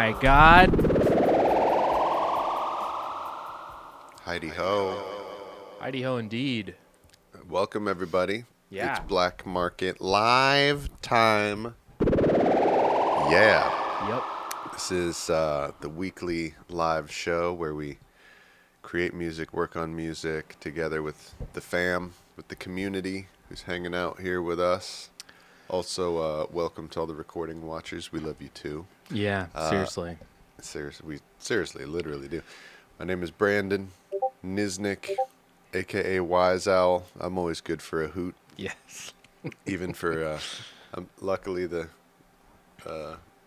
my God. Heidi ho. Heidi ho indeed. Welcome, everybody. Yeah. It's Black Market Live time. Yeah. Yep. This is the weekly live show where we create music, work on music together with the fam, with the community who's hanging out here with us. Also, welcome to all the recording watchers. We love you too. Yeah, seriously. We seriously, literally do. My name is Brandon Niznik, a.k.a. Wise Owl. I'm always good for a hoot. Yes. Even for, luckily the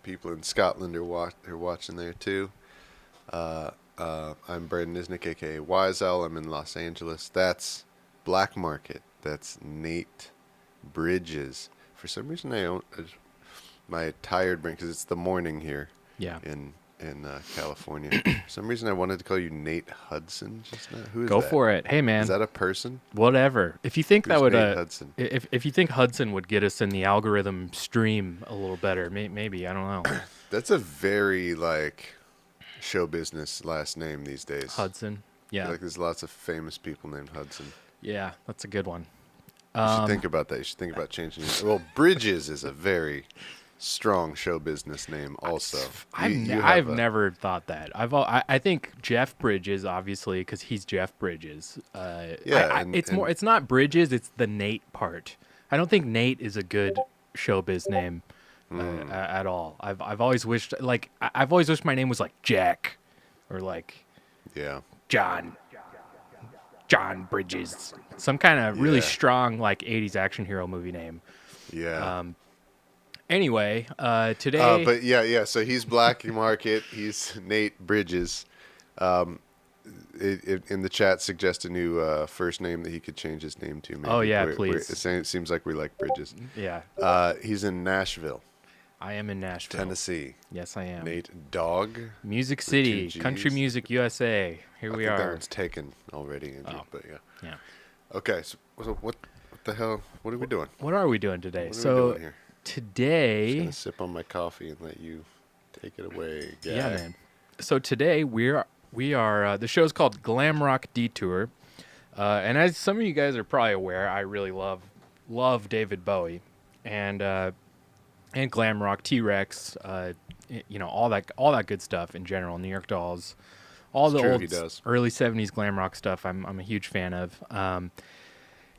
people in Scotland are watching there too. I'm Brandon Niznik, a.k.a. Wise Owl. I'm in Los Angeles. That's Black Market. That's Nate Bridges. For some reason, my tired brain, because it's the morning here in California. For some reason, I wanted to call you Nate Hudson just now. Who is Go that? for it. Hey, man. Is that a person? Whatever. If you think Who's that would, Nate Hudson? if you think Hudson would get us in the algorithm stream a little better, maybe, I don't know. That's a very, show business last name these days. Hudson. I Yeah. feel like there's lots of famous people named Hudson. Yeah, that's a good one. You should think about that. You should think about changing it. Well, Bridges is a very strong show business name also. I've never thought that. I think Jeff Bridges, obviously, because he's Jeff Bridges. It's not Bridges, it's the Nate part. I don't think Nate is a good showbiz name at all. I've always wished my name was like Jack or John Bridges. Some kind of really strong 80s action hero movie name. Yeah. Anyway, today... So he's Black Market. He's Nate Bridges. In the chat, suggest a new first name that he could change his name to. Maybe. Oh, yeah, please. It seems like we like Bridges. Yeah. He's in Nashville. I am in Nashville. Tennessee. Yes, I am. Nate Dog. Music City, Country Music USA. Here we I are. think that one's taken already, Andrew, but yeah. Yeah. Okay, so what the hell? What are we doing? What are we doing today? What are we doing here? Today... I'm just going to sip on my coffee and let you take it away, guy. Yeah, man. So today we are the show's called Glam Rock Detour. And as some of you guys are probably aware, I really love David Bowie and glam rock, T-Rex, all that good stuff in general. New York Dolls, all the old early '70s glam rock stuff. I'm a huge fan of.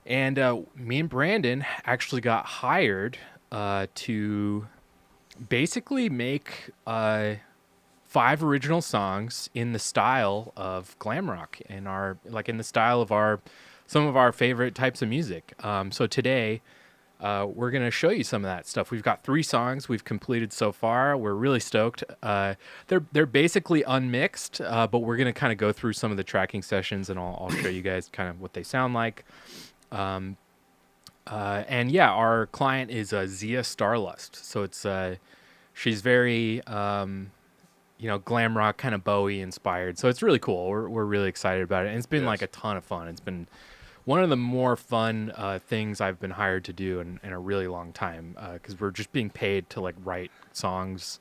And me and Brandon actually got hired to basically make 5 original songs in the style of glam rock in the style of some of our favorite types of music. So today we're going to show you some of that stuff. We've got 3 songs we've completed so far. We're really stoked. They're basically unmixed, but we're going to kind of go through some of the tracking sessions and I'll show you guys kind of what they sound like. Our client is ZIA STARLUST. So it's she's very glam rock, kind of Bowie inspired. So it's really cool. We're really excited about it. And it's been a ton of fun. It's been one of the more fun things I've been hired to do in a really long time, because we're just being paid to write songs.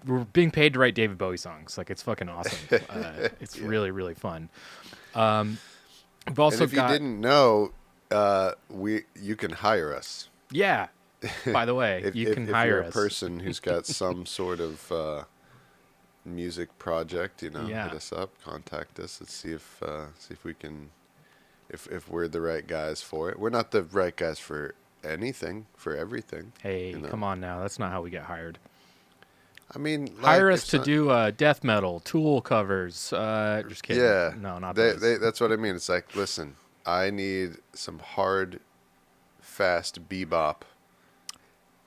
We're being paid to write David Bowie songs. It's fucking awesome. It's really, really fun. We've also and if you didn't know, you can hire us. Yeah. By the way, you can hire us. If you're a person who's got some sort of music project, hit us up, contact us. Let's see if we can, if we're the right guys for it. We're not the right guys for anything, for everything. Hey, come on now. That's not how we get hired. I mean, hire us to do death metal, Tool covers. Just kidding. Yeah. No, not that's what I mean. It's listen, I need some hard, fast bebop.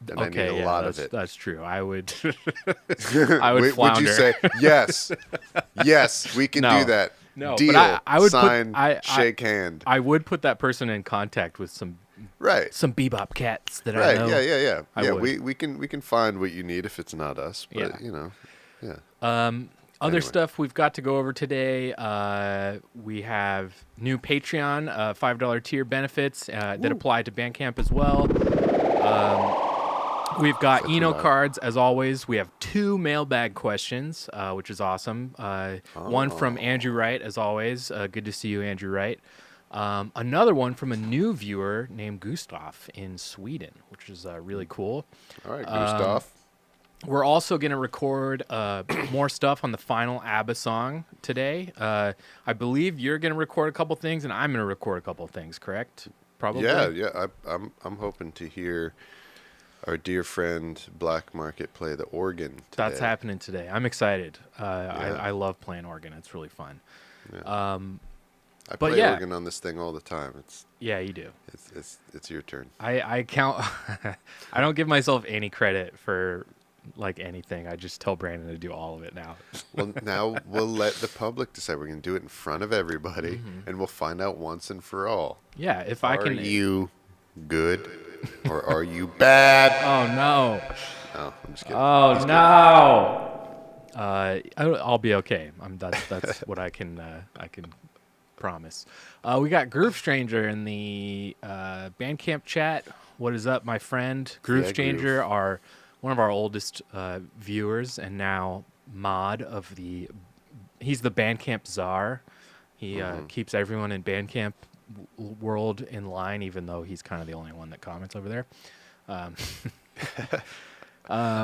And I need a lot of it. That's true. I would flounder. Would you say, yes, we can do that. No, deal, but I would sign, shake hand. I would put that person in contact with some bebop cats that I know. Yeah. We can find what you need if it's not us. But Other stuff we've got to go over today. We have new Patreon $5 tier benefits that apply to Bandcamp as well. We've got Set you Eno up. cards, as always. We have 2 mailbag questions, which is awesome. One from Andrew Wright, as always. Good to see you, Andrew Wright. Another one from a new viewer named Gustav in Sweden, which is really cool. All right, Gustav. We're also going to record more stuff on the final ABBA song today. I believe you're going to record a couple things, and I'm going to record a couple things, correct? Probably. Yeah. I'm hoping to hear our dear friend Black Market play the organ today. That's happening today. I'm excited. I love playing organ. It's really fun. Yeah. I but play yeah. organ on this thing all the time. Yeah, you do. It's your turn. I count. I don't give myself any credit for like anything. I just tell Brandon to do all of it now. Well, now we'll let the public decide. We're going to do it in front of everybody, and we'll find out once and for all. Yeah, if I can. Are you good or are you bad? Oh no. No, I'm just kidding. Oh no. I'll be okay. That's what I can promise. We got Groove Stranger in the Bandcamp chat. What is up, my friend? Groove Stranger, one of our oldest viewers, and now mod of the. He's the Bandcamp czar. He keeps everyone in Bandcamp world in line, even though he's kind of the only one that comments over there.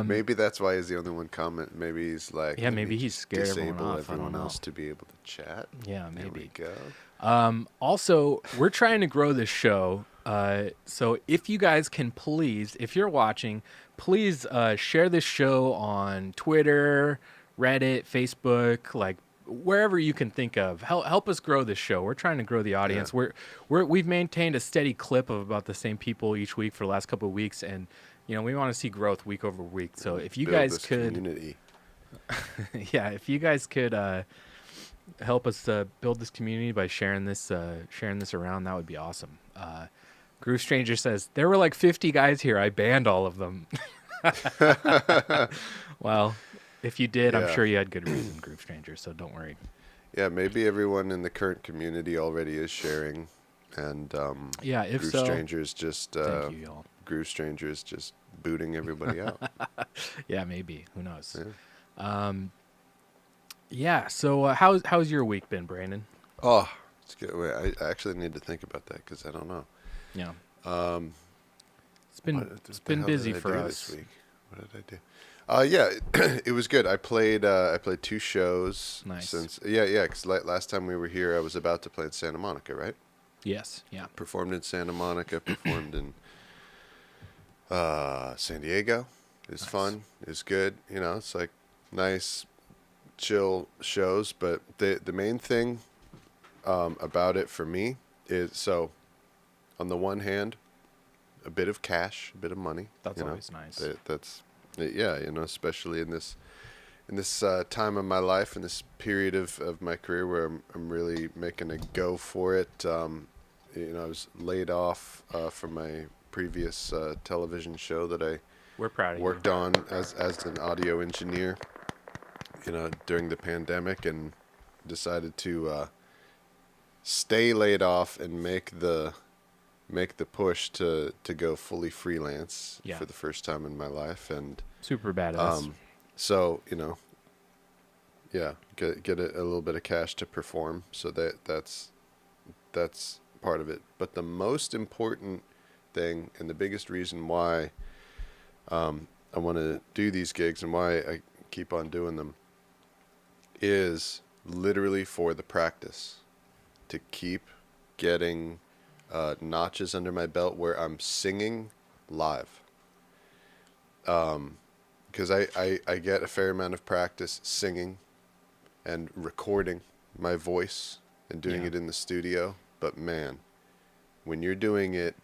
Maybe that's why he's the only one comment. Maybe he's like, maybe he's scared everyone off. Everyone else to be able to chat. Yeah, maybe. There we go. Also, we're trying to grow this show. So if you guys can please, if you're watching, please share this show on Twitter, Reddit, Facebook, like wherever you can think of. Help us grow this show. We're trying to grow the audience. Yeah. We've maintained a steady clip of about the same people each week for the last couple of weeks, and we want to see growth week over week. So if you guys could, community. if you guys could help us build this community by sharing this around, that would be awesome. Groove Stranger says, there were like 50 guys here. I banned all of them. Well, if you did, I'm sure you had good reason, Groove Stranger, so don't worry. Yeah, maybe everyone in the current community already is sharing. And if Groove so, Stranger's just thank you, y'all. Groove Stranger's just booting everybody out. Yeah, maybe. Who knows? Yeah. So how's your week been, Brandon? Oh, it's good. Wait, I actually need to think about that because I don't know. Yeah. It's What been the hell busy did I for do us this week. What did I do? It was good. I played 2 shows. Nice. Because last time we were here, I was about to play in Santa Monica, right? Yes. Yeah. Performed in Santa Monica. Performed in San Diego. It was fun. It was good. It's like nice, chill shows. But the main thing about it for me is, so on the one hand, a bit of cash, a bit of money. That's always nice. Especially in this time of my life, in this period of my career where I'm really making a go for it. I was laid off from my previous television show that I We're proud of worked you. on as an audio engineer, during the pandemic, and decided to stay laid off and make the push to go fully freelance for the first time in my life. And super badass. So get a little bit of cash to perform. So that's part of it. But the most important thing, and the biggest reason why I want to do these gigs and why I keep on doing them, is literally for the practice, to keep getting notches under my belt where I'm singing live. Because I get a fair amount of practice singing and recording my voice and doing it in the studio. But man, when you're doing it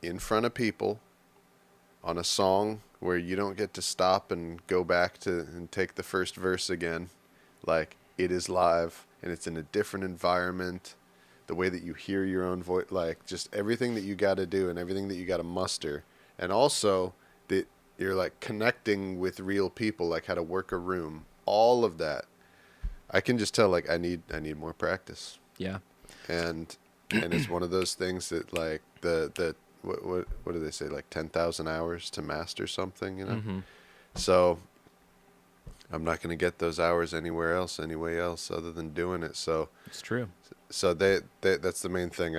in front of people on a song where you don't get to stop and go back to and take the first verse again, like, it is live and it's in a different environment, the way that you hear your own voice, like just everything that you got to do and everything that you got to muster. And also that you're like connecting with real people, like how to work a room, all of that. I can just tell, like, I need more practice. Yeah. And it's one of those things that, like, the what do they say, like 10,000 hours to master something, you know? Mm-hmm. So I'm not going to get those hours anywhere else, other than doing it. So It's true. so that's the main thing.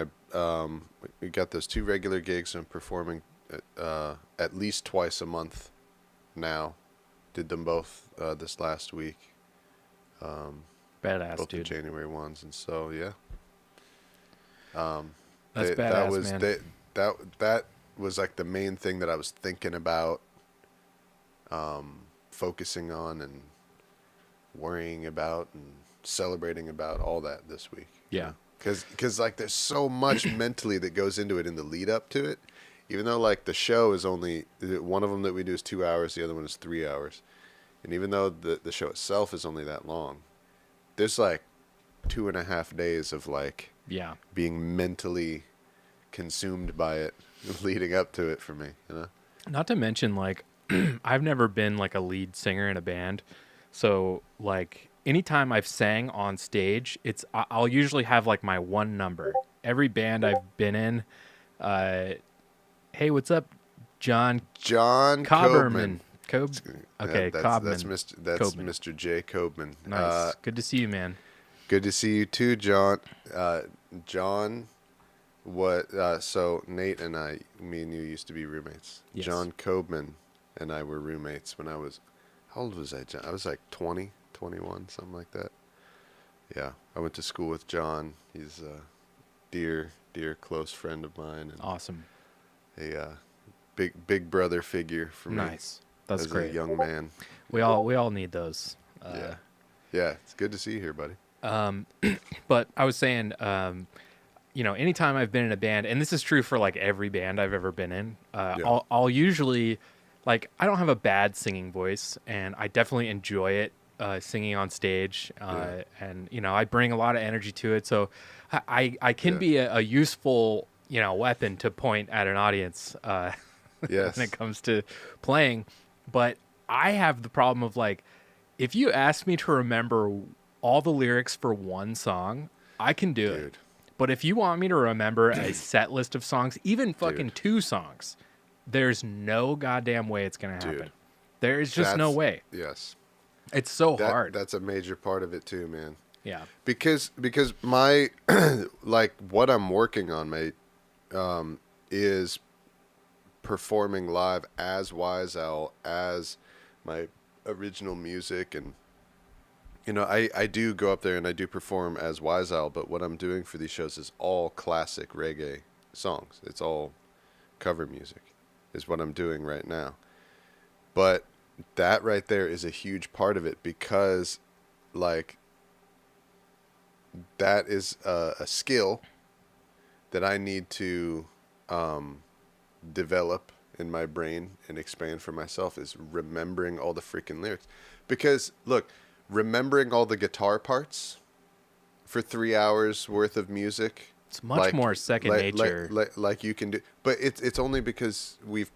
We got those 2 regular gigs. I'm performing at least twice a month now. Did them both this last week. Badass, Both the dude. January ones, and so yeah. That's badass, man. That was like the main thing that I was thinking about, focusing on and worrying about and celebrating about, all that this week. Yeah. Because like there's so much mentally that goes into it in the lead up to it. Even though like the show is only, one of them that we do is 2 hours, the other one is 3 hours. And even though the show itself is only that long, there's like 2.5 days of like Yeah. being mentally consumed by it leading up to it for me, you know? Not to mention, like, I've never been like a lead singer in a band. So, like, anytime I've sang on stage, I'll usually have like my one number. Every band I've been in, hey, what's up, John Cobman. Okay, Cobman. That's Cobman. Mr. J. Cobman. Nice. Good to see you, man. Good to see you too, John. John, so Nate and me and you used to be roommates. Yes. John Cobman and I were roommates when how old was I, John? I was like 20, 21, something like that. Yeah, I went to school with John. He's a dear close friend of mine. And Awesome. a big brother figure for me. Nice. That's as great. a young man. We all need those. Yeah, it's good to see you here, buddy. But I was saying, anytime I've been in a band, and this is true for like every band I've ever been in, I'll usually, like, I don't have a bad singing voice, and I definitely enjoy it, singing on stage, and I bring a lot of energy to it, so I can be a useful weapon to point at an audience Yes. when it comes to playing. But I have the problem of, like, if you ask me to remember all the lyrics for one song, I can do it. But if you want me to remember a set list of songs, even fucking 2 songs, there's no goddamn way it's going to happen. Dude. There is just no way. Yes. It's so hard. That's a major part of it too, man. Yeah. Because my like what I'm working on, mate, is performing live as Wise Owl, as my original music. And I do go up there and I do perform as Wise Owl, but what I'm doing for these shows is all classic reggae songs. It's all cover music is what I'm doing right now. But that right there is a huge part of it, because like that is a skill that I need to develop in my brain and expand for myself, is remembering all the freaking lyrics. Because look, remembering all the guitar parts for 3 hours worth of music, it's much more second nature. Like you can do, but it's only because we've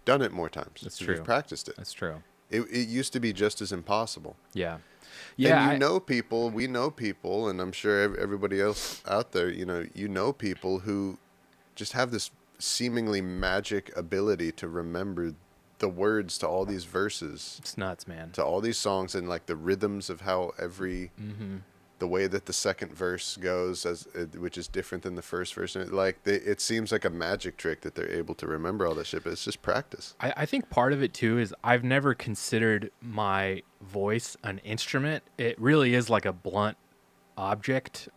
done it more times. That's true. We've practiced it. That's true. It used to be just as impossible. Yeah. Yeah. And we know people, and I'm sure everybody else out there, you know people who just have this seemingly magic ability to remember the words to all these verses. It's nuts, man. To all these songs, and like the rhythms of how the way that the second verse goes, which is different than the first verse. And it seems like a magic trick that they're able to remember all that shit, but it's just practice. I think part of it too is I've never considered my voice an instrument. It really is like a blunt object.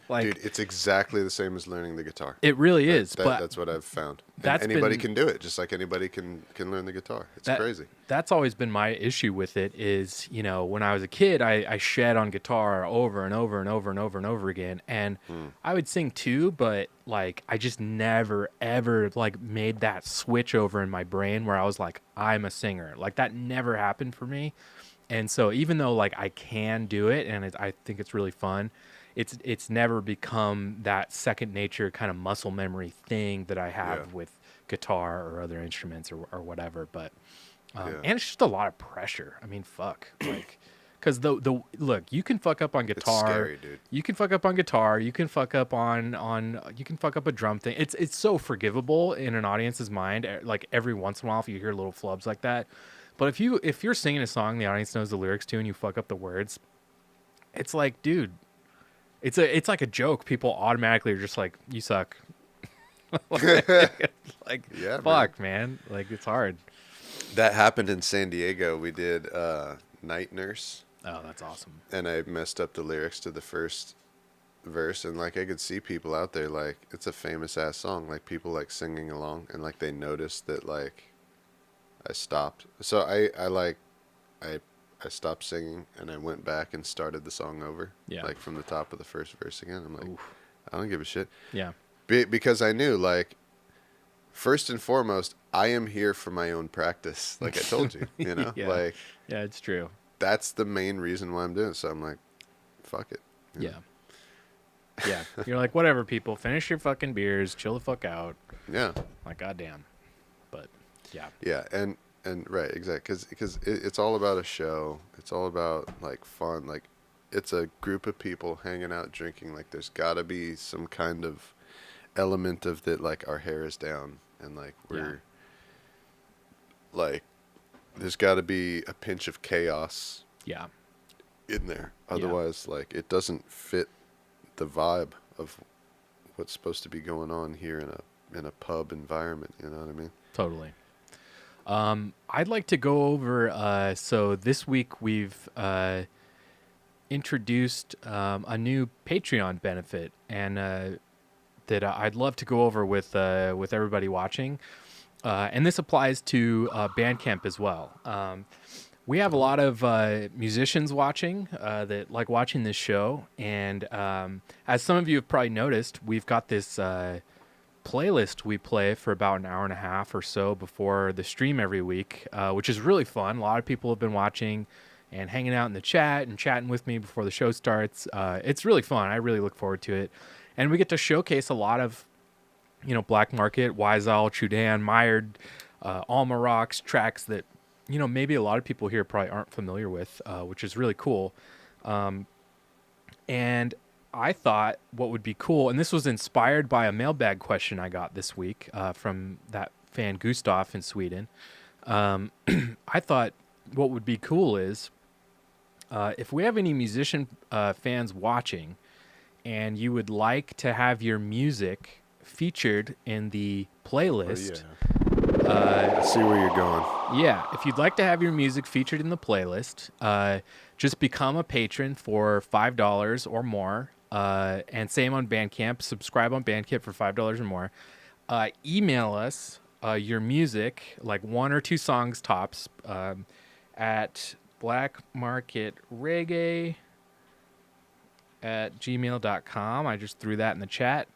Like, dude, it's exactly the same as learning the guitar. It really is. But that's what I've found. And anybody can do it, just like anybody can learn the guitar. It's crazy. That's always been my issue with it is, when I was a kid, I shed on guitar over and over and over and over and over again. And I would sing too, but like I just never, ever like made that switch over in my brain where I was like, I'm a singer. Like that never happened for me. And so even though like I can do it and I think it's really fun, it's never become that second nature kind of muscle memory thing that I have with guitar or other instruments or whatever. But and it's just a lot of pressure. I mean, fuck, like Because the look, you can fuck up on guitar. It's scary, dude. You can fuck up on guitar. You can fuck up on you can fuck up a drum thing. It's so forgivable in an audience's mind. Like every once in a while, if you hear little flubs like that. But if you're singing a song the audience knows the lyrics to and you fuck up the words, it's like, dude, it's like a joke. People automatically are just like, you suck. like Yeah, fuck, man. Like it's hard. That happened in San Diego. We did Night Nurse. Oh, that's awesome. And I messed up the lyrics to the first verse, and like I could see people out there, like it's a famous ass song, like people like singing along, and like they noticed that like I stopped. So I stopped singing and I went back and started the song over, like from the top of the first verse again. I'm like, oof. I don't give a shit. Yeah. Because I knew, like, first and foremost, I am here for my own practice. Like I told you, you know, like yeah, it's true. That's the main reason why I'm doing it. So I'm like, fuck it. Yeah. Yeah. You're like, whatever, people. Finish your fucking beers. Chill the fuck out. Yeah. Like, goddamn. But, yeah. Yeah. And right, exactly. Because it's all about a show. It's all about, like, fun. Like, it's a group of people hanging out drinking. Like, there's got to be some kind of element of that, like, our hair is down. And, like, we're, like, there's got to be a pinch of chaos in there. Otherwise, like, it doesn't fit the vibe of what's supposed to be going on here in a pub environment. You know what I mean? Totally. I'd like to go over, so this week we've introduced a new Patreon benefit, and that I'd love to go over with everybody watching. And this applies to Bandcamp as well. We have a lot of musicians watching that like watching this show. And as some of you have probably noticed, we've got this playlist we play for about an hour and a half or so before the stream every week, which is really fun. A lot of people have been watching and hanging out in the chat and chatting with me before the show starts. It's really fun. I really look forward to it. And we get to showcase a lot of, you know, Black Market, Wiesel, Chudan, Mired, Alma Rocks, tracks that, you know, maybe a lot of people here probably aren't familiar with, which is really cool. And I thought what would be cool, and this was inspired by a mailbag question I got this week from that fan Gustav in Sweden. I thought what would be cool is if we have any musician fans watching and you would like to have your music featured in the playlist. I see where you're going. Yeah, if you'd like to have your music featured in the playlist, just become a patron for $5 or more. And same on Bandcamp. Subscribe on Bandcamp for $5 or more. Email us your music, like 1 or 2 songs tops, at blackmarketreggae@gmail.com. I just threw that in the chat.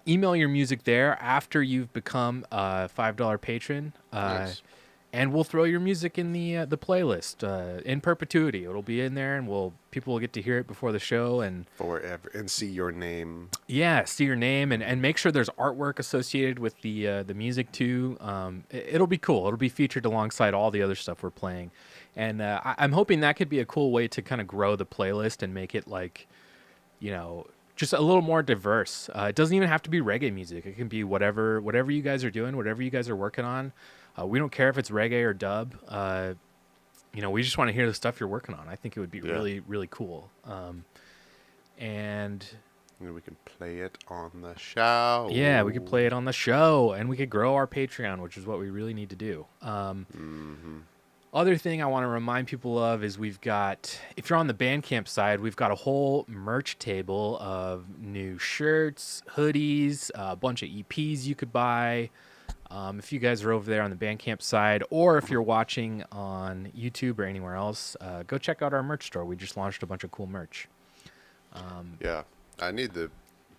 Email your music there after you've become a $5 patron, Nice. and we'll throw your music in the playlist in perpetuity. It'll be in there, and people will get to hear it before the show and Forever, and see your name. Yeah, see your name and make sure there's artwork associated with the music too. It'll be cool. It'll be featured alongside all the other stuff we're playing, and I'm hoping that could be a cool way to kind of grow the playlist and make it like, you know, just a little more diverse. It doesn't even have to be reggae music. It can be whatever you guys are doing, whatever you guys are working on. We don't care if it's reggae or dub. You know, we just want to hear the stuff you're working on. I think it would be really, really cool. And we can play it on the show. Yeah, we could play it on the show, and we could grow our Patreon, which is what we really need to do. Other thing I want to remind people of is we've got, if you're on the Bandcamp side, we've got a whole merch table of new shirts, hoodies, a bunch of EPs you could buy. If you guys are over there on the Bandcamp side, or if you're watching on YouTube or anywhere else, go check out our merch store. We just launched a bunch of cool merch. Yeah, I need the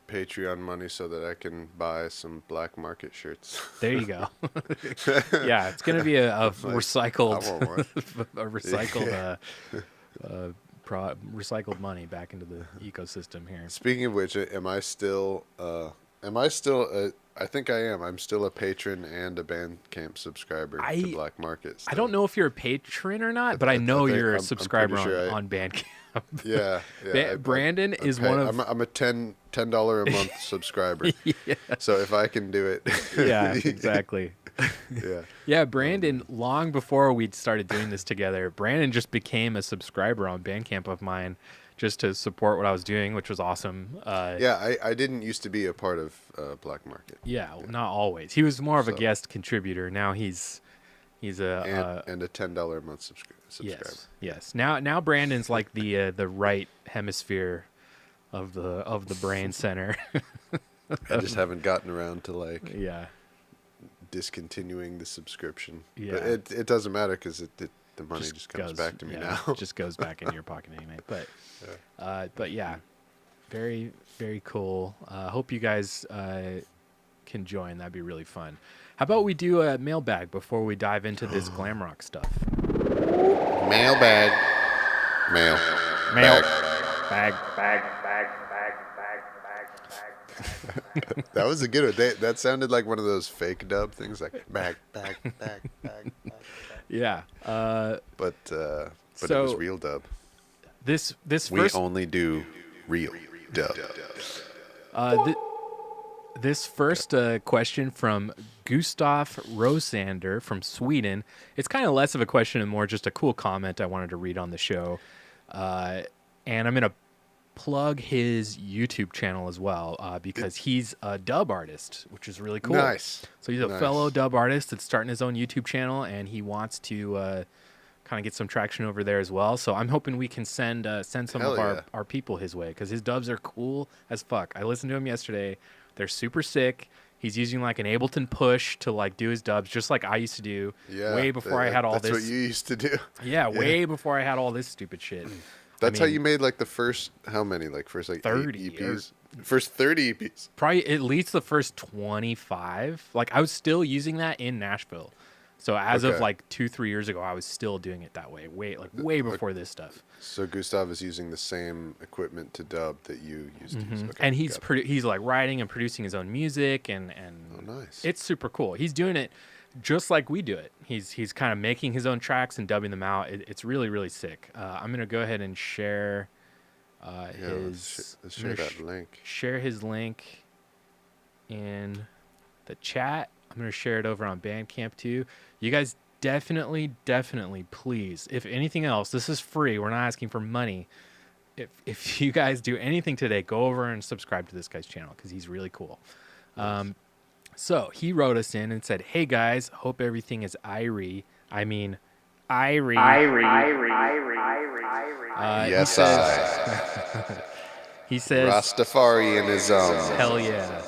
Patreon money so that I can buy some Black Market shirts. There you go. Yeah, it's gonna be a recycled, I want one. a recycled, recycled money back into the ecosystem here. Speaking of which, am I still Am I still? I think I am. I'm still a patron and a Bandcamp subscriber to Black Market. I don't know if you're a patron or not, but I know you're a subscriber on Bandcamp. Yeah. Brandon is one of. I'm a $10 a month subscriber. Yeah. So if I can do it. Yeah, exactly. Yeah. Yeah, Brandon, long before we started doing this together, Brandon just became a subscriber on Bandcamp of mine just to support what I was doing, which was awesome. Yeah, I didn't used to be a part of Black Market. Yeah, not always. He was more of a guest contributor. Now he's a and a $10 a month subscriber. Yes. Now Brandon's like the right hemisphere of the brain center. I just haven't gotten around to discontinuing the subscription. Yeah. But it doesn't matter because the money just comes back to me now. It just goes back in your pocket anyway. But yeah, very, very cool. Hope you guys can join. That'd be really fun. How about we do a mailbag before we dive into this glam rock stuff? Mailbag. Mail. Bag. That was a good one. That sounded like one of those fake dub things, like bag. Yeah. But it was real dub. This we first only do real dub. This first question from Gustav Rosander from Sweden. It's kind of less of a question and more just a cool comment I wanted to read on the show. And I'm going to plug his YouTube channel as well because he's a dub artist, which is really cool. Nice. So he's a fellow dub artist that's starting his own YouTube channel, and he wants to kind of get some traction over there as well. So I'm hoping we can send some of our people his way because his dubs are cool as fuck. I listened to him yesterday. They're super sick. He's using like an Ableton Push to like do his dubs just like I used to do way before I had all this. That's what you used to do. Yeah, way before I had all this stupid shit. That's how you made like the first, how many? Like first like 30 EPs? First 30 EPs. Probably at least the first 25. Like I was still using that in Nashville. So as of like 2-3 years ago, I was still doing it that way. Way before this stuff. So Gustav is using the same equipment to dub that you used to use. Okay, and he's like writing and producing his own music and oh, nice. It's super cool. He's doing it just like we do it. He's kind of making his own tracks and dubbing them out. It's really, really sick. I'm going to go ahead and share let's share that link. Share his link in the chat. I'm going to share it over on Bandcamp too. You guys definitely, please, if anything else, this is free. We're not asking for money. If you guys do anything today, go over and subscribe to this guy's channel because he's really cool. Nice. So he wrote us in and said, "Hey guys, hope everything is Irie. I mean, Irie. Yes, he says, Rastafari in his own. Hell yeah.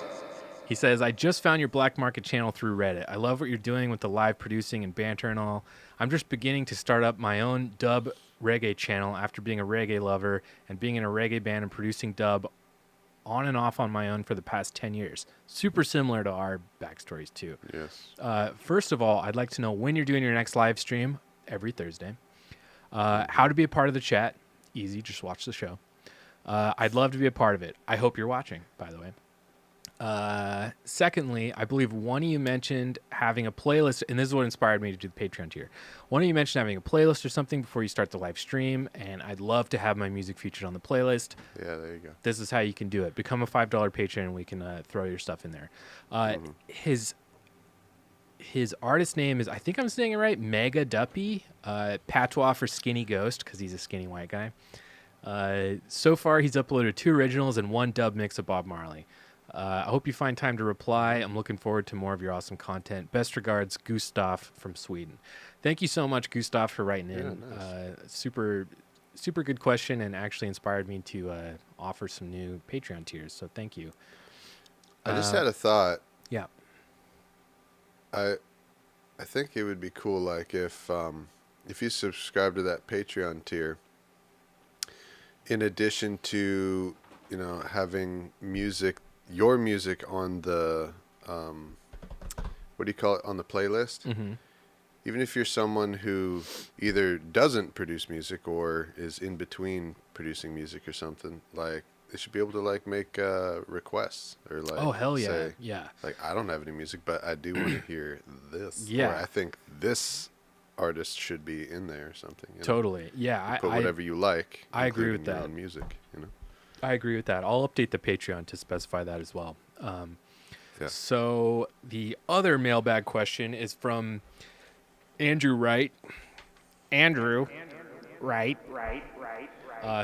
He says, I just found your Black Market channel through Reddit. I love what you're doing with the live producing and banter and all. I'm just beginning to start up my own dub reggae channel after being a reggae lover and being in a reggae band and producing dub on and off on my own for the past 10 years. Super similar to our backstories too. Yes. First of all, I'd like to know when you're doing your next live stream every Thursday. How to be a part of the chat. Easy, just watch the show. I'd love to be a part of it. I hope you're watching, by the way. Secondly, I believe one of you mentioned having a playlist, and this is what inspired me to do the Patreon tier. One of you mentioned having a playlist or something before you start the live stream, and I'd love to have my music featured on the playlist. Yeah, there you go. This is how you can do it. Become a $5 patron, and we can throw your stuff in there. His artist name is, I think I'm saying it right, Mega Duppy, patois for Skinny Ghost, because he's a skinny white guy. So far, he's uploaded 2 originals and 1 dub mix of Bob Marley. I hope you find time to reply. I'm looking forward to more of your awesome content. Best regards, Gustav from Sweden. Thank you so much, Gustav, for writing in. Nice. Super good question, and actually inspired me to offer some new Patreon tiers. So thank you. I just had a thought. Yeah. I think it would be cool, like if you subscribe to that Patreon tier, in addition to having your music on the what do you call it, on the playlist. Mm-hmm. Even if you're someone who either doesn't produce music or is in between producing music or something, like they should be able to like make requests or like Oh, hell yeah. say Yeah. like I don't have any music, but I do want to hear this. Yeah. Or I think this artist should be in there or something. You know? Totally. Yeah. Put whatever you like. I agree with your that. own music. You know. I agree with that. I'll update the Patreon to specify that as well. Yeah. So the other mailbag question is from Andrew Wright. Andrew Wright.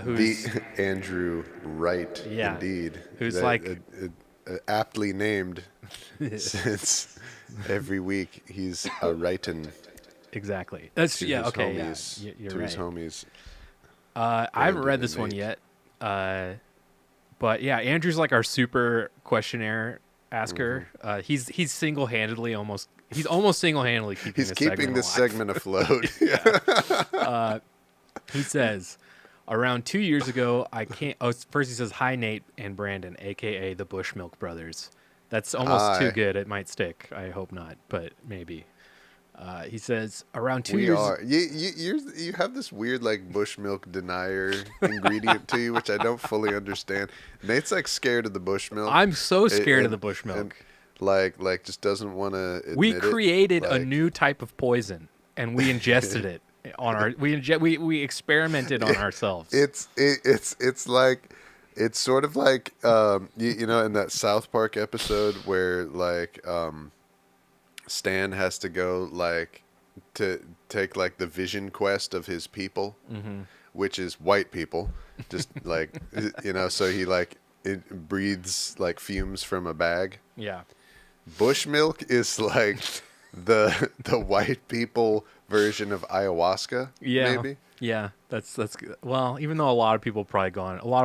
Who's The Andrew Wright, Yeah. indeed. Who's That- like- aptly named since every week he's a writing exactly. That's to yeah. his Okay. Yeah. homies. You're to right. his homies. I haven't read Brandon this and one Nate. yet. But yeah, Andrew's like our super questionnaire asker. Mm-hmm. He's single-handedly he's almost single-handedly keeping He's this keeping this alive. segment afloat. He says, around 2 years ago, I came. Oh, first he says, "Hi Nate and Brandon, aka the Bushmilk Brothers." That's almost too Hi. good. It might stick. I hope not, but maybe. He says, around 2 We years. are. You have this weird like bush milk denier ingredient to you, which I don't fully understand. Nate's like scared of the bush milk. I'm so scared of and- the Bushmilk. and, like just doesn't want to. We created a like- new type of poison, and we ingested it on our. We experimented on ourselves. It's like it's sort of like you know in that South Park episode where like Stan has to go like to take like the vision quest of his people, which is white people, just like you know. So he like it breathes like fumes from a bag. Yeah. Bush milk is like the white people version of ayahuasca. Yeah. Maybe. Yeah. That's good. Well, even though a lot of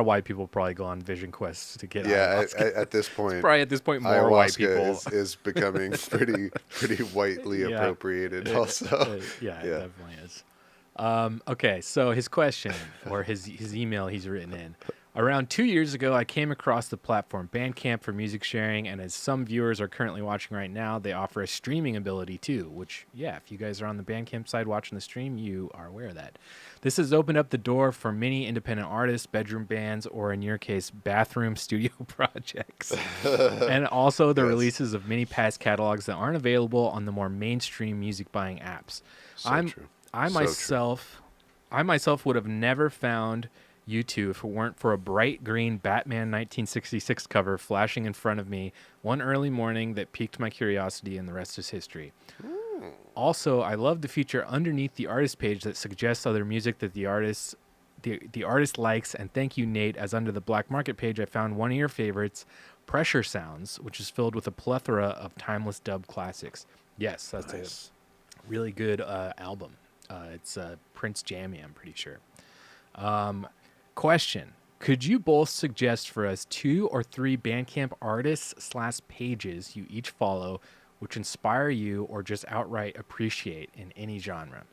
white people probably go on vision quests to get Yeah, ayahuasca. at this point, Probably at this point more white people. ayahuasca is becoming pretty whitely Yeah. appropriated. Also, Yeah, it Yeah. definitely is. Okay, so his question or his email he's written in. Around 2 years ago, I came across the platform Bandcamp for music sharing, and as some viewers are currently watching right now, they offer a streaming ability too, which, yeah, if you guys are on the Bandcamp side watching the stream, you are aware of that. This has opened up the door for many independent artists, bedroom bands, or in your case, bathroom studio projects, and also the Yes. releases of many past catalogs that aren't available on the more mainstream music buying apps. So true. I So myself would have never found you two if it weren't for a bright green Batman 1966 cover flashing in front of me one early morning that piqued my curiosity, and the rest is history. Also, I love the feature underneath the artist page that suggests other music that the artist likes, and thank you, Nate, as under the Black Market page I found one of your favorites, Pressure Sounds, which is filled with a plethora of timeless dub classics. Yes, that's Nice. a really good album. It's Prince Jammy, I'm pretty sure. Question: could you both suggest for us 2 or 3 Bandcamp artists / pages you each follow, which inspire you or just outright appreciate in any genre?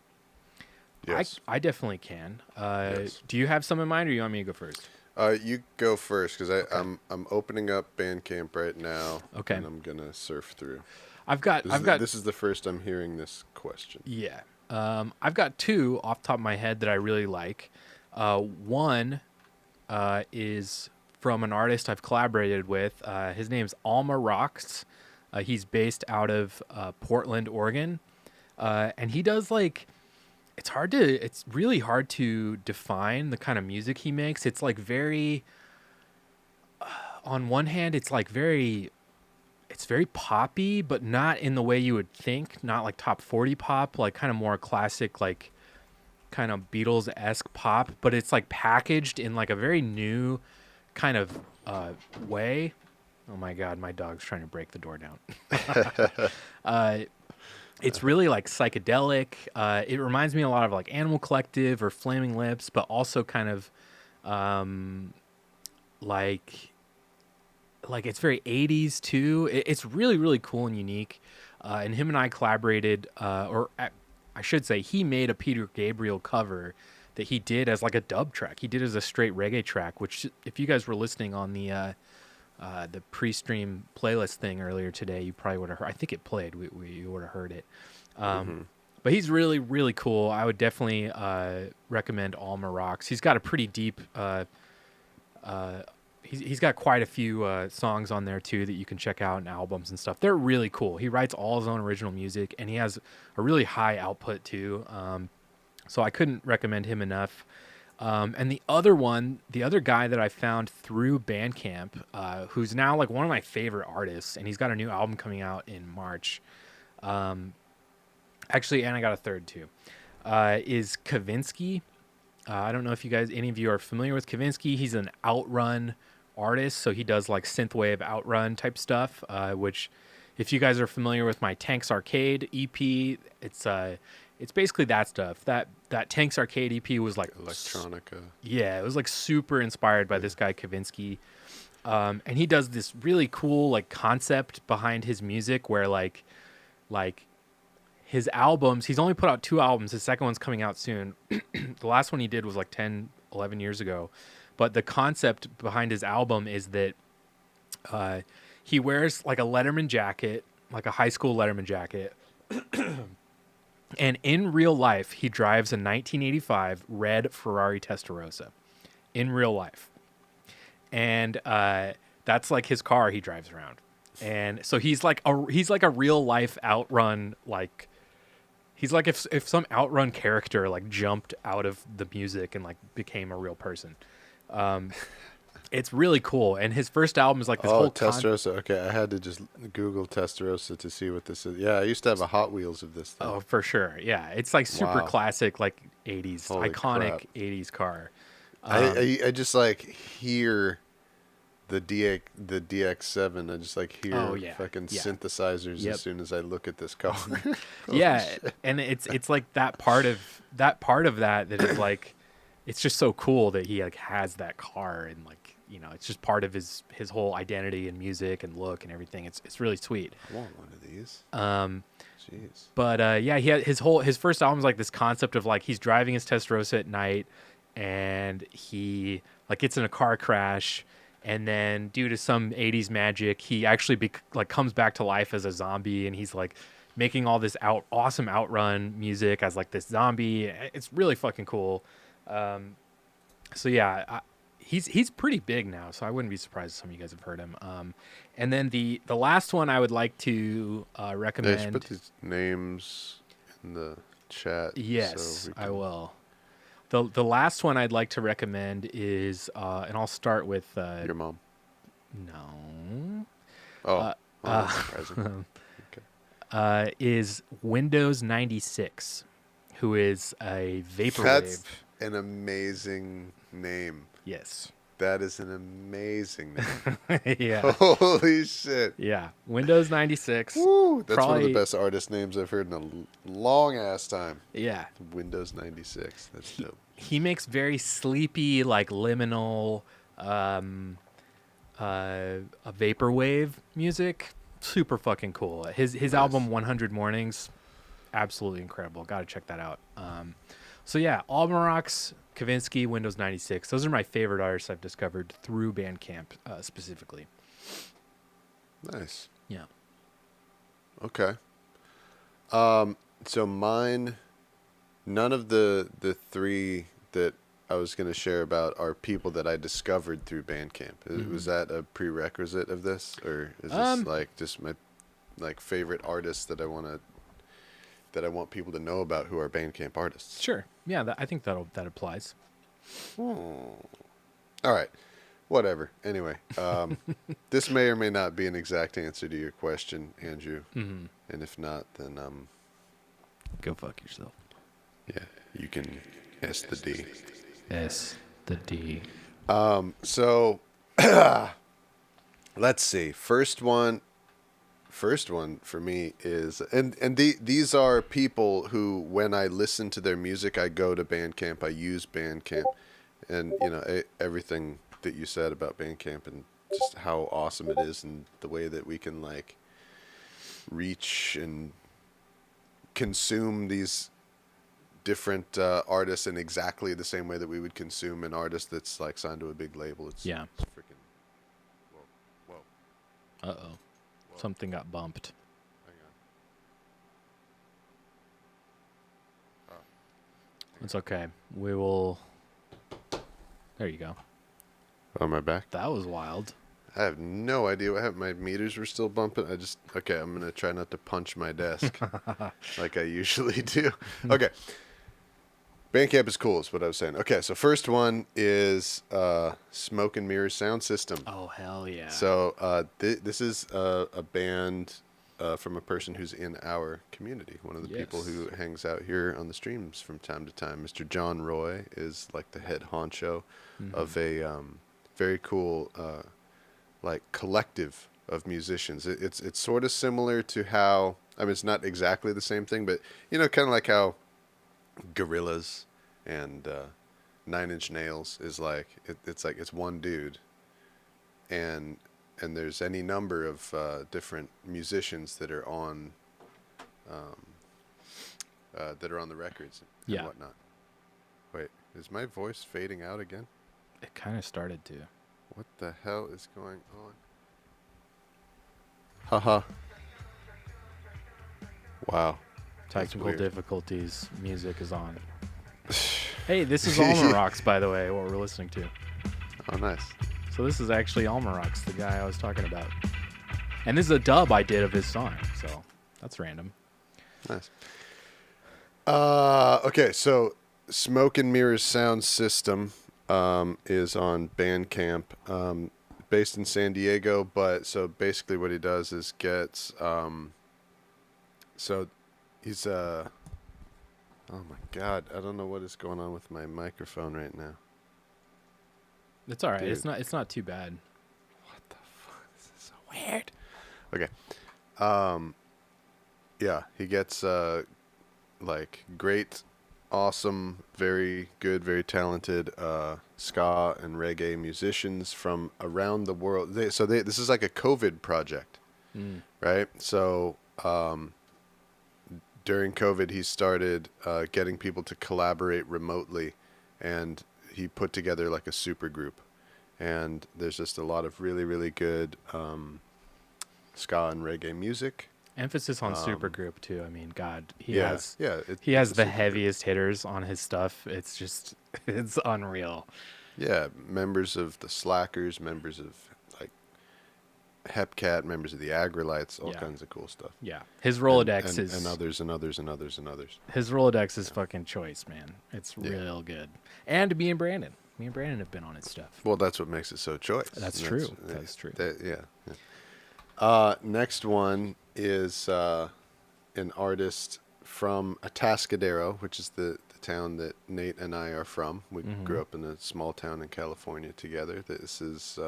Yes. I definitely can. Yes. Do you have some in mind, or you want me to go first? You go first because I'm opening up Bandcamp right now. Okay. And I'm gonna surf through. This This is the first I'm hearing this question. Yeah. I've got 2 off the top of my head that I really like. One is from an artist I've collaborated with. His name's Alma Rocks. He's based out of Portland, Oregon. And he does like, it's really hard to define the kind of music he makes. It's like very, on one hand, it's very poppy, but not in the way you would think, not like top 40 pop, like kind of more classic, like kind of Beatles-esque pop, but it's like packaged in like a very new kind of way. Oh my God, my dog's trying to break the door down. It's really like psychedelic. It reminds me a lot of like Animal Collective or Flaming Lips, but also kind of like it's very 80s too. It's really, really cool and unique. And him and I collaborated, I should say he made a Peter Gabriel cover that he did as like a dub track. He did as a straight reggae track, which if you guys were listening on the pre-stream playlist thing earlier today, you probably would have heard. I think it played. You would have heard it. But he's really, really cool. I would definitely recommend Alma Rocks. He's got a pretty deep he's got quite a few songs on there too that you can check out and albums and stuff. They're really cool. He writes all his own original music, and he has a really high output too. So I couldn't recommend him enough. And the other guy that I found through Bandcamp, who's now like one of my favorite artists, and he's got a new album coming out in March. Actually, and I got a third too, is Kavinsky. I don't know if any of you are familiar with Kavinsky. He's an outrun artist, so he does like synthwave outrun type stuff, which if you guys are familiar with my Tanks Arcade EP, it's basically that stuff. That Tanks Arcade EP was like electronica. Yeah, it was like super inspired by this guy Kavinsky. And he does this really cool like concept behind his music where like his albums, he's only put out 2 albums. His second one's coming out soon. The last one he did was like 10, 11 years ago. But the concept behind his album is that he wears like a Letterman jacket, like a high school Letterman jacket. And in real life, he drives a 1985 red Ferrari Testarossa. In real life. And that's like his car he drives around. And so he's like a real life outrun, like he's like if some outrun character like jumped out of the music and like became a real person. It's really cool. And his first album is like this whole Testarossa. Okay, I had to just Google Testarossa to see what this is. Yeah, I used to have a Hot Wheels of this thing. Oh, for sure. Yeah, it's like super classic, like 80s, Holy iconic crap. 80s car. I just like hear the DX7. I just like hear fucking synthesizers as soon as I look at this car. Yeah, and it's like that part of that is like, it's just so cool that he like has that car, and like, you know, it's just part of his whole identity and music and look and everything. It's really sweet. I want one of these. Jeez. But yeah, he had his first album is like this concept of like he's driving his Testarossa at night, and he like gets in a car crash, and then due to some 80s magic, he actually comes back to life as a zombie, and he's like making all this awesome outrun music as like this zombie. It's really fucking cool. So yeah, he's pretty big now, so I wouldn't be surprised if some of you guys have heard him. And then the last one I would like to recommend. Yeah, put these names in the chat. Yes, so I will. The last one I'd like to recommend is, and I'll start with your mom. No. Oh, that's surprising. Okay. Is Windows 96, who is a vaporwave. That's an amazing name. Yes. That is an amazing name. Yeah. Holy shit. Yeah. Windows 96. Woo, that's one of the best artist names I've heard in a long ass time. Yeah. Windows 96. That's dope. He makes very sleepy, like liminal, a vaporwave music. Super fucking cool. His nice. Album 100 Mornings, absolutely incredible. Got to check that out. So yeah, Almarox, Kavinsky, Windows 96. Those are my favorite artists I've discovered through Bandcamp specifically. Nice. Yeah. Okay. So mine, none of the 3 that I was going to share about are people that I discovered through Bandcamp. Mm-hmm. Was that a prerequisite of this, or is this like just my like favorite artists that I want people to know about who are Bandcamp artists? Sure. Yeah, I think that applies. All right. Whatever. Anyway, this may or may not be an exact answer to your question, Andrew. Mm-hmm. And if not, then go fuck yourself. Yeah, you can S the D. S the D. So let's see. First one for me is, and these are people who, when I listen to their music, I go to Bandcamp, I use Bandcamp, and you know everything that you said about Bandcamp and just how awesome it is, and the way that we can like reach and consume these different artists in exactly the same way that we would consume an artist that's like signed to a big label. It's freaking whoa. Uh-oh. Something got bumped. Hang on. It's okay. We will. There you go. On my back. That was wild. I have no idea what happened. My meters were still bumping. Okay, I'm going to try not to punch my desk like I usually do. Okay. Bandcamp is cool is what I was saying. Okay, so first one is Smoke and Mirrors sound system. Oh, hell yeah. So this is a band from a person who's in our community. One of the people who hangs out here on the streams from time to time. Mr. John Roy is like the head honcho of a very cool like collective of musicians. It's sort of similar to how, I mean, it's not exactly the same thing, but you know, kind of like how Gorillaz and Nine Inch Nails is like it's one dude, and there's any number of different musicians that are on the records and whatnot. Wait, is my voice fading out again? It kind of started to. What the hell is going on? Haha. Wow. Technical difficulties. Music is on. Hey, this is Alma Rocks, by the way, what we're listening to. Oh, nice. So this is actually Alma Rocks, the guy I was talking about. And this is a dub I did of his song, so that's random. Nice. Okay, so Smoke and Mirrors sound system is on Bandcamp, based in San Diego, but so basically what he does is gets so he's oh my god, I don't know what is going on with my microphone right now. It's all right. Dude. It's not too bad. What the fuck? This is so weird. Okay. Yeah, he gets like great, awesome, very good, very talented ska and reggae musicians from around the world. This is like a COVID project, right? So during COVID, he started getting people to collaborate remotely, and he put together like a super group. And there's just a lot of really, really good ska and reggae music. Emphasis on supergroup too. I mean, God, he has the heaviest hitters on his stuff. It's just, it's unreal. Yeah, members of the Slackers, members of like Hepcat, members of the Agrolites, all kinds of cool stuff. Yeah, his Rolodex is and others and others and others and others. His Rolodex is fucking choice, man. It's real good. And me and Brandon have been on his stuff. Well, that's what makes it so choice. That's true. That's true. Next one is an artist from Atascadero, which is the town that Nate and I are from. We grew up in a small town in California together. This is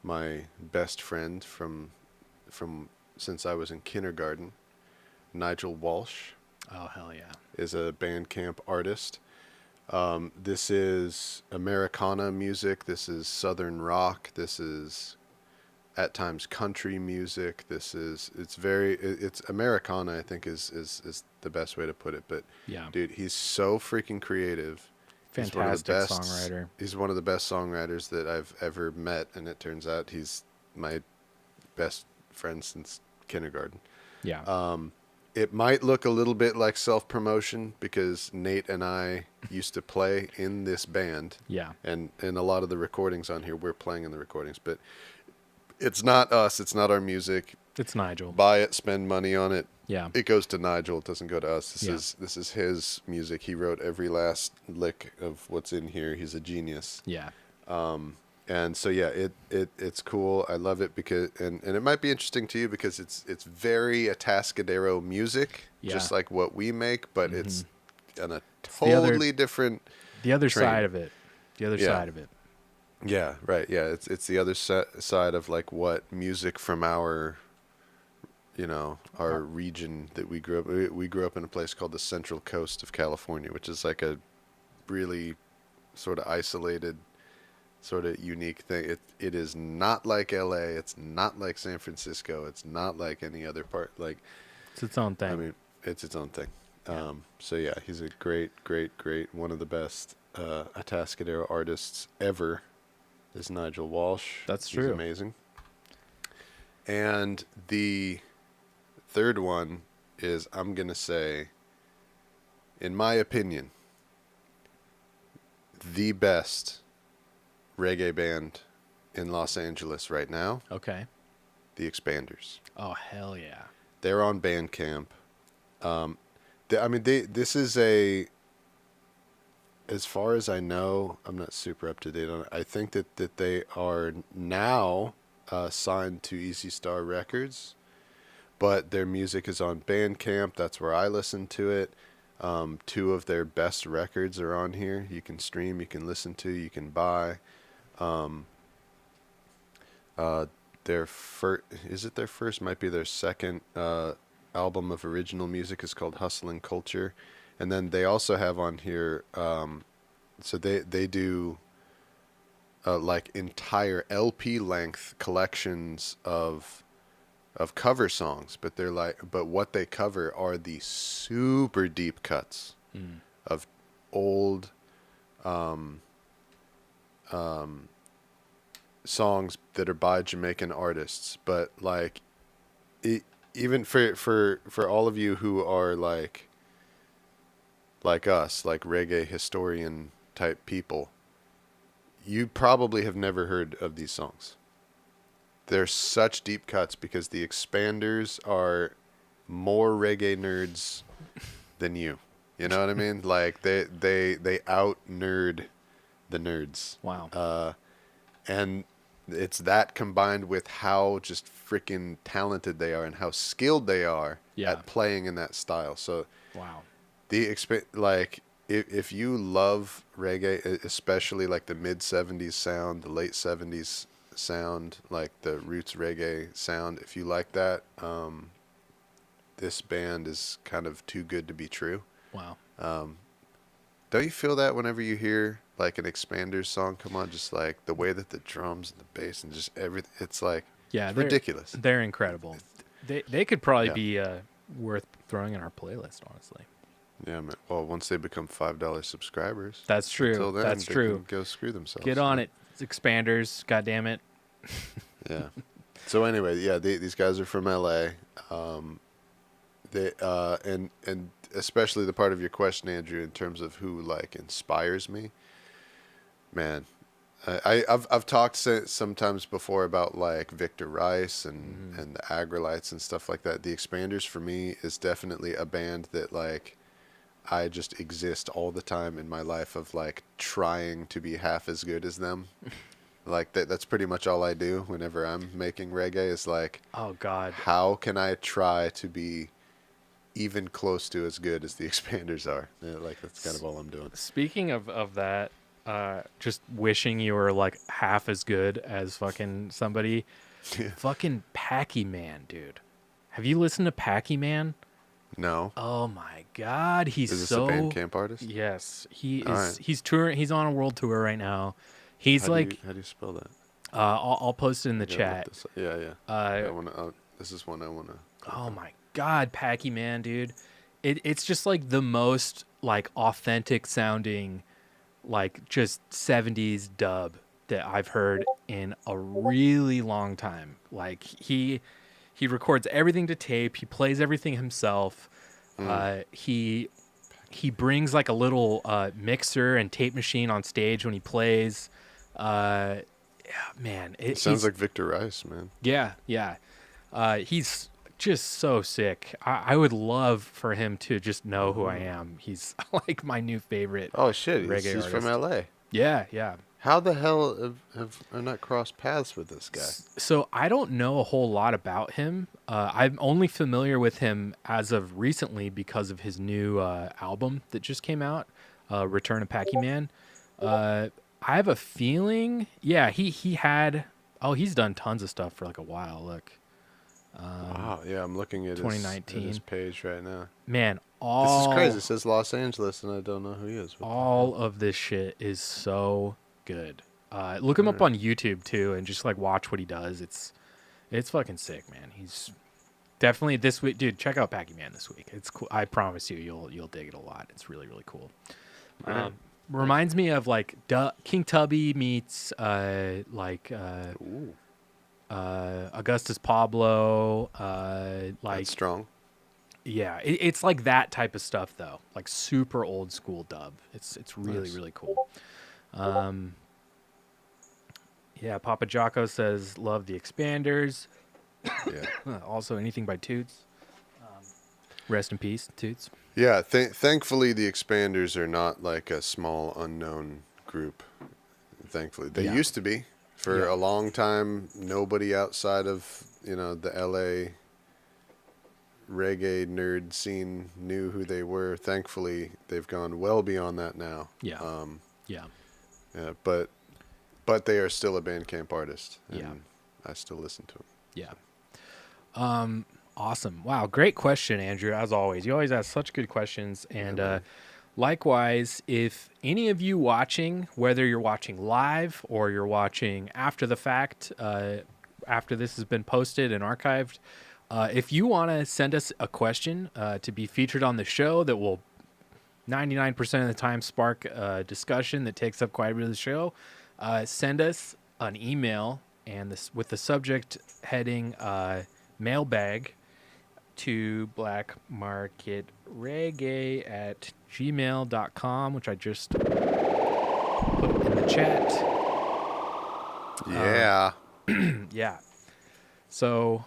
my best friend from since I was in kindergarten. Nigel Walsh. Oh, hell yeah. Is a Bandcamp artist. This is Americana music. This is Southern rock. This is at times country music. It's Americana, I think is the best way to put it. But yeah, dude, he's so freaking creative. Fantastic songwriter. He's one of the best songwriters that I've ever met, and it turns out he's my best friend since kindergarten. Yeah. It might look a little bit like self-promotion because Nate and I used to play in this band. Yeah. And in a lot of the recordings on here, we're playing in the recordings, but it's not us. It's not our music. It's Nigel. Buy it, spend money on it. Yeah. It goes to Nigel. It doesn't go to us. This is his music. He wrote every last lick of what's in here. He's a genius. Yeah. And so yeah, it's cool. I love it because and it might be interesting to you because it's very Atascadero music, just like what we make, but it's on a totally different. The other side of it. The other side of it. Yeah, right. Yeah, it's the other side of like what music from our, our region that we grew up. We grew up in a place called the Central Coast of California, which is like a really sort of isolated, sort of unique thing. It is not like LA. It's not like San Francisco. It's not like any other part. Like it's its own thing. I mean, it's its own thing. So yeah, he's a great, one of the best Atascadero artists ever. Is Nigel Walsh. That's true. He's amazing. And the third one is, I'm going to say, in my opinion, the best reggae band in Los Angeles right now, Okay. the Expanders. Oh, hell yeah. They're on Bandcamp. This is a, as far as I know, I'm not super up to date on it. I think that they are now signed to Easy Star Records, but their music is on Bandcamp. That's where I listen to it. 2 of their best records are on here. You can stream, you can listen to, you can buy. Their first, is it their first? Might be their second album of original music is called Hustlin' Culture. And then they also have on here, so they do like entire LP length collections of cover songs, but what they cover are the super deep cuts of old songs that are by Jamaican artists. But like, even for all of you who are like us, like reggae historian type people, you probably have never heard of these songs. They're such deep cuts because the Expanders are more reggae nerds than you. You know what I mean? Like they out nerd the nerds. Wow. And it's that combined with how just freaking talented they are and how skilled they are at playing in that style. So Wow. If you love reggae, especially like the mid 70s sound, the late 70s sound, like the roots reggae sound, if you like that, this band is kind of too good to be true. Wow. Don't you feel that whenever you hear like an Expanders song come on, just like the way that the drums and the bass and just everything, it's like, it's ridiculous. They're incredible. They could probably be worth throwing in our playlist, honestly. Yeah, man. Well, once they become $5 subscribers. That's true. Until then, That's they true. can go screw themselves. Get on it, Expanders. God damn it. Yeah. So anyway, yeah, these guys are from LA. And especially the part of your question, Andrew, in terms of who like inspires me. Man, I've talked sometimes before about like Victor Rice and the Agrolites and stuff like that. The Expanders for me is definitely a band that like I just exist all the time in my life of like trying to be half as good as them. Like that's pretty much all I do whenever I'm making reggae is like, oh God, how can I try to be even close to as good as the Expanders are? Yeah, like that's kind of all I'm doing. Speaking of that, just wishing you were like half as good as fucking somebody. Fucking Packy Man, dude. Have you listened to Packy Man? No. Oh my God, he's Is this so a Bandcamp artist? Yes, he is. Right. He's touring. He's on a world tour right now. He's how like, do you spell that? I'll post it in the chat. Yeah. I wanna. This is one I wanna. Oh my God, Packy Man, dude. It's just like the most like authentic sounding, like just 70s dub that I've heard in a really long time. Like he records everything to tape. He plays everything himself. He brings like a little mixer and tape machine on stage when he plays. Yeah, man, It sounds like Victor Rice, man. Yeah. He's just so sick. I would love for him to just know who I am. He's like my new favorite. Oh shit, reggae he's artist. from LA. Yeah. How the hell have I not crossed paths with this guy? So I don't know a whole lot about him. I'm only familiar with him as of recently because of his new album that just came out, Return of Packy Man. I have a feeling, yeah, he had. Oh, he's done tons of stuff for like a while. Look. Wow, yeah, I'm looking at 2019 his page right now. Man, this is crazy. It says Los Angeles, and I don't know who he is. All of this shit is so good. Look him up on YouTube too, and just like watch what he does. It's fucking sick, man. He's definitely this week, dude. Check out Packy Man this week. It's cool. I promise you, you'll dig it a lot. It's really really cool. Reminds me of like King Tubby meets Augustus Pablo. Like that's strong. Yeah, it's like that type of stuff though, like super old school dub. It's really nice. really cool. Yeah, Papa Jocko says, love the Expanders. Yeah. Also, anything by Toots. Rest in peace, Toots. Yeah, thankfully the Expanders are not like a small unknown group. Thankfully, they used to be for a long time. Nobody outside of the L.A. reggae nerd scene knew who they were. Thankfully, they've gone well beyond that now. Yeah. Yeah. But they are still a Bandcamp artist. And Yeah. I still listen to them. Yeah. Awesome. Wow. Great question, Andrew. As always, you always ask such good questions. And likewise, if any of you watching, whether you're watching live or you're watching after the fact, after this has been posted and archived, if you want to send us a question to be featured on the show that will 99% of the time spark a discussion that takes up quite a bit of the show, send us an email and this with the subject heading mailbag to blackmarketreggae@gmail.com, which I just put in the chat. Yeah. Yeah. So,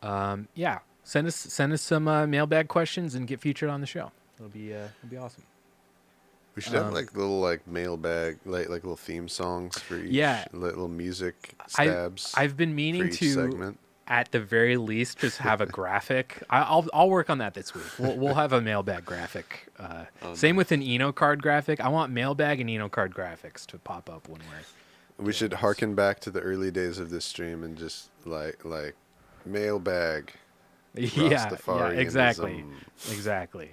send us some mailbag questions and get featured on the show. It'll be awesome. We should have little mailbag, like little theme songs for each. Yeah. Little music stabs. I've been meaning for each to, segment. at the very least, just have a graphic. I'll work on that this week. We'll have a mailbag graphic. Same with an Eno card graphic. I want mailbag and Eno card graphics to pop up when We should harken back to the early days of this stream and just like mailbag. Yeah, exactly.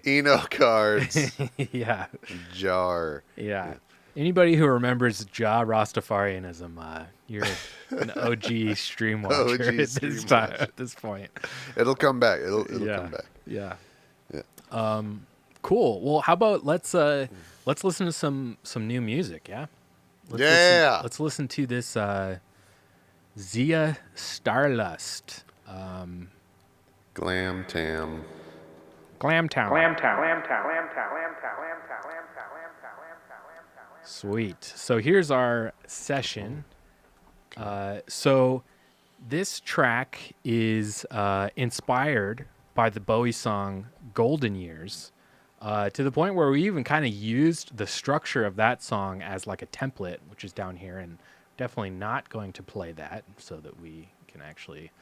Eno cards. Yeah. Jar. Yeah. Anybody who remembers Ja Rastafarianism, you're an OG stream watcher at this point. It'll come back. It'll come back. Yeah. Yeah. Cool. Well, how about let's listen to some new music, yeah? Let's listen to this ZIA STARLUST. Glam Tam. Sweet. So here's our session. So this track is inspired by the Bowie song Golden Years, to the point where we even kind of used the structure of that song as like a template, which is down here, and definitely not going to play that so that we can actually...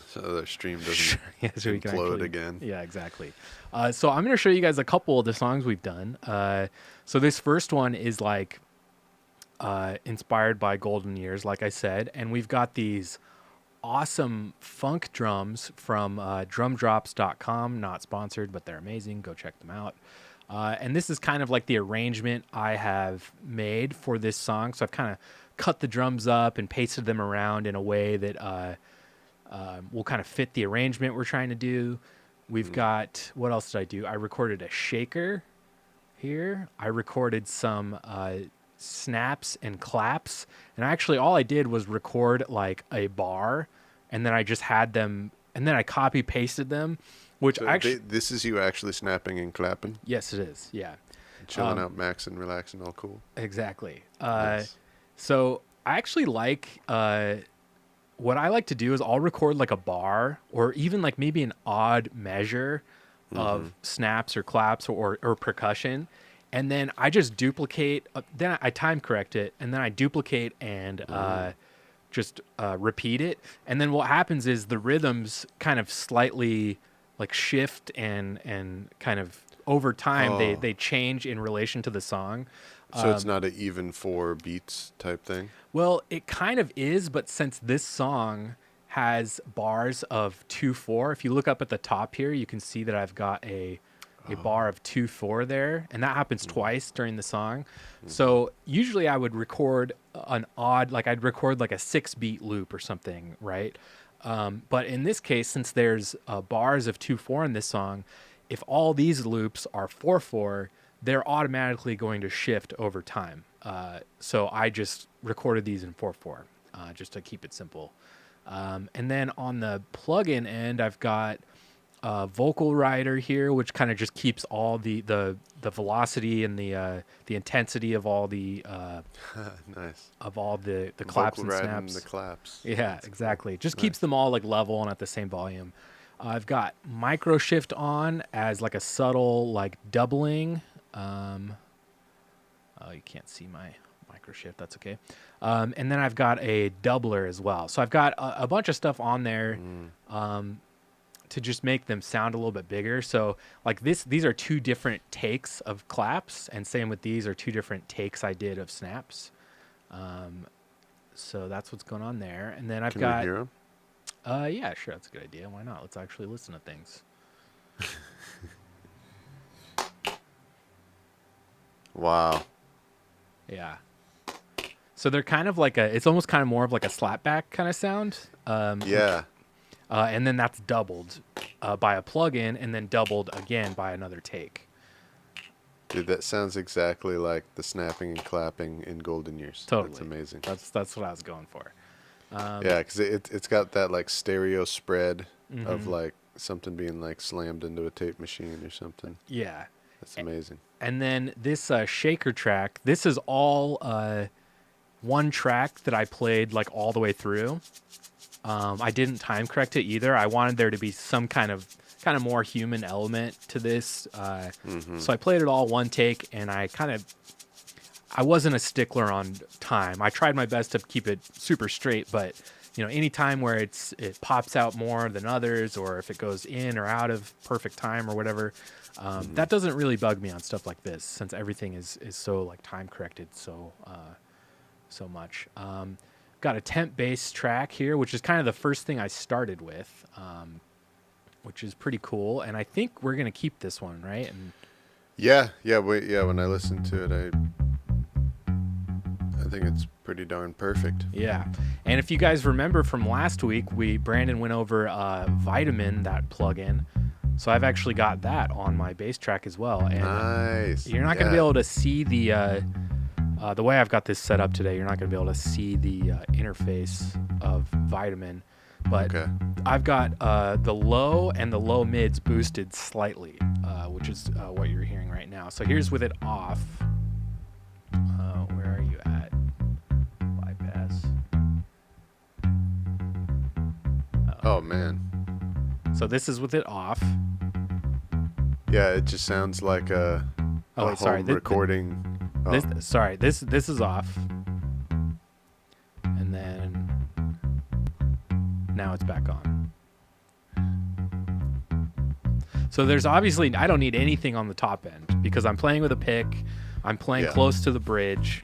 So the stream doesn't implode again. Yeah, exactly. So I'm going to show you guys a couple of the songs we've done. So this first one is like inspired by Golden Years, like I said. And we've got these awesome funk drums from drumdrops.com. Not sponsored, but they're amazing. Go check them out. And this is kind of like the arrangement I have made for this song. So I've kind of cut the drums up and pasted them around in a way that... will kind of fit the arrangement we're trying to do. We've got, what else did I do? I recorded a shaker here. I recorded some snaps and claps. And actually all I did was record like a bar, and then I just had them, and then I copy pasted them, which so actually... this is you actually snapping and clapping? Yes, it is. Yeah. Chilling out, maxing, relaxing, all cool. Exactly. Nice. So I actually like... what I like to do is I'll record like a bar or even like maybe an odd measure of snaps or claps or percussion. And then I just duplicate, then I time correct it, and then I duplicate and just repeat it. And then what happens is the rhythms kind of slightly like shift and kind of over time they change in relation to the song. So it's not an even 4 beats type thing? Well, it kind of is, but since this song has bars of 2/4, if you look up at the top here, you can see that I've got a bar of 2/4 there, and that happens twice during the song. So usually I would record an odd, like I'd record like a 6-beat loop or something, right? But in this case, since there's bars of 2/4 in this song, if all these loops are 4/4, they're automatically going to shift over time. So I just recorded these in 4/4, just to keep it simple. And then on the plugin end, I've got vocal rider here, which kind of just keeps all the velocity and the intensity of all the Nice. of all the claps Vocal and riding snaps. the claps. Yeah, That's exactly. Just Nice. keeps them all like level and at the same volume. I've got micro shift on as like a subtle like doubling. Oh, you can't see my micro shift. That's okay. And then I've got a doubler as well. So I've got a bunch of stuff on there to just make them sound a little bit bigger. So like these are two different takes of claps, and same with these are two different takes I did of snaps. So that's what's going on there. And then I've Can got. we hear 'em? Yeah, sure. That's a good idea. Why not? Let's actually listen to things. Wow. Yeah. So they're kind of like it's almost kind of more of like a slapback kind of sound. Yeah. And then that's doubled by a plug-in and then doubled again by another take. Dude, that sounds exactly like the snapping and clapping in Golden Years. Totally. That's amazing. That's what I was going for. Yeah, because it's got that like stereo spread of like something being like slammed into a tape machine or something. Yeah. That's amazing. And then this shaker track, this is all one track that I played like all the way through. I didn't time correct it either. I wanted there to be some kind of more human element to this. So I played it all one take, and I wasn't a stickler on time. I tried my best to keep it super straight, but any time where it pops out more than others, or if it goes in or out of perfect time or whatever, that doesn't really bug me on stuff like this, since everything is so like time corrected so much. Got a temp bass track here, which is kind of the first thing I started with, which is pretty cool. And I think we're gonna keep this one, right? And Yeah. When I listened to it, I think it's pretty darn perfect. yeah. And if you guys remember from last week, Brandon went over Vitamin, that plugin. So I've actually got that on my bass track as well. And Nice. you're not gonna be able to see the way I've got this set up today. You're not gonna be able to see the interface of Vitamin, but Okay. I've got the low and the low mids boosted slightly, which is what you're hearing right now. So here's with it off. Where are you at? Bypass. Oh man. So this is with it off. Yeah, it just sounds like a Oh, wait, sorry. home recording. Oh. This is off. And then now it's back on. So there's obviously, I don't need anything on the top end because I'm playing with a pick. I'm playing close to the bridge.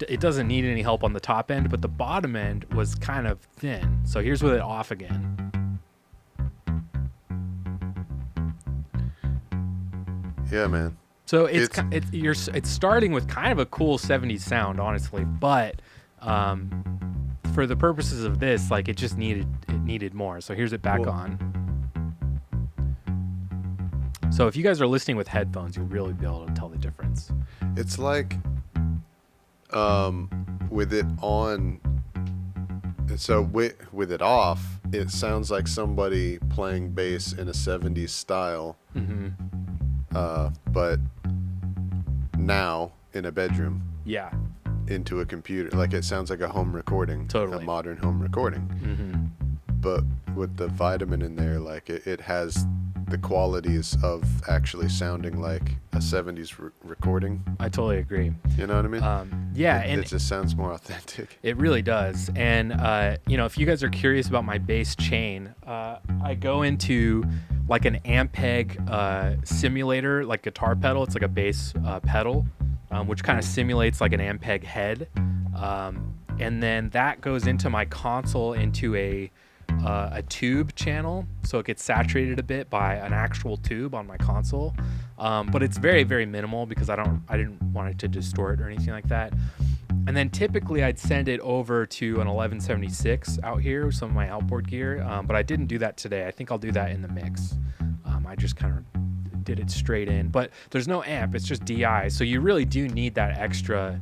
It doesn't need any help on the top end, but the bottom end was kind of thin. So here's with it off again. Yeah, man. So it's starting with kind of a cool 70s sound, honestly, but for the purposes of this, like it needed more. So here's it back on. So if you guys are listening with headphones, you'll really be able to tell the difference. It's like with it on. So with it off, it sounds like somebody playing bass in a 70s style. But now in a bedroom. Yeah. Into a computer. Like it sounds like a home recording. Totally. A modern home recording. But with the Vitamin in there, like it has the qualities of actually sounding like a 70s recording. I totally agree. You know what I mean? And it just sounds more authentic. It really does. And, if you guys are curious about my bass chain, I go into like an Ampeg simulator, like guitar pedal. It's like a bass pedal, which kind of simulates like an Ampeg head. And then that goes into my console into a tube channel, so it gets saturated a bit by an actual tube on my console, but it's very, very minimal because I didn't want it to distort or anything like that. And then typically I'd send it over to an 1176 out here with some of my outboard gear, but I didn't do that today. I think I'll do that in the mix. I just kind of did it straight in, but there's no amp, it's just DI, so you really do need that extra.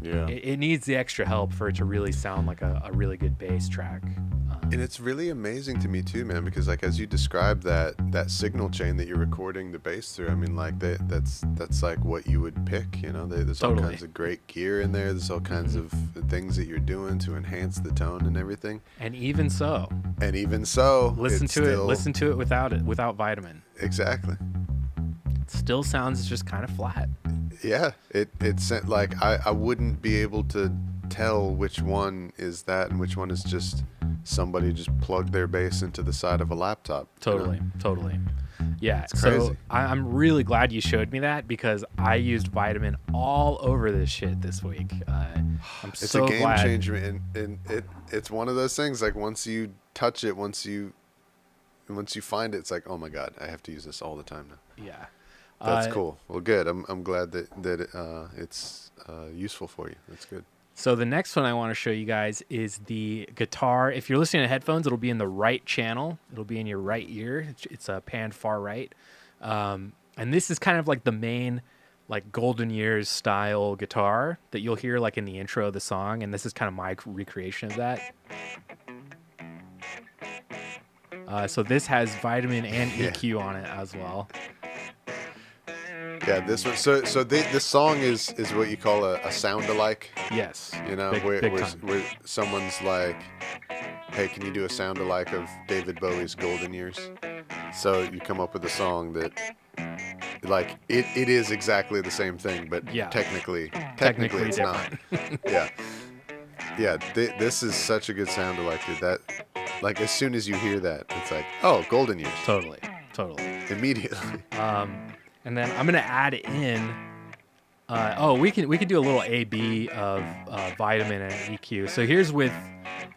Yeah. It needs the extra help for it to really sound like a really good bass track. And it's really amazing to me too, man, because like as you describe that signal chain that you're recording the bass through, I mean, like that's like what you would pick, you know. There's all kinds of great gear in there. There's all kinds of things that you're doing to enhance the tone and everything. And even so, listen to it without Vitamin. Exactly. It still sounds just kind of flat. Yeah, it's like I wouldn't be able to tell which one is that and which one is just somebody just plugged their bass into the side of a laptop. Totally. Yeah, it's crazy. So I'm really glad you showed me that, because I used Vitamin all over this shit this week. It's a game changer, and it's one of those things, like once you touch it, once you find it, it's like, oh my god, I have to use this all the time now. Yeah. That's cool. Well, good. I'm glad that it's useful for you. That's good. So the next one I want to show you guys is the guitar. If you're listening to headphones, it'll be in the right channel. It'll be in your right ear. It's panned far right. And this is kind of like the main, like, Golden Years style guitar that you'll hear like in the intro of the song. And this is kind of my recreation of that. So this has Vitamin and EQ on it as well. Yeah, this one. So this song is what you call a sound-alike. Yes. You know, where someone's like, hey, can you do a sound-alike of David Bowie's Golden Years? So you come up with a song that, like, it is exactly the same thing, but technically it's different. Not. Yeah. This is such a good sound-alike, dude. That, like, as soon as you hear that, it's like, oh, Golden Years. Totally. Immediately. And then I'm gonna add in. We can do a little A/B of Vitamin and EQ. So here's with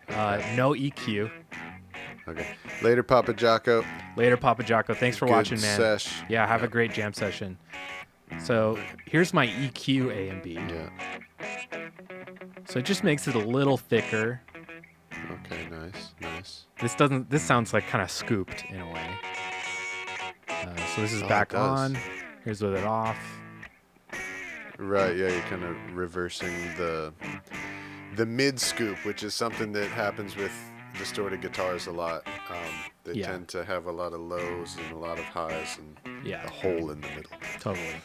no EQ. Okay. Later, Papa Jocko. Thanks for watching, man. Sesh. Yeah, have a great jam session. So here's my EQ A and B. Yeah. So it just makes it a little thicker. Okay. Nice. This sounds like kind of scooped in a way. So this is back on. Here's with it off. Right, yeah, you're kind of reversing the mid scoop, which is something that happens with distorted guitars a lot. They tend to have a lot of lows and a lot of highs and a hole in the middle. Totally.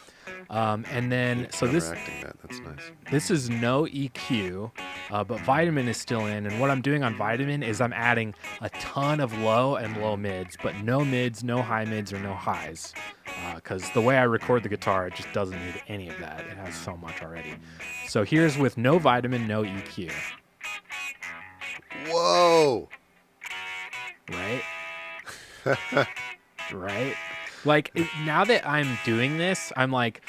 And then so that's nice. This is no EQ, but Vitamin is still in. And what I'm doing on Vitamin is I'm adding a ton of low and low mids, but no mids, no high mids, or no highs. Because the way I record the guitar, it just doesn't need any of that. It has so much already. So here's with no Vitamin, no EQ. Whoa! Right? Right? Like, now that I'm doing this, I'm like,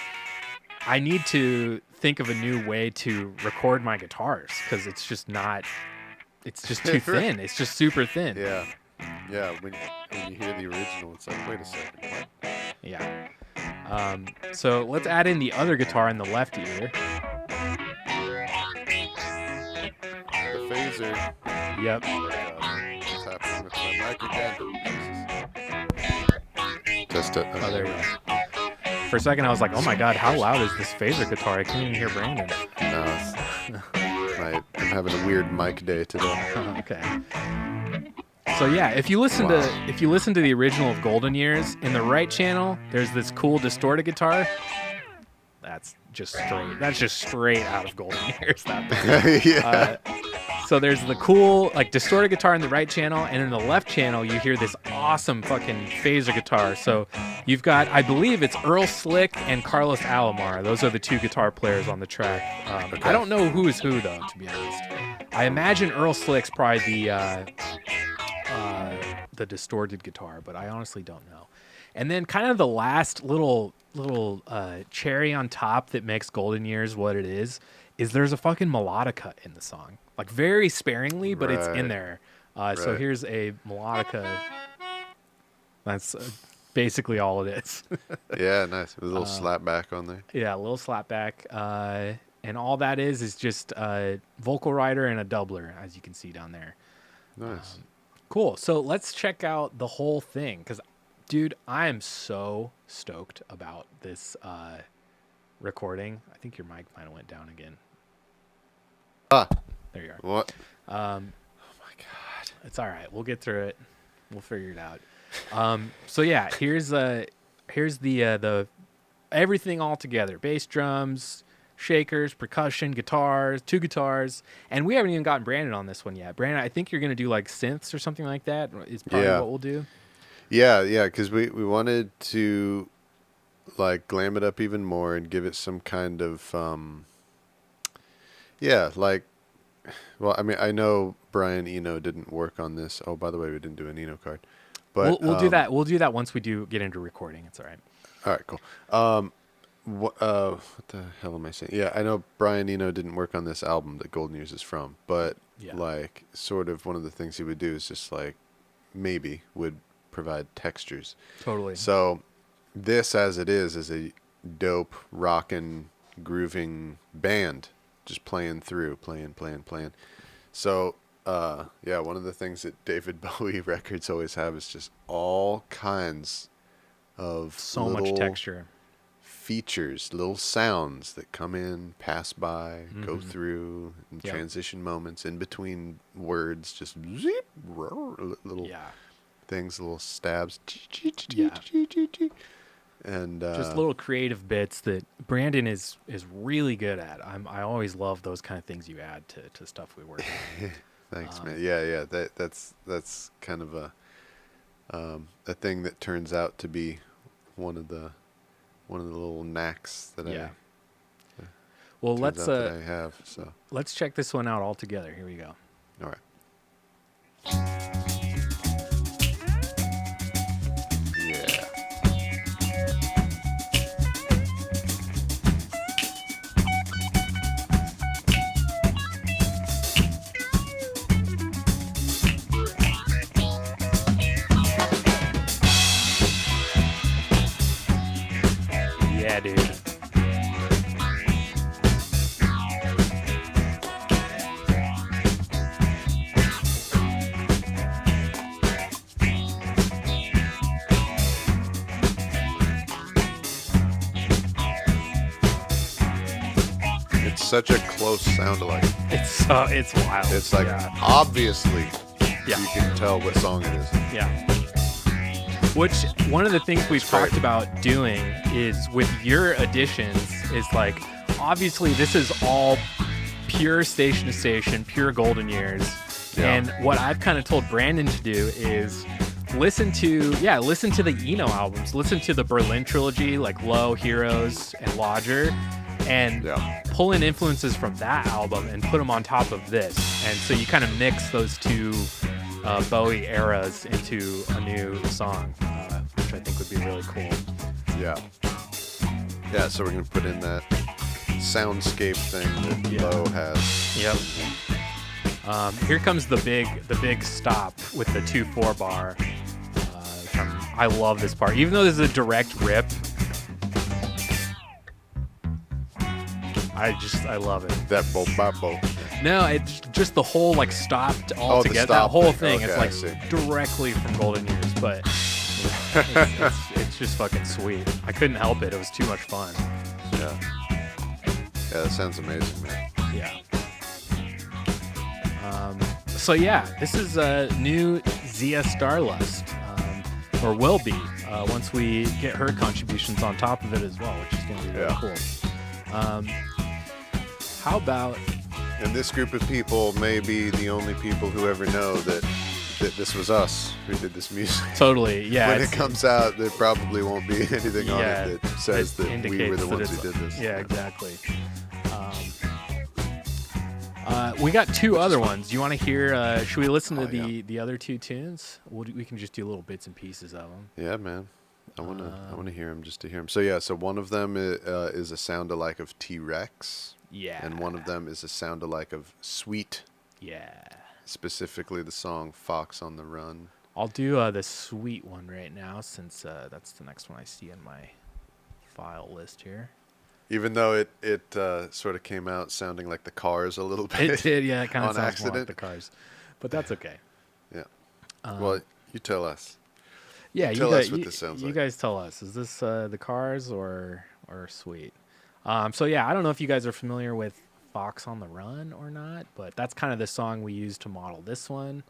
I need to think of a new way to record my guitars, because it's just too thin. It's just super thin. Yeah. When you hear the original, it's like, wait a second. Yeah. So let's add in the other guitar in the left ear. The phaser. Yep. What's happening with my mic again? Just it. Oh, there we go. For a second, I was like, oh my god, how loud is this phaser guitar? I can't even hear Brandon. No. I'm having a weird mic day today. Okay. So yeah, if you listen to the original of Golden Years, in the right channel, there's this cool distorted guitar. That's just straight out of Golden Years. That so there's the cool, like, distorted guitar in the right channel, and in the left channel you hear this awesome fucking phaser guitar. So you've got, I believe it's Earl Slick and Carlos Alomar. Those are the two guitar players on the track. I don't know who is who though, to be honest. I imagine Earl Slick's probably the distorted guitar, but I honestly don't know. And then kind of the last little cherry on top that makes Golden Years what it is there's a fucking melodica in the song, like, very sparingly, but it's in there. So here's a melodica. That's basically all it is. Yeah, nice. With a little slap back on there. Yeah, a little slap back. And all that is just a vocal rider and a doubler, as you can see down there. Nice. Cool. So let's check out the whole thing, because, dude, I am so stoked about this recording. I think your mic might have went down again. There you are. What? Oh my God. It's all right. We'll get through it. We'll figure it out. So yeah, here's the everything all together: bass, drums, shakers, percussion, guitars, 2 guitars, and we haven't even gotten Brandon on this one yet. Brandon, I think you're gonna do like synths or something like that. Is probably what we'll do. Yeah, because we wanted to like glam it up even more and give it some kind of like. Well, I mean, I know Brian Eno didn't work on this. Oh, by the way, we didn't do an Eno card, but We'll do that. We'll do that once we do get into recording. It's all right. All right, cool. What the hell am I saying? Yeah, I know Brian Eno didn't work on this album that Golden Years is from, but like sort of one of the things he would do is just like maybe would provide textures. Totally. So this, as it is a dope rockin', grooving band. Just playing through, playing. So, one of the things that David Bowie records always have is just all kinds of so much texture, features, little sounds that come in, pass by, go through, and transition moments in between words, just zip, little things, little stabs. And just little creative bits that Brandon is really good at. I always love those kind of things you add to stuff we work on. Thanks, man. Yeah. That's kind of a thing that turns out to be one of the little knacks that Well, that I have. So let's check this one out all together. Here we go. All right. Yeah, dude. It's such a close sound alike. It's wild. It's like obviously you can tell what song it is. Yeah. Which one of the things we've talked about doing is with your additions is like, obviously this is all pure Station to Station, pure Golden Years. Yeah. And what I've kind of told Brandon to do is listen to the Eno albums, listen to the Berlin trilogy, like Low, Heroes, and Lodger, and pull in influences from that album and put them on top of this. And so you kind of mix those two Bowie eras into a new song, which I think would be really cool. Yeah, so we're going to put in that soundscape thing that Low has. Yep. Here comes the big stop with the 2/4 bar. I love this part. Even though this is a direct rip, I love it. That bo. No, it's just the whole like stopped all together. That whole thing. Okay, it's like directly from Golden Years, but it's just fucking sweet. I couldn't help it. It was too much fun. Yeah, that sounds amazing, man. Yeah. So yeah, this is a new ZIA STARLUST, or will be once we get her contributions on top of it as well, which is going to be really cool. How about? And this group of people may be the only people who ever know that this was us who did this music. Totally, yeah. When it comes out, there probably won't be anything on it that says that we were the ones who did this. Yeah, exactly. We got 2 other ones. Do you want to hear? Should we listen to the other 2 tunes? We can just do little bits and pieces of them. Yeah, man. I want to hear them just to hear them. So one of them is a sound-alike of T-Rex. Yeah. And one of them is a sound-alike of Sweet. Yeah. Specifically the song Fox on the Run. I'll do the Sweet one right now since that's the next one I see in my file list here. Even though it sort of came out sounding like the Cars a little bit. It did, yeah. It kind of sounds accident. more like the Cars. But that's okay. Yeah. Well, you tell us. Yeah, tell us what this sounds like. You guys tell us. Is this the Cars or Sweet? So yeah, I don't know if you guys are familiar with Fox on the Run or not, but that's kind of the song we used to model this one.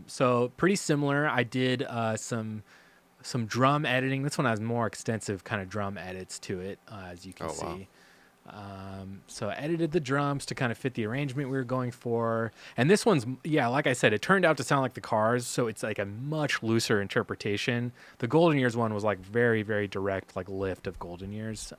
So pretty similar. I did some drum editing. This one has more extensive kind of drum edits to it, as you can see. So I edited the drums to kind of fit the arrangement we were going for. And this one's, like I said, it turned out to sound like the Cars, so it's like a much looser interpretation. The Golden Years one was like very, very direct, like lift of Golden Years.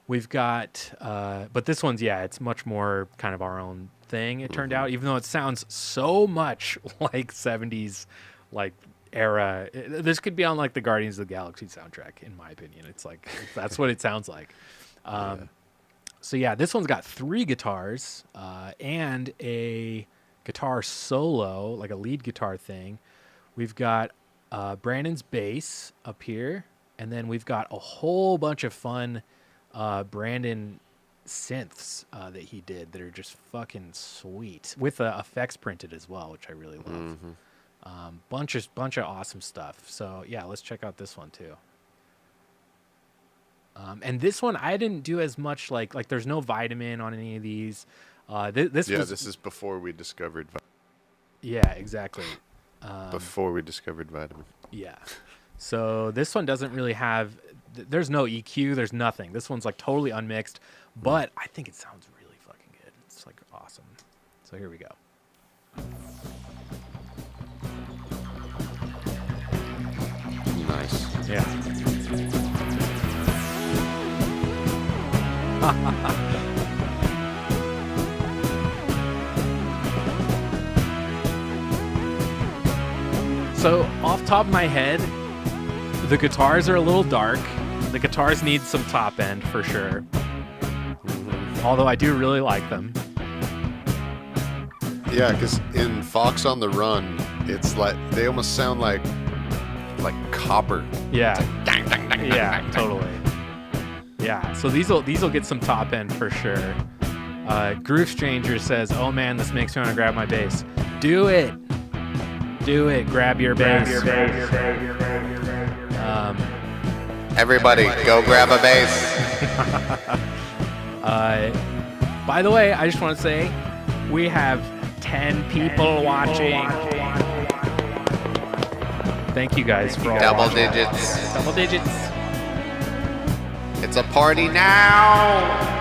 We've got, but this one's, it's much more kind of our own thing, it turned out, even though it sounds so much like 70s, like, era. This could be on like the Guardians of the Galaxy soundtrack, in my opinion. It's like, that's what it sounds like. So this one's got 3 guitars and a guitar solo, like a lead guitar thing. We've got Brandon's bass up here, and then we've got a whole bunch of fun Brandon synths that he did that are just fucking sweet, with effects printed as well, which I really love. Bunch of awesome stuff. So let's check out this one too. And this one I didn't do as much, like there's no vitamin on any of these. This is before we discovered. Exactly. Before we discovered vitamin. Yeah. So this one doesn't really have. There's no EQ. There's nothing. This one's like totally unmixed, but I think it sounds really fucking good. It's like awesome. So here we go. Nice. Yeah. So off top of my head, the guitars are a little dark. The guitars need some top end for sure. Although I do really like them. Yeah, because in Fox on the Run, it's like they almost sound like copper. Yeah. Like dang, dang, dang, Yeah, dang, dang, totally. Yeah, so these will get some top end for sure. Groove Stranger says, "Oh man, this makes me want to grab my bass." Do it. Grab your bass. Everybody, go grab a bass. By the way, I just want to say, we have 10 people watching. Thank you guys for all Double watching. digits. Double digits. It's a party now.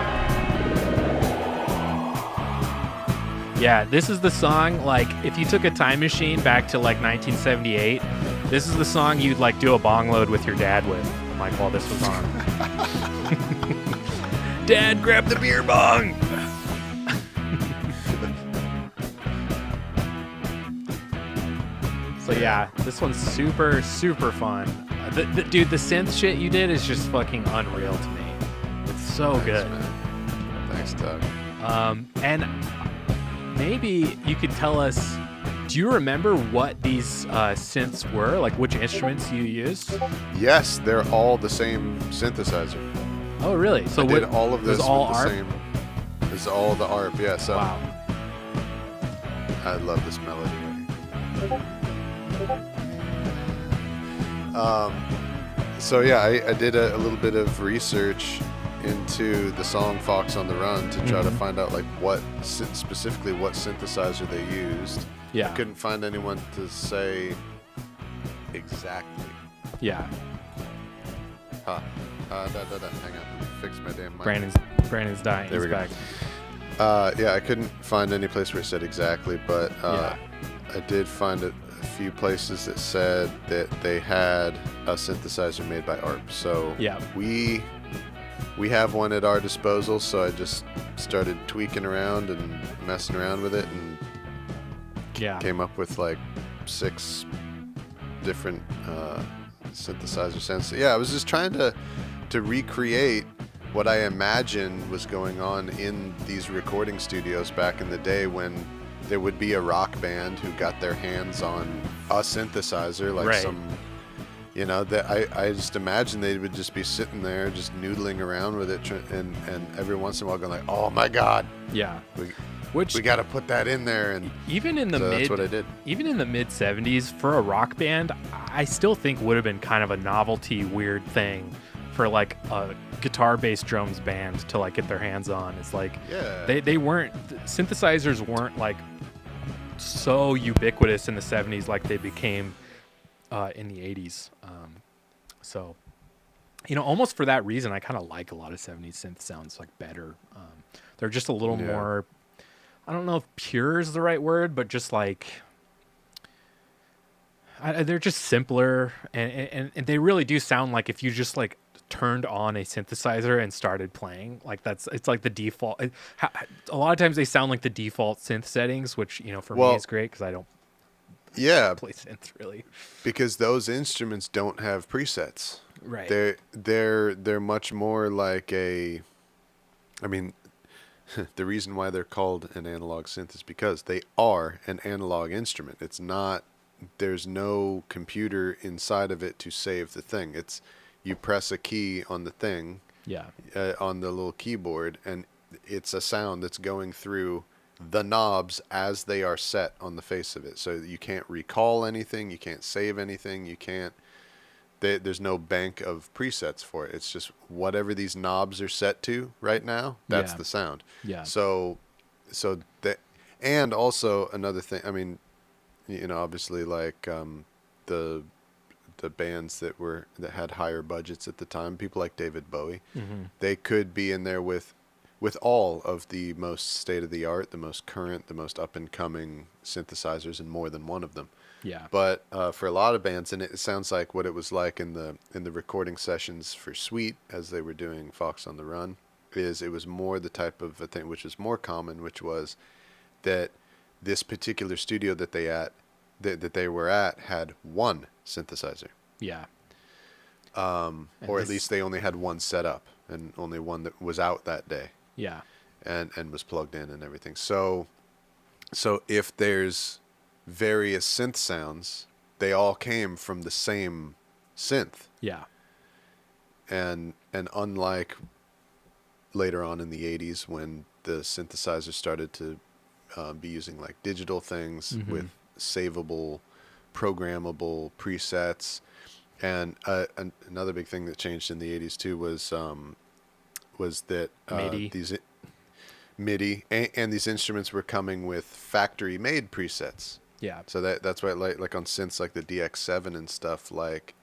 Yeah, this is the song, like, if you took a time machine back to, like, 1978, this is the song you'd, like, do a bong load with your dad with, like, while this was on. Dad, grab the beer bong! So, yeah, this one's super, super fun. Dude, the synth shit you did is just fucking unreal to me. It's so good. Man. Thanks, Doug. And maybe you could tell us, do you remember what these synths were? Like which instruments you used? Yes, they're all the same synthesizer. Oh, really? So I did all of this with all the ARP? same. It's all the ARP, yeah. So Wow. I love this melody. So yeah, I did a little bit of research into the song Fox on the Run to try to find out like specifically what synthesizer they used. Yeah. I couldn't find anyone to say exactly. Yeah. Hang on, let me fix my damn mic. Brandon's dying. There He's we go. back. Yeah, I couldn't find any place where it said exactly, but I did find a few places that said that they had a synthesizer made by ARP. So Yeah. we have one at our disposal, so I just started tweaking around and messing around with it and Yeah. came up with like 6 different synthesizer sounds. So, yeah, I was just trying to recreate what I imagined was going on in these recording studios back in the day when there would be a rock band who got their hands on a synthesizer, like Right. some, that I just imagine they would just be sitting there just noodling around with it and every once in a while going like, oh my God, Yeah. we got to put that in there. And Even in the so that's what I did. Even in the mid 70s, for a rock band, I still think would have been kind of a novelty weird thing for like a guitar bass drums band to like get their hands on. It's like Yeah. they weren't, synthesizers weren't like so ubiquitous in the 70s like they became in the 80s. So, almost for that reason, I kind of like a lot of 70s synth sounds like better. They're just a little more, I don't know if pure is the right word, but just like, they're just simpler. And they really do sound like if you just like turned on a synthesizer and started playing, like it's like the default. A lot of times they sound like the default synth settings, which, for me is great because I don't play synths really. Because those instruments don't have presets. Right. They're much more like the reason why they're called an analog synth is because they are an analog instrument. It's not, there's no computer inside of it to save the thing. It's, you press a key on the thing, on the little keyboard, and it's a sound that's going through the knobs as they are set on the face of it. So you can't recall anything, you can't save anything, you can't. There's no bank of presets for it. It's just whatever these knobs are set to right now, that's the sound. Yeah. So that, and also another thing, obviously like the bands that had higher budgets at the time, people like David Bowie, they could be in there with all of the most state of the art, the most current, the most up and coming synthesizers, and more than one of them. Yeah. But for a lot of bands, and it sounds like what it was like in the recording sessions for Sweet as they were doing Fox on the Run, is it was more the type of a thing which was more common, which was that this particular studio that they were at had one synthesizer. Yeah. Or at least they only had one set up and only one that was out that day. Yeah. And was plugged in and everything. So if there's various synth sounds, they all came from the same synth. Yeah. And unlike later on in the 80s when the synthesizer started to be using like digital things with savable, programmable presets, and another big thing that changed in the 80s too was that MIDI and these instruments were coming with factory made presets. Yeah. So that's why like on synths like the DX7 and stuff, like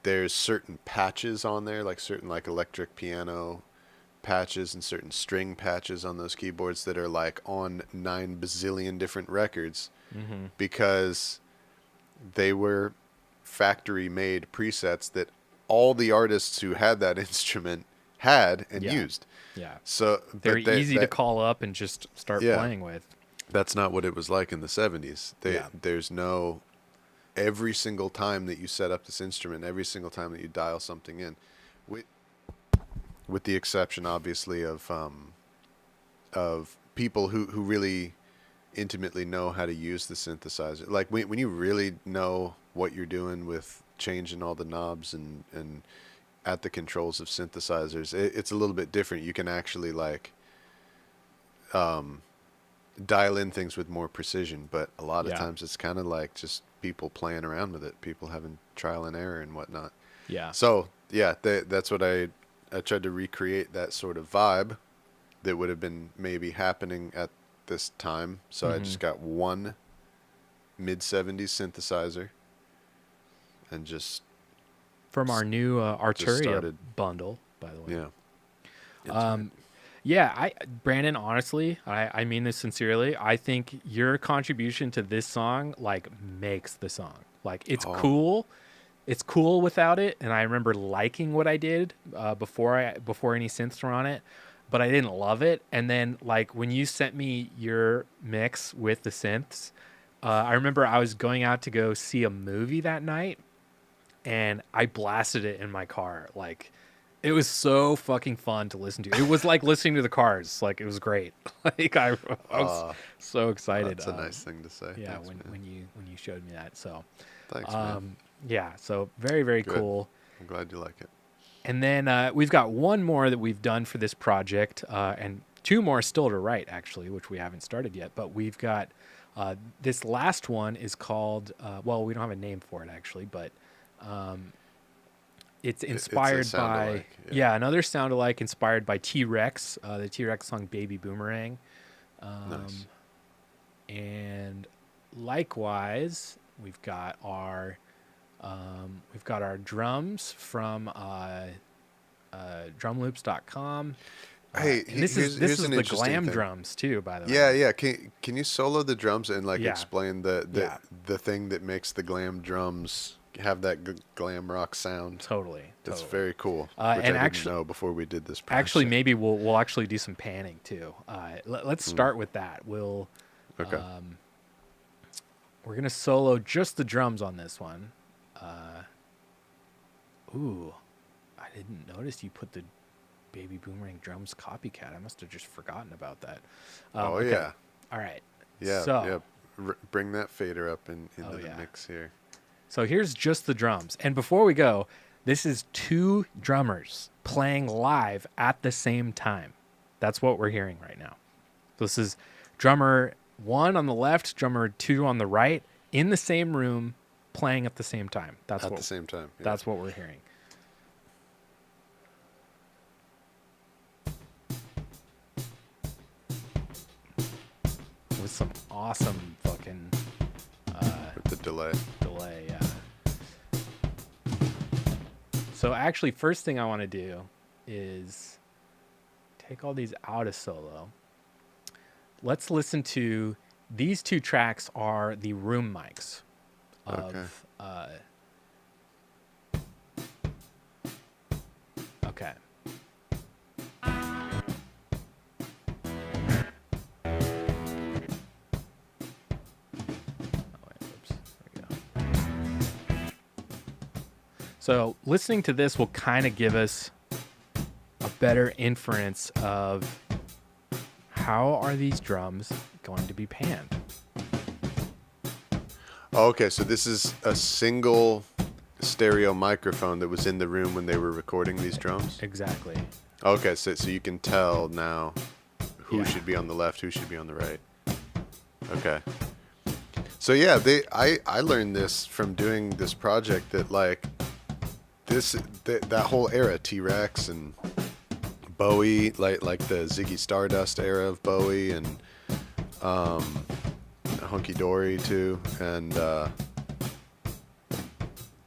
there's certain patches on there, like certain like electric piano patches and certain string patches on those keyboards that are like on 9 bazillion different records because they were factory made presets that all the artists who had that instrument had and used. Yeah. So they're easy to call up and just start playing with. That's not what it was like in the 70s. There's no, every single time that you set up this instrument, every single time that you dial something in, with the exception obviously of people who really intimately know how to use the synthesizer. Like when you really know what you're doing with changing all the knobs and at the controls of synthesizers, it's a little bit different. You can actually like dial in things with more precision, but a lot of times it's kind of like just people playing around with it, people having trial and error and whatnot. Yeah. So that's what I tried to recreate, that sort of vibe that would have been maybe happening at this time. So I just got one mid-70s synthesizer and just from our new Arturia bundle, by the way. Yeah. Brandon, honestly, I mean this sincerely. I think your contribution to this song like makes the song. Like it's cool. It's cool without it, and I remember liking what I did before any synths were on it, but I didn't love it. And then like when you sent me your mix with the synths, I remember I was going out to go see a movie that night, and I blasted it in my car. Like it was so fucking fun to listen to. It was like listening to the Cars. Like it was great. Like I was so excited. That's a nice thing to say. Yeah, Thanks, when you showed me that. So thanks, man. Yeah, so very, very cool. I'm glad you like it. And then we've got one more that we've done for this project, and 2 more still to write, actually, which we haven't started yet. But we've got this last one is called, well, we don't have a name for it, actually, but it's inspired by, another sound-alike inspired by T-Rex, the T-Rex song Baby Boomerang. Nice. And likewise, we've got our drums from drumloops.com. Hey, This is an the interesting Glam thing. drums too, by the way. Yeah. Can you solo the drums and like Yeah. explain the Yeah. the thing that makes the Glam drums have that glam rock sound? Totally. That's very cool. Which And I didn't know before we did this project. Actually, maybe we'll actually do some panning too. Let's start with that. Okay. We're gonna solo just the drums on this one. Ooh, I didn't notice you put the Baby Boomerang drums copycat. I must have just forgotten about that. Okay. Yeah. All right. Yeah. So, Bring that fader up into the yeah. mix here. So here's just the drums. And before we go, this is 2 drummers playing live at the same time. That's what we're hearing right now. So this is drummer 1 on the left, drummer 2 on the right, in the same room, playing at the same time. That's At the same time. Yeah. That's what we're hearing. With some awesome fucking With the delay. delay, yeah. So actually, first thing I want to do is take all these out of solo. Let's listen to these 2 tracks are the room mics of okay. So listening to this will kind of give us a better inference of how are these drums going to be panned. Oh, okay, so this is a single stereo microphone that was in the room when they were recording these drums? Exactly. Okay, so you can tell now who Yeah. should be on the left, who should be on the right. Okay. So yeah, I learned this from doing this project that like that whole era, T-Rex and Bowie, like the Ziggy Stardust era of Bowie and Hunky Dory too, and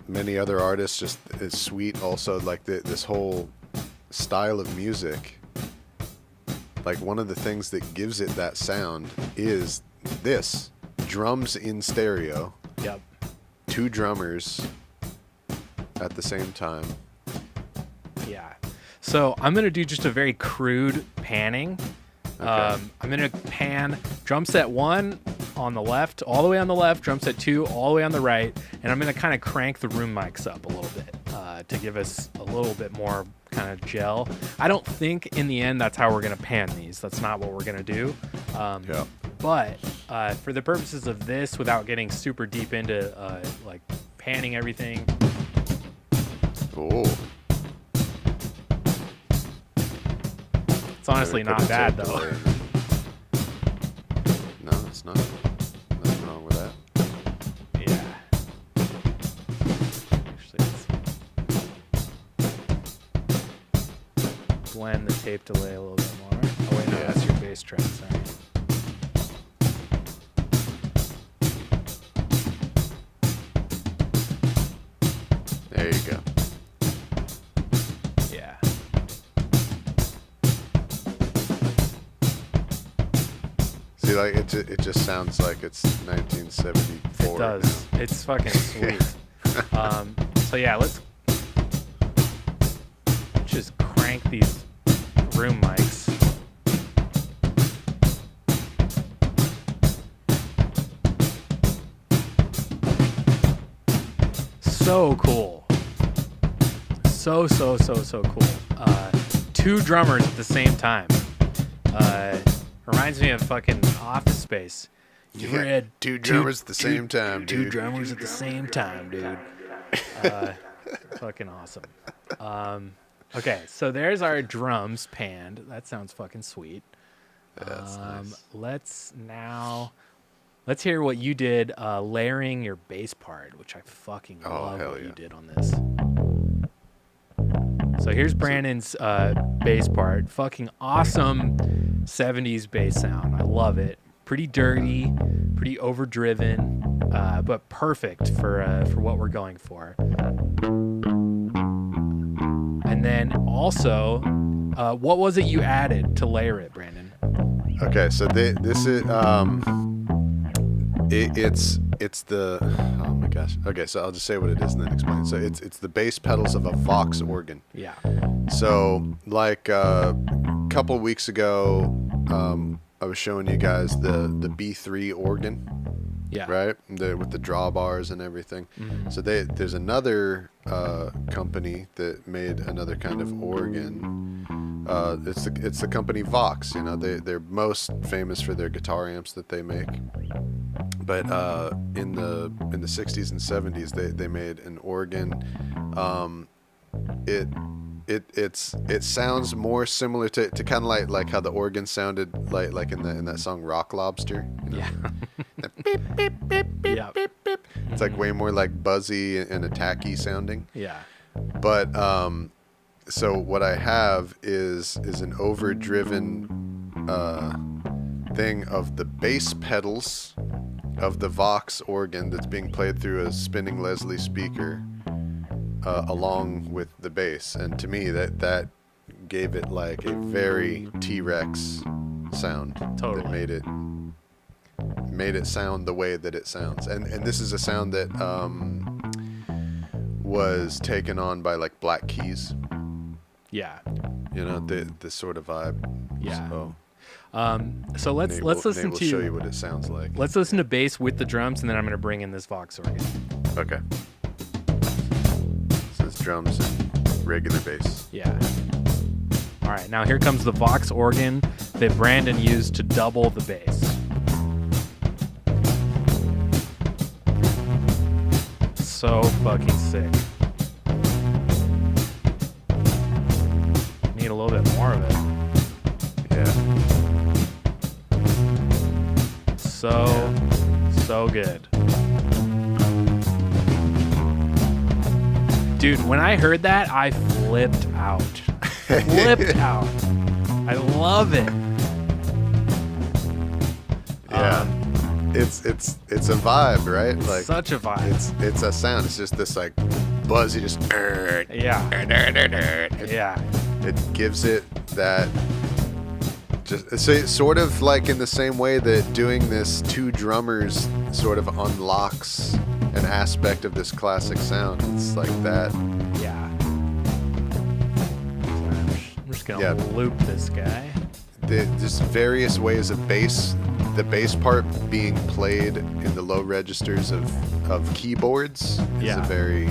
many other artists. Just is sweet. Also, like this whole style of music. Like one of the things that gives it that sound is this drums in stereo. Yep. 2 drummers at the same time. Yeah. So I'm going to do just a very crude panning. Okay. I'm going to pan drum set 1 on the left, all the way on the left, drum set 2 all the way on the right, and I'm going to kind of crank the room mics up a little bit to give us a little bit more kind of gel. I don't think in the end that's how we're going to pan these. That's not what we're going to do. Yeah. But for the purposes of this, without getting super deep into like panning everything, Oh. it's honestly Maybe put not a bad tape though. delay in there. No, it's not. Nothing wrong with that. Yeah. Actually, let's blend the tape delay a little bit more. Oh wait, no, Yeah. that's your bass track. Sorry. There you go. Yeah. See, like it just sounds like it's 1974. It does. now. It's fucking sweet. So yeah, let's just crank these room mics. So cool. So cool. 2 drummers at the same time. Reminds me of fucking Office Space. You ever had 2 drummers at the same time, Two dude. drummers at the same time, dude. Fucking awesome. Okay, so there's our drums panned. That sounds fucking sweet. That's nice. Let's hear what you did layering your bass part, which I fucking love hell what yeah. you did on this. So here's Brandon's bass part. Fucking awesome 70s bass sound. I love it. pretty dirty, pretty overdriven, but perfect for what we're going for. And then also, what was it you added to layer it, Brandon? Okay, so this is it's the, oh my gosh. Okay, so I'll just say what it is and then explain. So it's the bass pedals of a Vox organ. Yeah. So like a couple weeks ago, I was showing you guys the B3 organ. Yeah. Right? With the drawbars and everything. Mm-hmm. So there's another company that made another kind of organ. It's the company Vox. You know, they're most famous for their guitar amps that they make. But in the 60s and 70s, they made an organ. It sounds more similar to kind of like how the organ sounded like in that song Rock Lobster. You know? Yeah. Beep, beep, beep, beep, Yeah. beep, beep. It's like way more like buzzy and attacky sounding. Yeah. But so what I have is an overdriven thing of the bass pedals of the Vox organ that's being played through a spinning Leslie speaker along with the bass. And to me, that gave it like a very T-Rex sound. Totally. That made it sound the way that it sounds. And this is a sound that was taken on by like Black Keys. Yeah. You know, the sort of vibe. Yeah. So let's listen Nate to. will show you what it sounds like. Let's listen to bass with the drums, and then I'm going to bring in this Vox organ. Okay. So it's drums and regular bass. Yeah. All right, now here comes the Vox organ that Brandon used to double the bass. So fucking sick. Need a little bit more of it. Yeah. So good. Dude, when I heard that, I flipped out. Flipped out. I love it. Yeah. It's a vibe, right? Like Such a vibe. It's a sound. It's just this like buzzy, just Yeah. Yeah. It gives it that. Just so it's sort of like in the same way that doing this two drummers sort of unlocks an aspect of this classic sound. It's like that. Yeah. I'm just gonna loop this guy. Just various ways of bass. The bass part being played in the low registers of keyboards is a very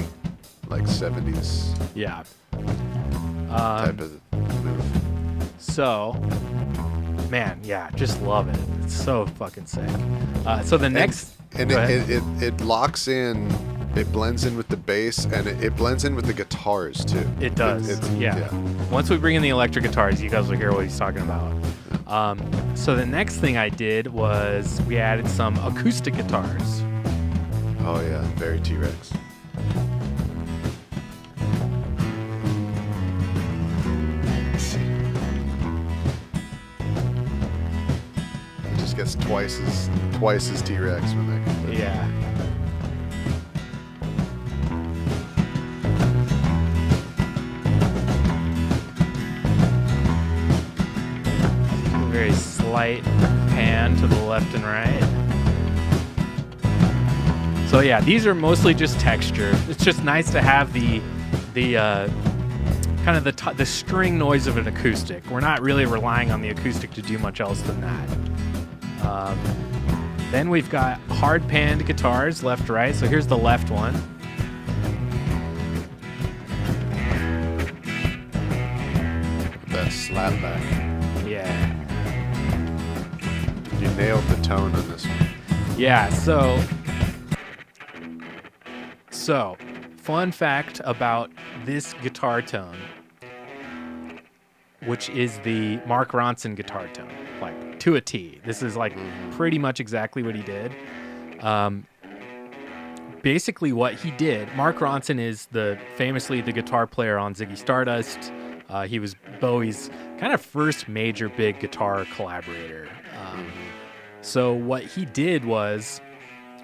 like 70s type of move. So, man, yeah, just love it. It's so fucking sick. So the next... And it locks in, it blends in with the bass, and it blends in with the guitars, too. It does, yeah. Once we bring in the electric guitars, you guys will hear what he's talking about. So the next thing I did was we added some acoustic guitars. Oh, yeah, very T-Rex. Gets twice as T-Rex when they come in. Yeah. Very slight pan to the left and right. So yeah, these are mostly just texture. It's just nice to have the kind of the string noise of an acoustic. We're not really relying on the acoustic to do much else than that. Then we've got hard panned guitars, left, right. So here's the left one. That slap back. Yeah. You nailed the tone on this one. Yeah, so fun fact about this guitar tone, which is the Mark Ronson guitar tone, like to a T. This is like pretty much exactly what he did. Basically what he did, Mark Ronson is famously the guitar player on ZIA Stardust. He was Bowie's kind of first major big guitar collaborator. So what he did was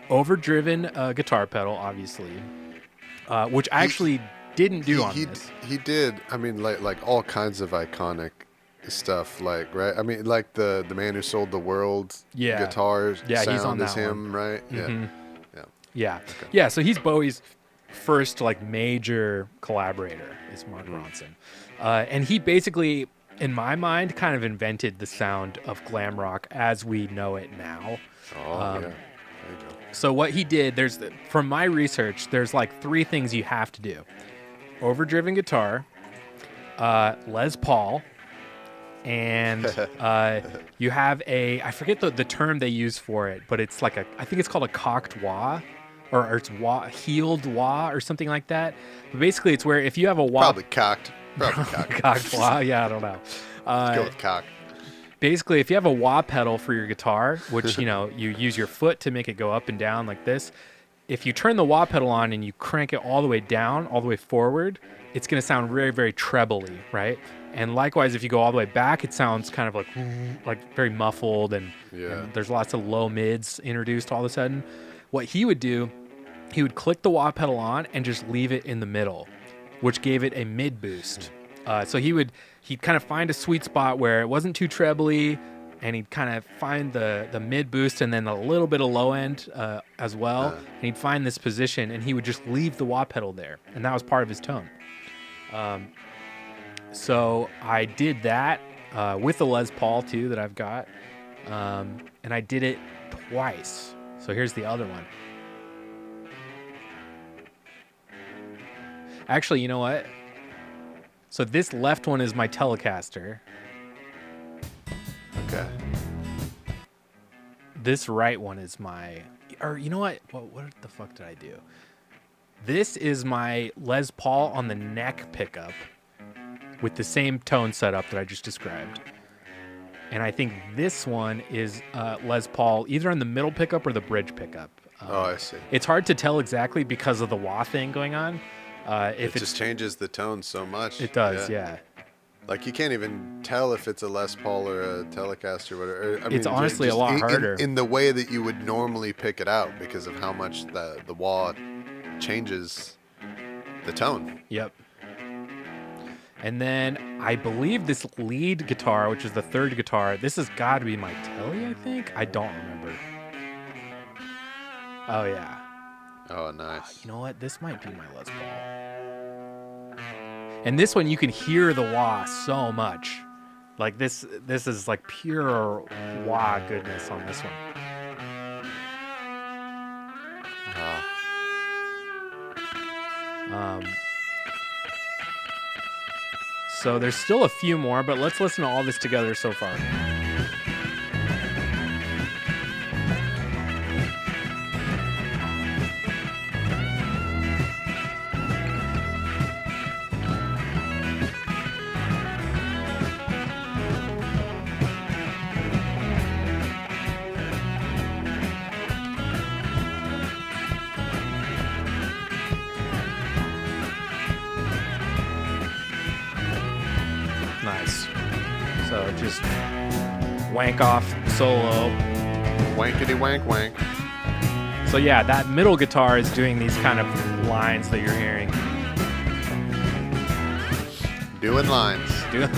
overdriven guitar pedal, obviously, which I actually didn't do on this. He did. I mean, like all kinds of iconic stuff, like, right? I mean, like the man who sold the world guitars. Yeah, sound he's on that is him, one. right? Mm-hmm. Yeah. Okay. Okay. Yeah. So he's Bowie's first like major collaborator is Mark Ronson, and he basically, in my mind, kind of invented the sound of glam rock as we know it now. Oh, yeah. There you go. So what he did, from my research, there's like 3 things you have to do: overdriven guitar, Les Paul, and you have I forget the term they use for it, but it's like I think it's called a cocked wah, or it's heeled wah or something like that. But basically, it's where if you have a wah, Probably cocked. cocked wah, yeah, I don't know. Let's go with cock. Basically, if you have a wah pedal for your guitar, which, you use your foot to make it go up and down like this, if you turn the wah pedal on and you crank it all the way down, all the way forward, it's going to sound very, very trebly, right? And likewise, if you go all the way back, it sounds kind of like very muffled, and there's lots of low mids introduced all of a sudden. What he would do, he would click the wah pedal on and just leave it in the middle, which gave it a mid boost. So he'd kind of find a sweet spot where it wasn't too trebly, and he'd kind of find the mid boost and then a little bit of low end as well. And he'd find this position, and he would just leave the wah pedal there, and that was part of his tone. So I did that with the Les Paul too that I've got, and I did it twice. So here's the other one. Actually, you know what? So this left one is my Telecaster. Okay. This right one is or you know what? What the fuck did I do? This is my Les Paul on the neck pickup with the same tone setup that I just described. And I think this one is Les Paul either on the middle pickup or the bridge pickup. I see. It's hard to tell exactly because of the wah thing going on. It just changes the tone so much. It does, yeah. Like you can't even tell if it's a Les Paul or a Telecaster or whatever. I mean, it's honestly a lot harder. In the way that you would normally pick it out because of how much the wah changes the tone. Yep. And then I believe this lead guitar, which is the third guitar, this has got to be my Tele, I think. I don't remember. Oh, yeah. Oh, nice. You know what? This might be my Les Paul. And this one, you can hear the wah so much. Like this is like pure wah goodness on this one. So there's still a few more, but let's listen to all this together so far. Nice. So just wank off solo. Wankety wank wank. So yeah, that middle guitar is doing these kind of lines that you're hearing. Doing lines. Doing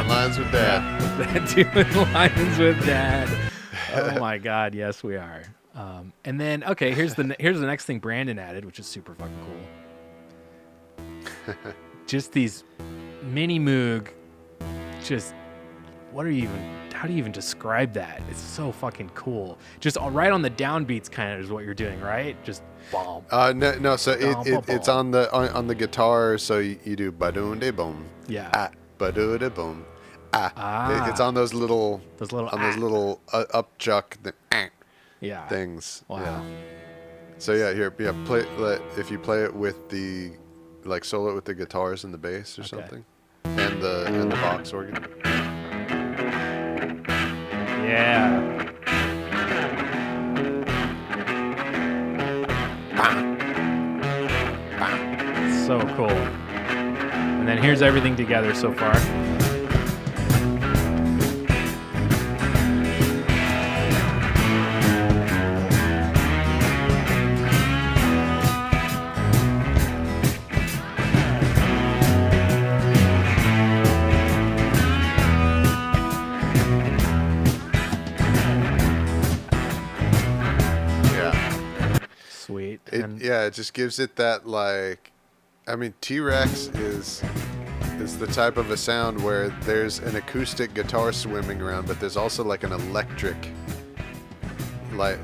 lines with Dad. Doing lines with Dad. Oh my God, yes we are. And then okay, here's the next thing Brandon added, which is super fucking cool. Just these mini Moog. Just how do you even describe that? It's so fucking cool. Just right on the downbeats kind of is what you're doing, right? Just boom. No. So it's on the guitar. So you do ba-doom de boom. Yeah. Ba-doo de boom. It's on those little those upchuck things. Wow. Yeah. So if you play it with the solo it with the guitars and the bass or something, and the box organ. Yeah. So cool. And then here's everything together so far. It just gives it that, like, I mean, T-Rex is the type of a sound where there's an acoustic guitar swimming around, but there's also like an electric, like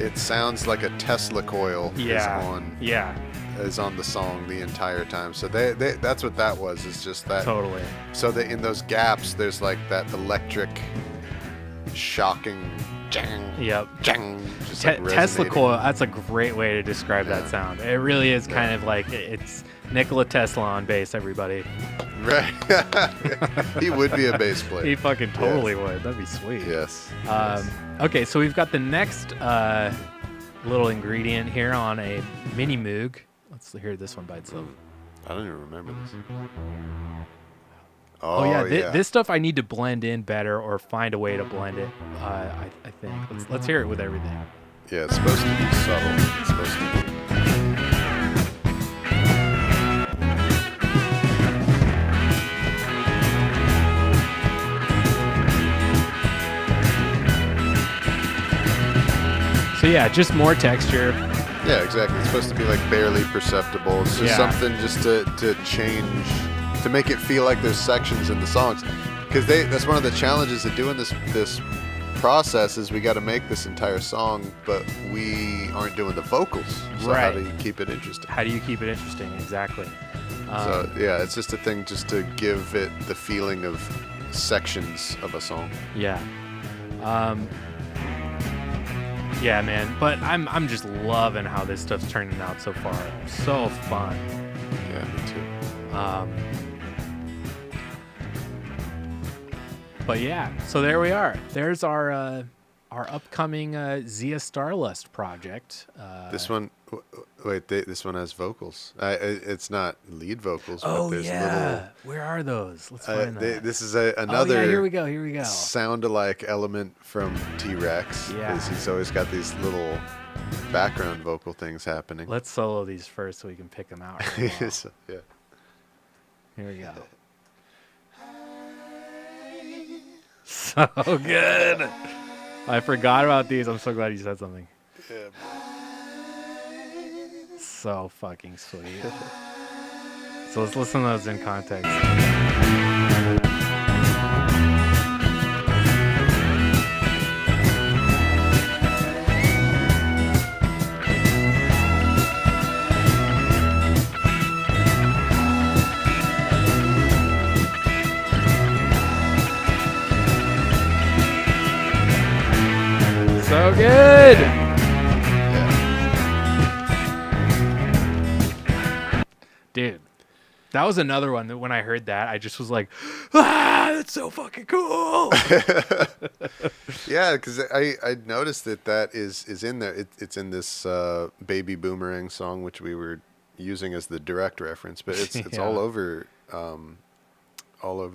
it sounds like a Tesla coil is on the song the entire time. So they that's what that was. Is just that totally. So that in those gaps, there's like that electric, shocking, jang, jang, just like Tesla resonating. coil. That's a great way to describe that sound. It really is kind of like it's Nikola Tesla on bass. Everybody. Right. He would be a bass player. He fucking totally would. That'd be sweet. Yes. Okay, so we've got the next little ingredient here on a mini Moog. Let's hear this one by itself. I don't even remember this. Oh yeah, this stuff I need to blend in better or find a way to blend it. I think. Let's hear it with everything. Yeah, it's supposed to be subtle. It's supposed to be. So yeah, just more texture. Yeah, exactly. It's supposed to be like barely perceptible. It's just something just to change, to make it feel like there's sections in the songs. Because that's one of the challenges of doing this process is we got to make this entire song, but we aren't doing the vocals. So how do you keep it interesting? How do you keep it interesting? Exactly. So yeah, it's just a thing just to give it the feeling of sections of a song. Yeah. Yeah, man. But I'm just loving how this stuff's turning out so far. So fun. Yeah, me too. But yeah, so there we are. There's our upcoming ZIA STARLUST project. This one, this one has vocals. It's not lead vocals. Oh, but there's yeah. Where are those? Let's find that. This is another. Oh, yeah, here we go. Sound-alike element from T-Rex. Yeah. Because he's always got these little background vocal things happening. Let's solo these first so we can pick them out. Right now. So, yeah. Here we go. So good. I forgot about these. I'm so glad you said something. Yeah. So fucking sweet. So let's listen to those in context. So good. Dude, that was another one that when I heard that, I just was like, that's so fucking cool. Yeah, because I noticed that is in there. It's in this Baby Boomerang song, which we were using as the direct reference, but it's all over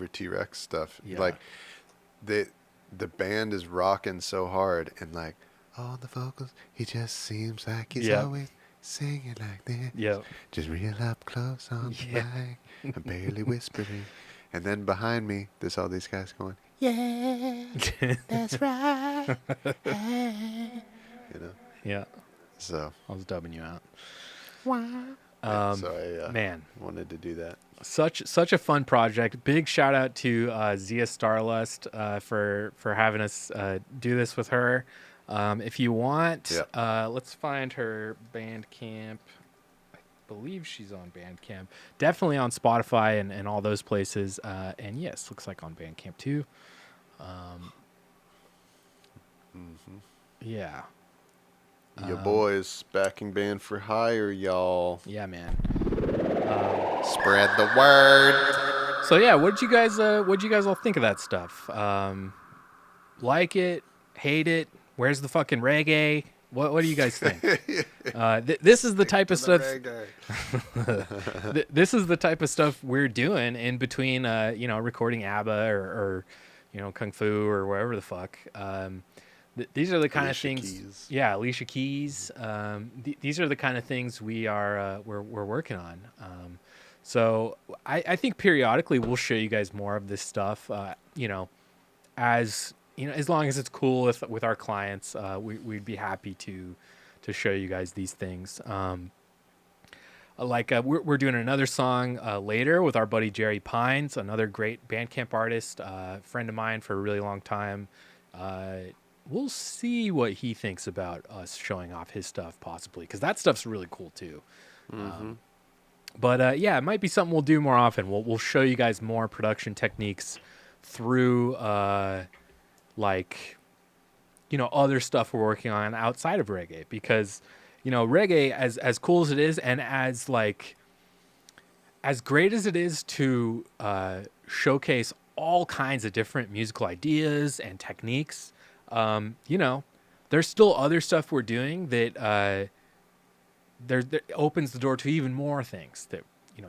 T-Rex stuff. Yeah. Like the band is rocking so hard, and like all the vocals, he just seems like he's always singing like this. Yep. Just real up close on the mic and barely whispering. And then behind me, there's all these guys going, yeah, that's right. You know? Yeah. So I was dubbing you out. Wow. So I man, wanted to do that. Such a fun project. Big shout out to ZIA STARLUST for having us do this with her. If you want, let's find her Bandcamp. I believe she's on Bandcamp. Definitely on Spotify and all those places. And yes, looks like on Bandcamp too. Yeah. Your boys backing band for hire, y'all. Yeah, man. Spread the word. So yeah, what'd you guys all think of that stuff? Like it, hate it? Where's the fucking reggae? What do you guys think? This is the type of stuff. This is the type of stuff we're doing in between, recording ABBA or Kung Fu or wherever the fuck. These are the kind of things. Keys. Yeah, Alicia Keys. These are the kind of things we're working on. So I think periodically we'll show you guys more of this stuff. As long as it's cool with our clients, we'd be happy to show you guys these things. We're doing another song later with our buddy Jerry Pines, another great Bandcamp artist, friend of mine for a really long time. We'll see what he thinks about us showing off his stuff, possibly, because that stuff's really cool too. But yeah, it might be something we'll do more often. We'll show you guys more production techniques through other stuff we're working on outside of reggae, because reggae, as cool as it is, and as great as it is to showcase all kinds of different musical ideas and techniques, there's still other stuff we're doing that that opens the door to even more things, that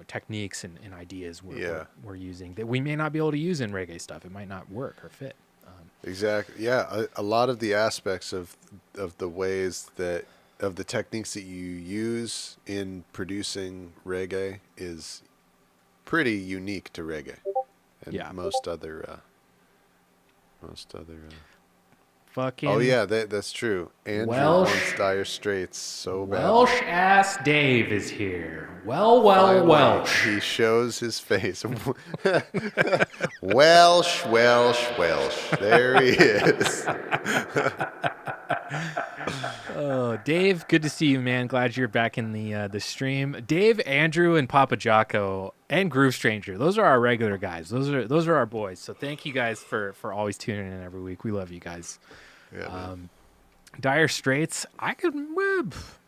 techniques and ideas we're using that we may not be able to use in reggae stuff. It might not work or fit. Exactly. Yeah, a lot of the aspects of the ways that of the techniques that you use in producing reggae is pretty unique to reggae, and most other fucking. Oh yeah, that's true. Andrew wants Dire Straits so bad. Welsh ass Dave is here. Welsh. He shows his face. Welsh. There he is. Oh, Dave, good to see you, man. Glad you're back in the stream. Dave, Andrew, and Papa Jocko, and Groove Stranger. Those are our regular guys. Those are our boys. So thank you guys for always tuning in every week. We love you guys. Yeah, Dire Straits.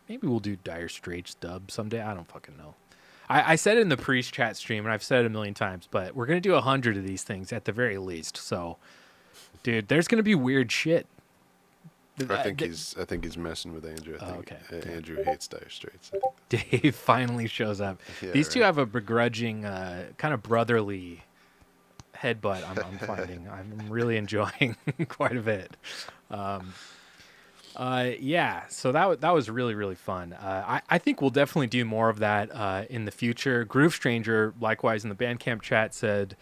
Maybe we'll do Dire Straits dub someday. I don't fucking know. I said it in the pre-chat stream, and I've said it a million times, but we're gonna do 100 of these things at the very least. So, dude, there's gonna be weird shit. I think he's messing with Andrew. Andrew hates Dire Straits. Dave finally shows up. Yeah, These two have a begrudging, kind of brotherly headbutt. I'm finding. I'm really enjoying quite a bit. Yeah. So that was really, really fun. I think we'll definitely do more of that in the future. Groove Stranger, likewise, in the Bandcamp chat said,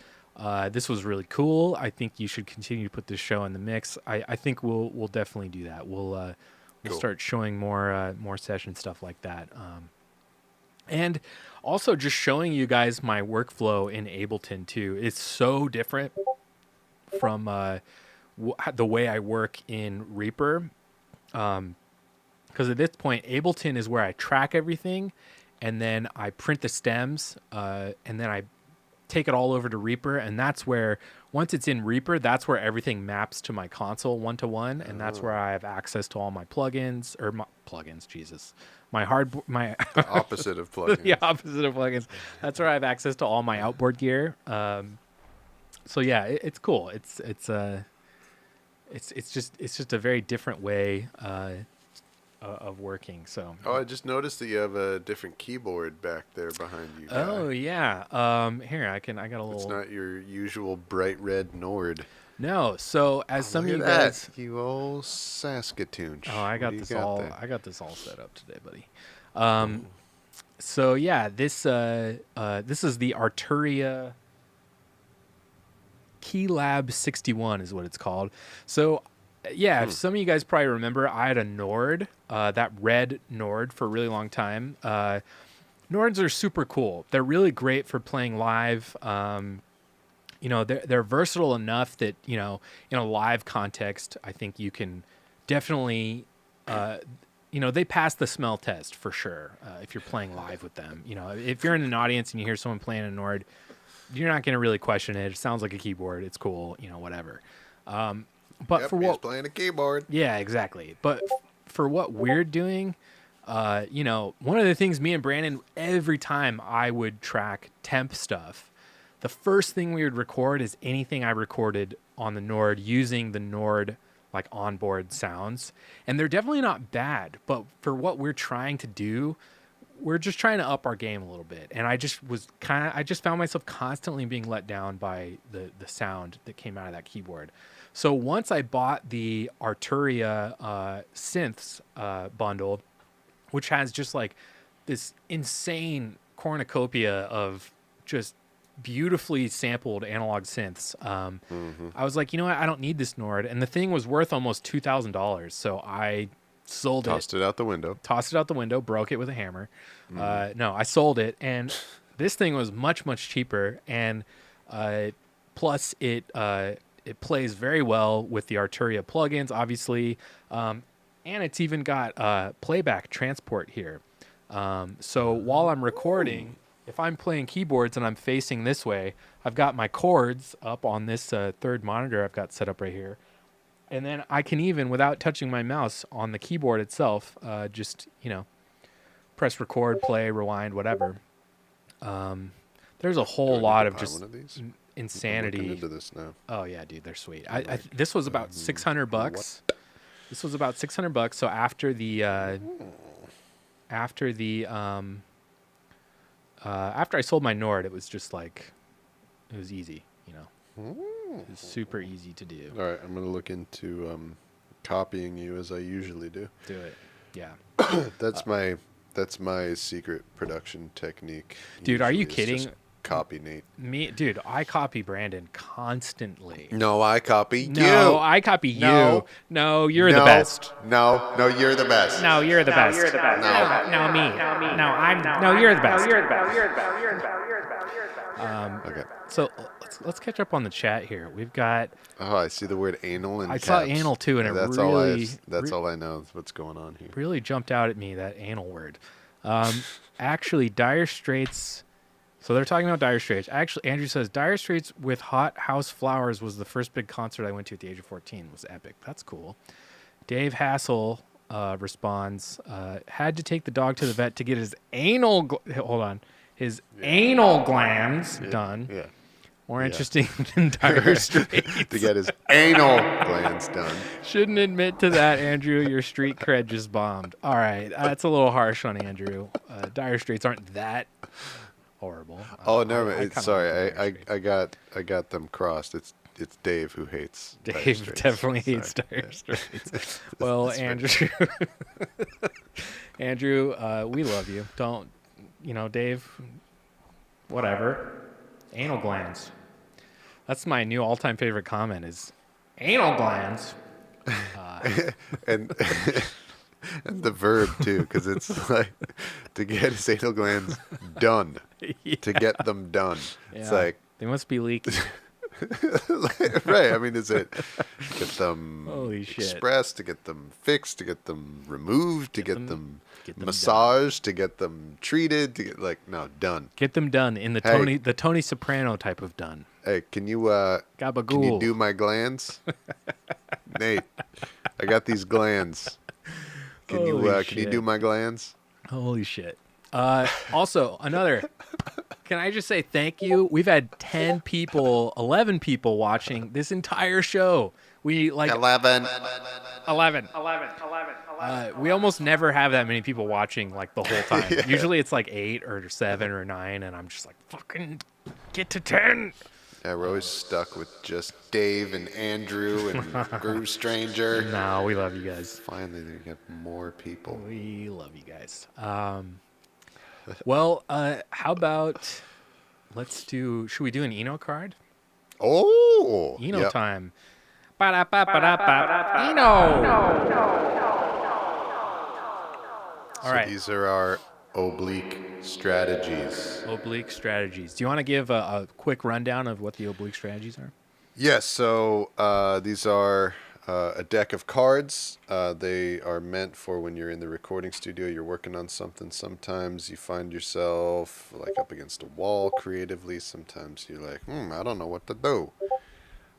this was really cool. I think you should continue to put this show in the mix. I think we'll definitely do that. We'll start showing more session stuff like that. And also just showing you guys my workflow in Ableton too. It's so different from the way I work in Reaper. Because at this point, Ableton is where I track everything, and then I print the stems, and then I take it all over to Reaper, and that's where, once it's in Reaper, that's where everything maps to my console one-to-one, and that's where I have access to all my plugins, my opposite of plugins. The opposite of plugins. That's where I have access to all my outboard gear. So yeah, it's cool. It's just a very different way of working. So. Oh, I just noticed that you have a different keyboard back there behind you. Oh yeah. Here I got a little. It's not your usual bright red Nord. No. So as some of you guys, guys, you old Saskatoon. Oh, I got this all set up today, buddy. So yeah, this is the Arturia Key Lab 61 is what it's called. So yeah, if some of you guys probably remember, I had a Nord, that red Nord, for a really long time. Nords are super cool. They're really great for playing live. They're versatile enough that, in a live context, I think you can definitely, they pass the smell test for sure. If you're playing live with them, if you're in an audience and you hear someone playing a Nord, you're not going to really question it. It sounds like a keyboard. It's cool, whatever. But for he's playing a keyboard. Yeah, exactly. But for what we're doing, one of the things me and Brandon, every time I would track temp stuff, the first thing we would record is anything I recorded on the Nord using the Nord like onboard sounds. And they're definitely not bad, but for what we're trying to do, we're just trying to up our game a little bit. And I just found myself constantly being let down by the sound that came out of that keyboard. So once I bought the Arturia synths bundle, which has just like this insane cornucopia of just beautifully sampled analog synths, I was like, you know what? I don't need this Nord. And the thing was worth almost $2,000. So I sold it. Tossed it out the window. Tossed it out the window, broke it with a hammer. No, I sold it, and this thing was much, much cheaper, and plus it plays very well with the Arturia plugins, obviously, and it's even got playback transport here. So while I'm recording, if I'm playing keyboards and I'm facing this way, I've got my chords up on this third monitor I've got set up right here. And then I can even, without touching my mouse on the keyboard itself, just, press record, play, rewind, whatever. There's a whole lot of just insanity. I'm looking into this now. Oh, yeah, dude, they're sweet. This was about $600. This was about $600. So after I sold my Nord, it was just like, it was easy, It was super easy to do. All right, I'm going to look into copying you as I usually do. Do it. Yeah. That's my secret production technique. Dude, are you Usually it's kidding? just copy Nate. Dude, I copy Brandon constantly. No, I copy you. No, I copy you. No. No, you're the best. No, you're the best. No, you're the best. No, me. No, you're the best. Okay. So let's catch up on the chat here. We've got. Oh, I see the word anal in I caps. saw anal too, and that's it really. all I know. What's going on here? Really jumped out at me, that anal word. Actually, Dire Straits. So they're talking about Dire Straits. Actually, Andrew says Dire Straits with Hot House Flowers was the first big concert I went to at the age of 14. It was epic. That's cool. Dave Hassel responds, had to take the dog to the vet to get his anal anal glands done. Yeah. More interesting than Dire Straits. To get his anal glands done. Shouldn't admit to that, Andrew. Your street cred just bombed. All right, that's a little harsh on Andrew. Dire Straits aren't that horrible. Oh, never mind. Sorry, I got them crossed. It's Dave who hates. Dave definitely hates Dire Straits. Well, Andrew, Andrew, we love you. Don't, Dave. Whatever. Anal glands. That's my new all-time favorite comment. Is anal glands. And and the verb too, because it's like to get his anal glands done. Yeah. To get them done. Yeah. It's like They must be leaking. right. I mean, is it get them Holy shit. expressed, to get them fixed, to get them removed, to get them get them massaged, to get them treated, to get done. Get them done in the Tony Soprano type of done. Hey, can you Gabagool. can you do my glands? Nate, I got these glands. Can you do my glands? Holy shit. Also, can I just say thank you? We've had 11 people watching this entire show. We 11. We almost never have that many people watching the whole time. Yeah. Usually it's 8 or 7 or 9, and I'm just fucking get to 10. Yeah, we're always stuck with just Dave and Andrew and Groove Stranger. No, we love you guys. Finally, they get more people. We love you guys. Well, how about should we do an Eno card? Oh! Eno time. Ba-da-ba-ba-da-ba. Eno! All right. These are our oblique strategies. Oblique strategies. Do you want to give a quick rundown of what the oblique strategies are? Yes, so these are a deck of cards. They are meant for when you're in the recording studio, you're working on something. Sometimes you find yourself up against a wall creatively. Sometimes you're like, I don't know what to do.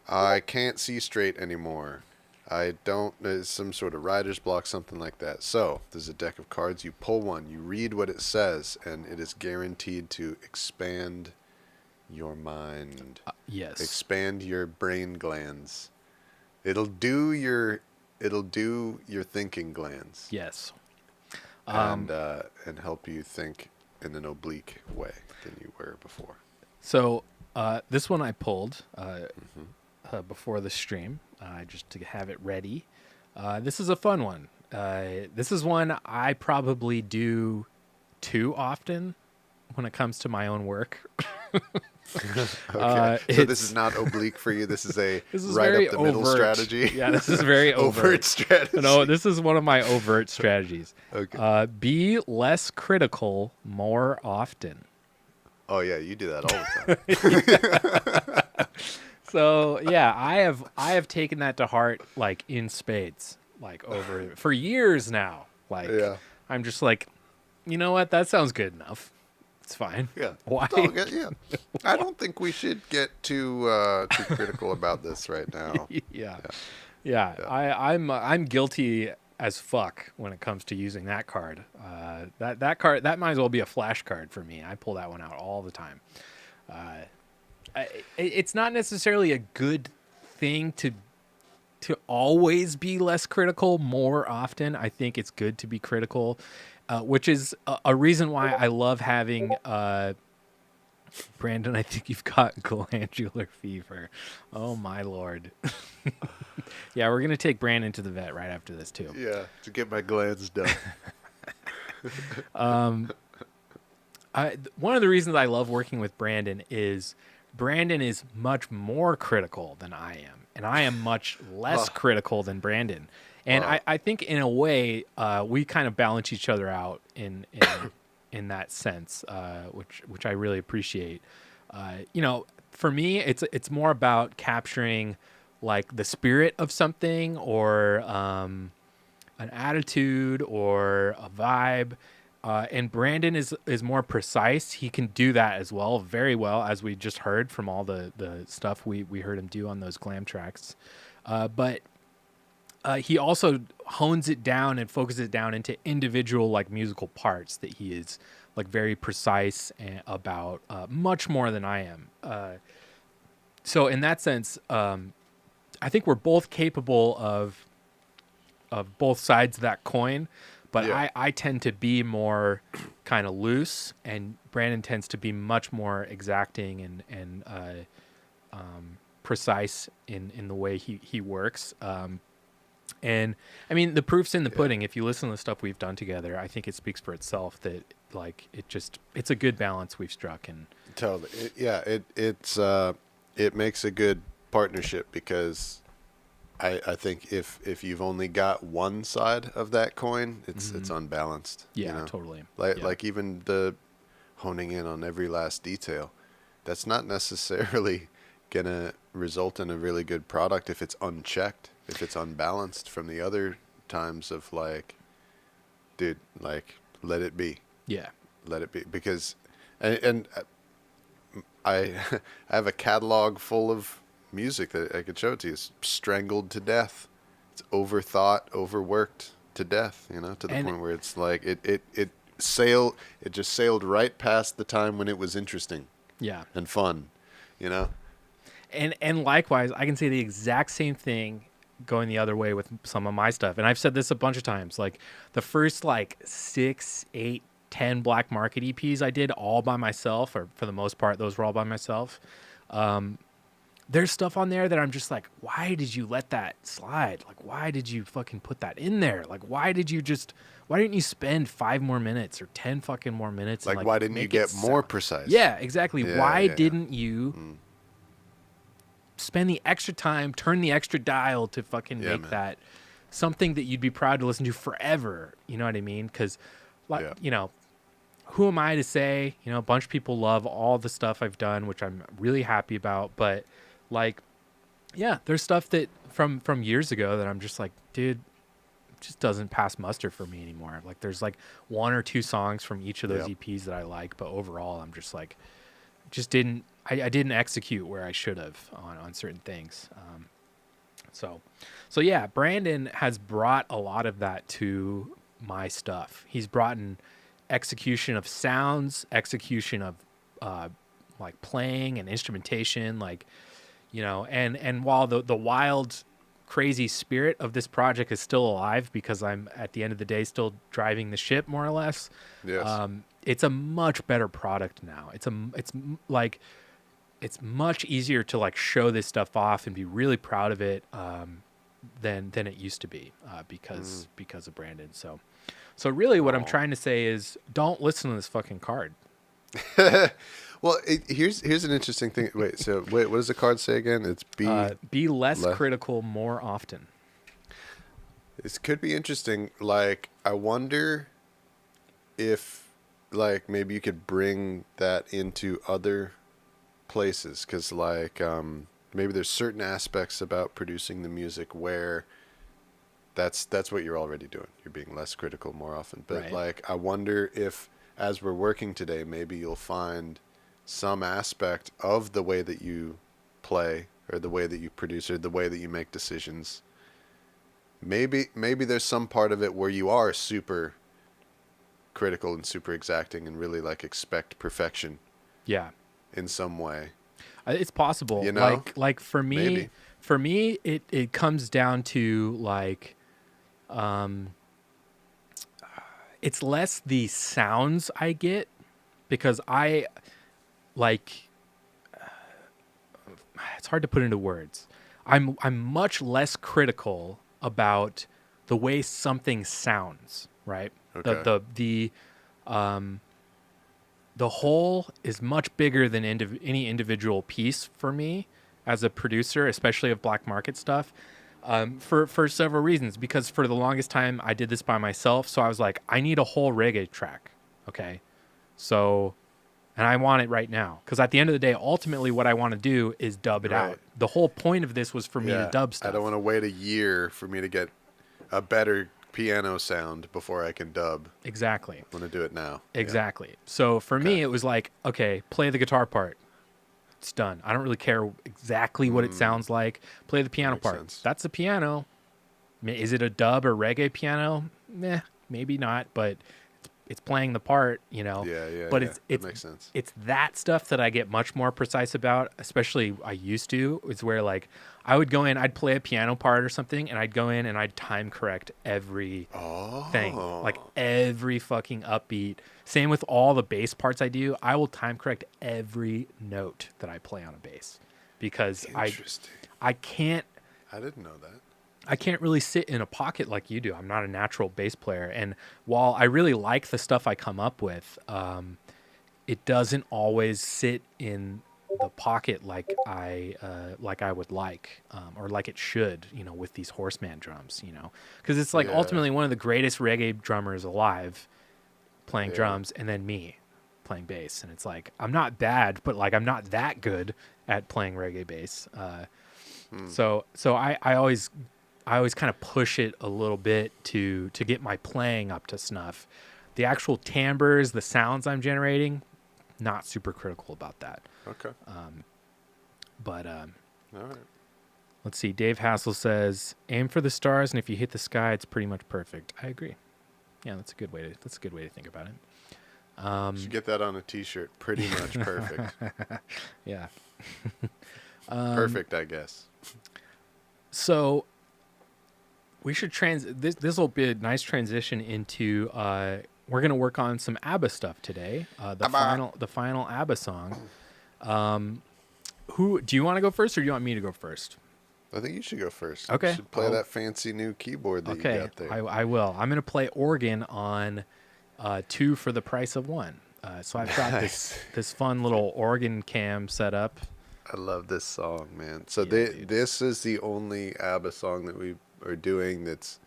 I can't see straight anymore. There's some sort of writer's block, something like that. So there's a deck of cards. You pull one, you read what it says, and it is guaranteed to expand your mind. Yes. Expand your brain glands. It'll do your thinking glands. Yes. And help you think in an oblique way than you were before. So this one I pulled before the stream, just to have it ready. This is a fun one. This is one I probably do too often when it comes to my own work. Okay. So this is not oblique for you. This is a This is right very up the middle overt. strategy. Yeah, this is very overt strategy. No, this is one of my overt strategies. Okay. Be less critical more often. Oh yeah, you do that all the time. So yeah, I have taken that to heart like in spades, like over for years now. Like Yeah. I'm just like, you know what? That sounds good enough. It's fine. Yeah. Why? Yeah. I don't think we should get too critical about this right now. Yeah. I'm guilty as fuck when it comes to using that card. That card that might as well be a flash card for me. I pull that one out all the time. It's not necessarily a good thing to always be less critical more often. I think it's good to be critical, which is a reason why I love having Brandon. I think you've got glandular fever. Oh my Lord. Yeah, we're gonna take Brandon to the vet right after this too. Yeah, to get my glands done. One of the reasons I love working with Brandon is much more critical than I am, and I am much less critical than Brandon. And I think in a way we kind of balance each other out in that sense, which I really appreciate. For me, it's more about capturing like the spirit of something or an attitude or a vibe. And Brandon is more precise. He can do that as well, very well, as we just heard from all the stuff we heard him do on those Glam tracks. But he also hones it down and focuses it down into individual like musical parts that he is like very precise about, much more than I am. So in that sense, I think we're both capable of both sides of that coin. But yeah. I tend to be more kind of loose, and Brandon tends to be much more exacting and precise in the way he works. And I mean, the proof's in the pudding. If you listen to the stuff we've done together, I think it speaks for itself that like it's a good balance we've struck. And totally, it makes a good partnership because I think if you've only got one side of that coin, it's unbalanced. Yeah, totally. Like even the honing in on every last detail, that's not necessarily gonna result in a really good product if it's unchecked, if it's unbalanced from the other times of like, dude, like let it be. Yeah. Let it be because, and I have a catalog full of music that I could show it to you. It's strangled to death. It's overthought, overworked to death, to the point where it's like it just sailed right past the time when it was interesting. Yeah. And fun, And likewise, I can say the exact same thing going the other way with some of my stuff. And I've said this a bunch of times, like the first like 6, 8, 10 Black Market EPs I did all by myself, or for the most part, those were all by myself. There's stuff on there that I'm just like, why did you let that slide? Like, why did you fucking put that in there? Like, why didn't you spend 5 more minutes or 10 fucking more minutes? Like, and, why didn't you get more precise? Yeah, exactly. Yeah, why yeah. didn't you spend the extra time, turn the extra dial to fucking make that something that you'd be proud to listen to forever? You know what I mean? Because, like, who am I to say? A bunch of people love all the stuff I've done, which I'm really happy about, but like, yeah, there's stuff that from years ago that I'm just like, dude, it just doesn't pass muster for me anymore. Like, there's like 1 or 2 songs from each of those EPs that I like, but overall, I'm just like, I didn't execute where I should have on certain things. So yeah, Brandon has brought a lot of that to my stuff. He's brought in execution of sounds, execution of like playing and instrumentation, like. And while the wild, crazy spirit of this project is still alive because I'm at the end of the day still driving the ship more or less. Yes. It's a much better product now. It's much easier to like show this stuff off and be really proud of it than it used to be because of Brandon. So really what I'm trying to say is don't listen to this fucking card. Well, here's an interesting thing. Wait, what does the card say again? It's be less critical more often. This could be interesting. Like, I wonder if, like, maybe you could bring that into other places, because, like, maybe there's certain aspects about producing the music where that's what you're already doing. You're being less critical more often. But Right. like, I wonder if, as we're working today, maybe you'll find some aspect of the way that you play, or the way that you produce, or the way that you make decisions. Maybe there's some part of it where you are super critical and super exacting and really like expect perfection Yeah. in some way. It's possible. You know? Like for me, Maybe. it comes down to like, it's less the sounds I get, because I like, it's hard to put into words. I'm much less critical about the way something sounds, right? Okay. The whole is much bigger than any individual piece for me as a producer, especially of black market stuff, for several reasons. Because for the longest time, I did this by myself. So I was like, I need a whole reggae track. Okay. So, and I want it right now. Because at the end of the day, ultimately what I want to do is dub it Right. out. The whole point of this was for me to dub stuff. I don't want to wait a year for me to get a better piano sound before I can dub. Exactly. I want to do it now. Exactly. Yeah. So for me, it was like, okay, play the guitar part. It's done. I don't really care exactly what it sounds like. Play the piano Makes part. sense. That's the piano. Is it a dub or reggae piano? Maybe not, but it's playing the part, you know. Yeah. But that makes sense. It's that stuff that I get much more precise about, especially I used to. It's where like I would go in, I'd play a piano part or something, and I'd go in and I'd time correct every thing, like every fucking upbeat. Same with all the bass parts I do. I will time correct every note that I play on a bass, because I can't. I didn't know that. I can't really sit in a pocket like you do. I'm not a natural bass player. And while I really like the stuff I come up with, it doesn't always sit in the pocket like I would like, or like it should, you know, with these Horseman drums, you know, because it's like ultimately one of the greatest reggae drummers alive playing drums, and then me playing bass. And it's like, I'm not bad, but like, I'm not that good at playing reggae bass. So I always kind of push it a little bit to get my playing up to snuff. The actual timbres, the sounds I'm generating, not super critical about that. Okay. But All right. let's see. Dave Hassel says, "Aim for the stars, and if you hit the sky, it's pretty much perfect." I agree. Yeah, that's a good way to think about it. Should get that on a T-shirt. Pretty much perfect. Yeah. Perfect, I guess. So we should this will be a nice transition into we're going to work on some ABBA stuff today. The final ABBA song. Who do you want to go first, or do you want me to go first? I think you should go first. Okay. You should play that fancy new keyboard that you got there. I will. I'm going to play organ on 2 for the price of 1. So I've got this fun little organ cam set up. I love this song, man. So this is the only ABBA song that we are doing that's,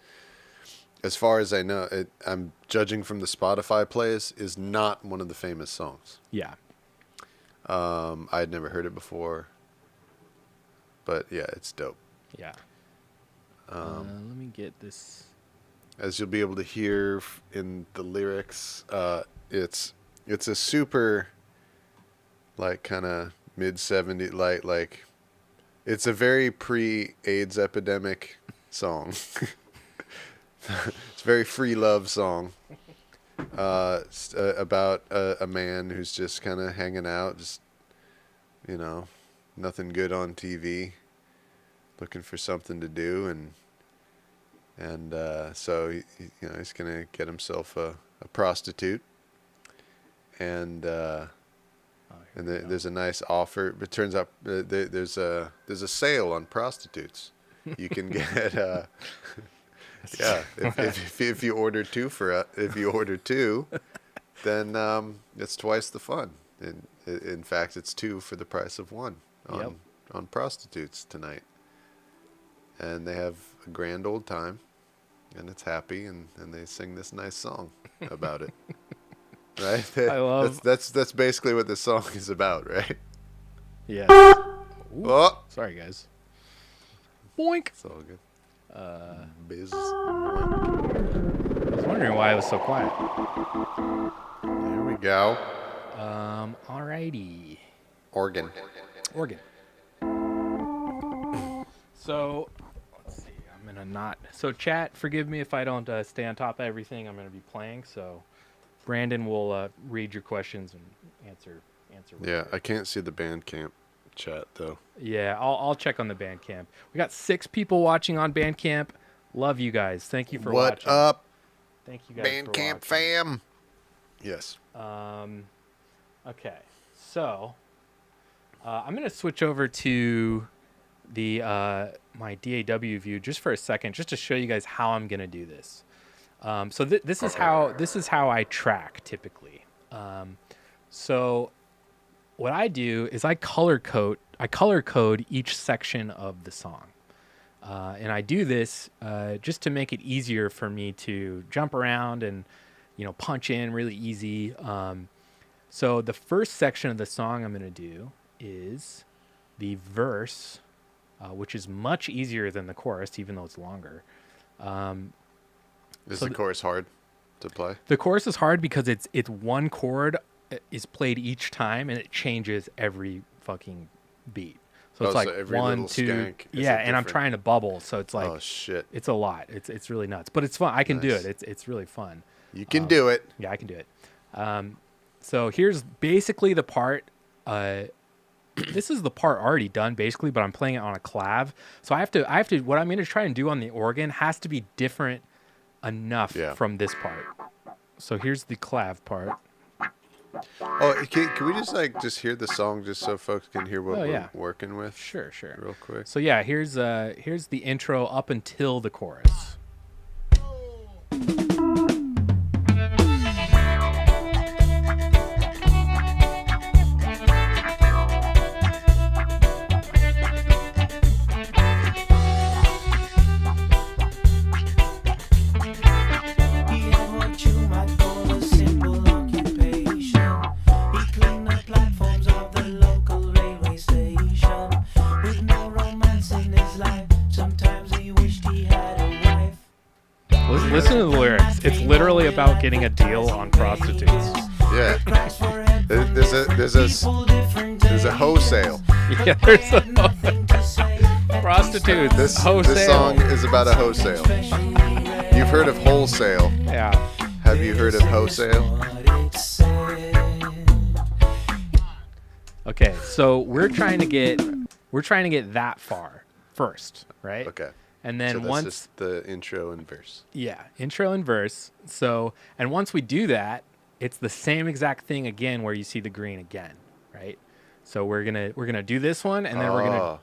as far as I know, I'm judging from the Spotify plays, is not one of the famous songs. Yeah. I'd never heard it before, but yeah, it's dope. Yeah. Let me get this. As you'll be able to hear in the lyrics, it's a super, like, kind of mid-70s, like it's a very pre-AIDS epidemic song. It's a very free love song. About a man who's just kind of hanging out, just, you know, nothing good on TV, looking for something to do, and so he's gonna get himself a prostitute, and there's a nice offer. But it turns out there's a sale on prostitutes. You can get if you order two then it's twice the fun. In fact, it's 2 for the price of 1 on prostitutes tonight. And they have a grand old time, and it's happy, and they sing this nice song about it. Right? I love that's basically what this song is about, right? Yeah. Oh, Sorry, guys. Boink. it's all good. Biz. I was wondering why it was so quiet. There we go. Alrighty. Organ. So, let's see. I'm gonna not. So, chat, forgive me if I don't stay on top of everything I'm gonna be playing. So, Brandon will read your questions and answer. Yeah, I can't see the Bandcamp chat though. Yeah, I'll check on the Bandcamp. We got 6 people watching on Bandcamp. Love you guys. Thank you for watching. What up, Thank you guys for Bandcamp watching. fam? Yes. Okay, so I'm gonna switch over to the my DAW view just for a second, just to show you guys how I'm gonna do this. So this is how I track typically. So what I do is I color code each section of the song, and I do this just to make it easier for me to jump around and punch in really easy. So the first section of the song I'm going to do is the verse, which is much easier than the chorus, even though it's longer. Is the chorus hard to play? The chorus is hard because it's one chord is played each time, and it changes every fucking beat. So it's like every 1, 2, skank is yeah, a and I'm different- trying to bubble, so it's like, oh shit, it's a lot. It's really nuts, but it's fun. I can do Nice. it. It's really fun. you can do it. Yeah, I can do it. So here's basically the part. This is the part already done basically, but I'm playing it on a clav. So I have to. What I'm going to try and do on the organ has to be different enough from this part. So here's the clav part. Oh, can we just hear the song just so folks can hear what we're working with? Sure. Real quick. So yeah, here's the intro up until the chorus. Listen to the lyrics. It's literally about getting a deal on prostitutes. Yeah. There's a wholesale. Yeah, there's a prostitutes. This wholesale. song is about a wholesale. You've heard of wholesale. Yeah. Have you heard of wholesale? Okay, so we're trying to get that far first, right? Okay. And then So that's once just the intro and verse. yeah, intro and verse. So, and once we do that, it's the same exact thing again where you see the green again, right? So we're going to do this one, and then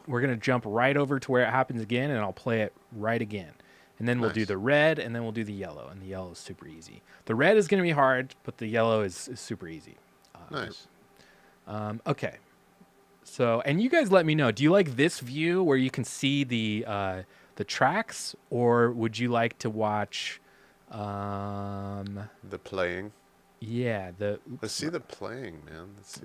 we're going to jump right over to where it happens again, and I'll play it right again. And then we'll do the red, and then we'll do the yellow, and the yellow is super easy. The red is going to be hard, but the yellow is super easy. Nice. Okay. So, and you guys let me know, do you like this view where you can see the tracks, or would you like to watch The playing. yeah, Let's see the playing, man. Let's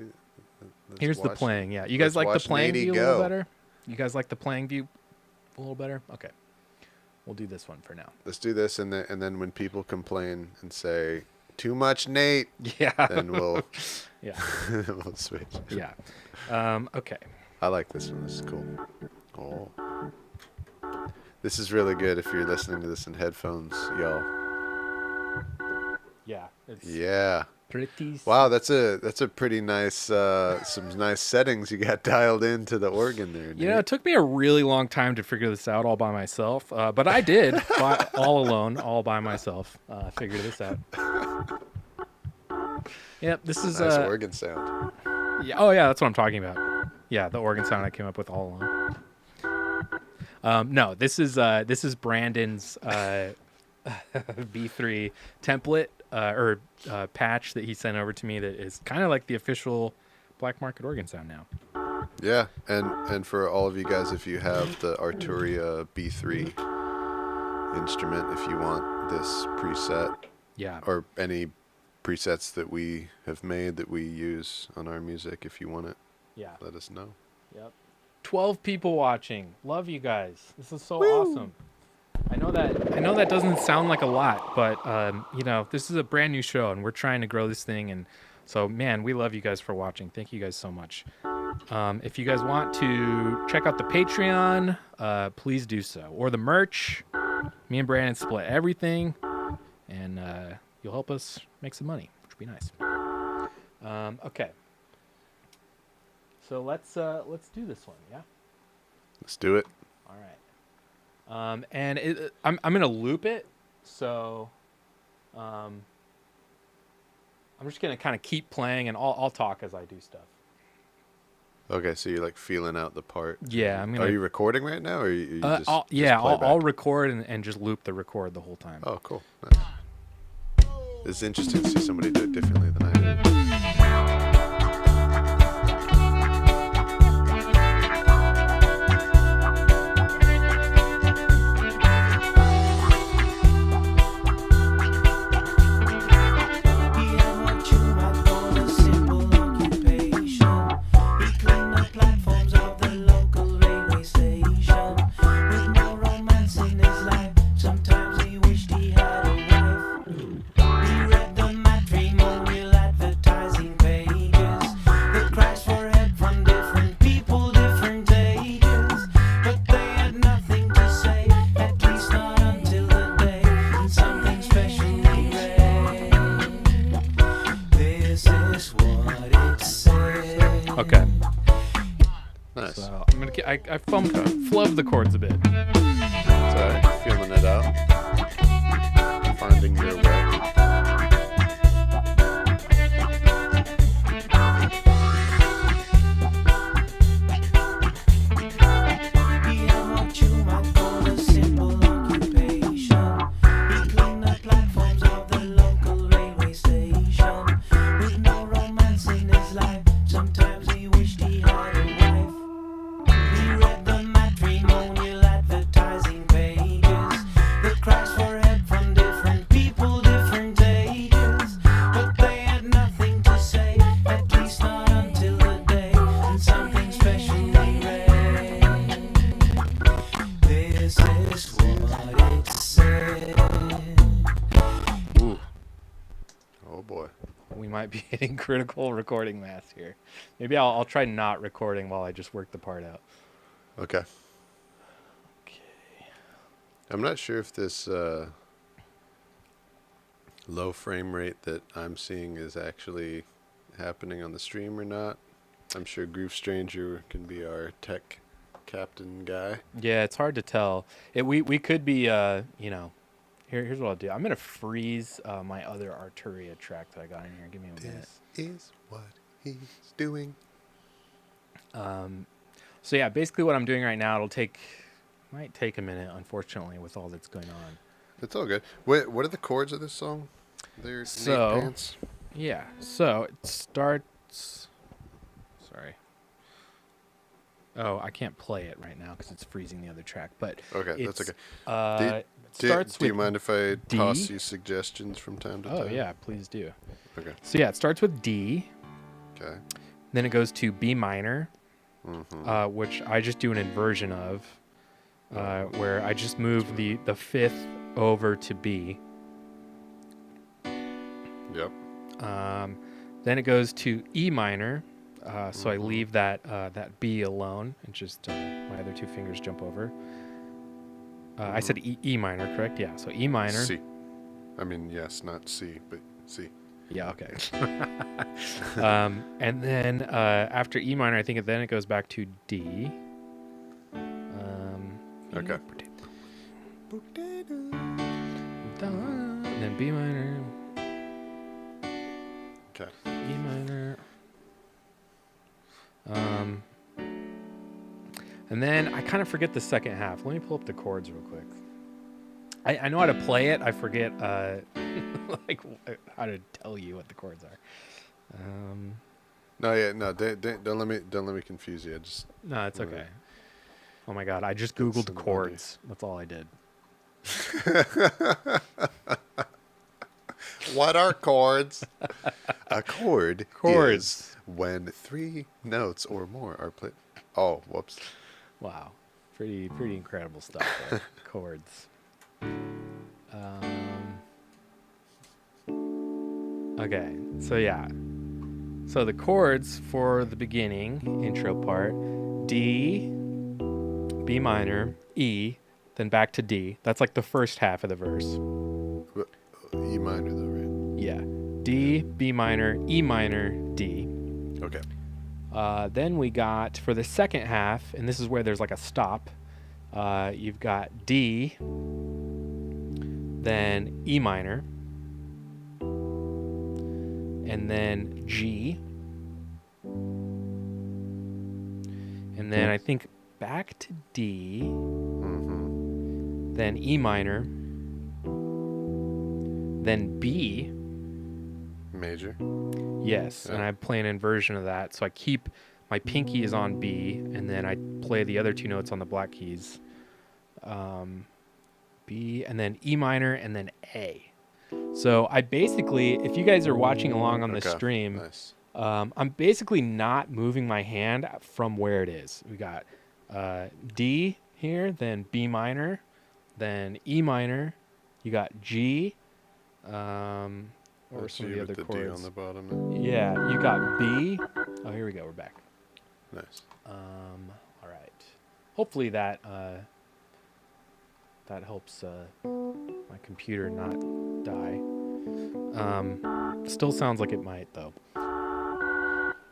here's the watch- playing. Yeah, you guys like the watch playing Nady view a go. little better? You guys like the playing view a little better? Okay, we'll do this one for now. Let's do this, and then when people complain and say too much, Nate, Yeah. then we'll Yeah. we'll switch. Yeah. Okay. I like this one. This is cool. Oh. This is really good if you're listening to this in headphones, y'all. Yeah. It's Yeah. pretty. Wow, that's a pretty nice some nice settings you got dialed into the organ there. You know, it took me a really long time to figure this out all by myself, but I did, all alone, all by myself, figure this out. Yep, this is nice organ sound. Yeah, oh yeah, that's what I'm talking about. Yeah, the organ sound I came up with all alone. No, this is Brandon's B3 template patch that he sent over to me that is kind of like the official Black Market organ sound now. Yeah, and for all of you guys, if you have the Arturia B3 instrument, if you want this preset, Yeah. or any presets that we have made that we use on our music, if you want it, Yeah. let us know. Yep. 12 people watching. Love you guys. This is so awesome. I know that doesn't sound like a lot, but this is a brand new show and we're trying to grow this thing, and so man, we love you guys for watching. Thank you guys so much. If you guys want to check out the Patreon, please do so, or the merch. Me and Brandon split everything, and you'll help us make some money, which would be nice. Okay. So let's do this one, yeah? Let's do it. All right. And I'm gonna loop it, so I'm just gonna kind of keep playing, and I'll talk as I do stuff. Okay, so you're like feeling out the part. Yeah, I'm gonna. Are you recording right now, or you just? I'll record and just loop the record the whole time. Oh, cool. Nice. It's interesting to see somebody do it differently than I do. I flubbed the chords a bit. It's alright, feeling it out. Finding your way. Be hitting critical recording mass here. Maybe I'll try not recording while I just work the part out. Okay. I'm not sure if this low frame rate that I'm seeing is actually happening on the stream or not. I'm sure Groove Stranger can be our tech captain guy. Yeah, it's hard to tell. We could be Here's what I'll do. I'm going to freeze my other Arturia track that I got in here. Give me a minute. This is what he's doing. So yeah, basically what I'm doing right now, might take a minute, unfortunately, with all that's going on. It's all good. What are the chords of this song? They're Nate Pants? Yeah. So it starts... Sorry. Oh, I can't play it right now because it's freezing the other track. But okay, that's okay. Do you mind if I toss you suggestions from time to time? Oh, yeah, please do. Okay. So, yeah, it starts with D. Okay. Then it goes to B minor, which I just do an inversion of, where I just move the fifth over to B. Yep. Then it goes to E minor, so I leave that B alone, and just my other two fingers jump over. I said E minor, correct? Yeah, so E minor. C. I mean, yes, not C, but C. Yeah, okay. And then after E minor, I think then it goes back to D. Okay. And then B minor. Okay. E minor. And then I kind of forget the second half. Let me pull up the chords real quick. I know how to play it. I forget like how to tell you what the chords are. No, don't let me confuse you. I just No, it's okay. Oh my God, I just Get Googled somebody. chords. That's all I did. What are chords? A chord Chords. is when 3 notes or more are played. Oh, whoops. Wow, pretty incredible stuff there. Chords. Okay, so yeah. So the chords for the beginning intro part: D, B minor, E, then back to D. That's like the first half of the verse. E minor though, right? Yeah. D, B minor, E minor, D. Okay. Then we got for the second half, and this is where there's like a stop. You've got D, then E minor, and then G, and then I think back to D, then E minor, then B. Major. Yes, Yeah. and I'm playing an inversion of that. So I keep my pinky is on B, and then I play the other 2 notes on the black keys. B, and then E minor, and then A. So I basically, if you guys are watching along on the stream, Nice. I'm basically not moving my hand from where it is. We got D here, then B minor, then E minor. You got G, or That's some of you the with other the D chords. on the bottom. Yeah, you got B. Oh, here we go. We're back. Nice. All right. Hopefully that that helps my computer not die. Still sounds like it might though.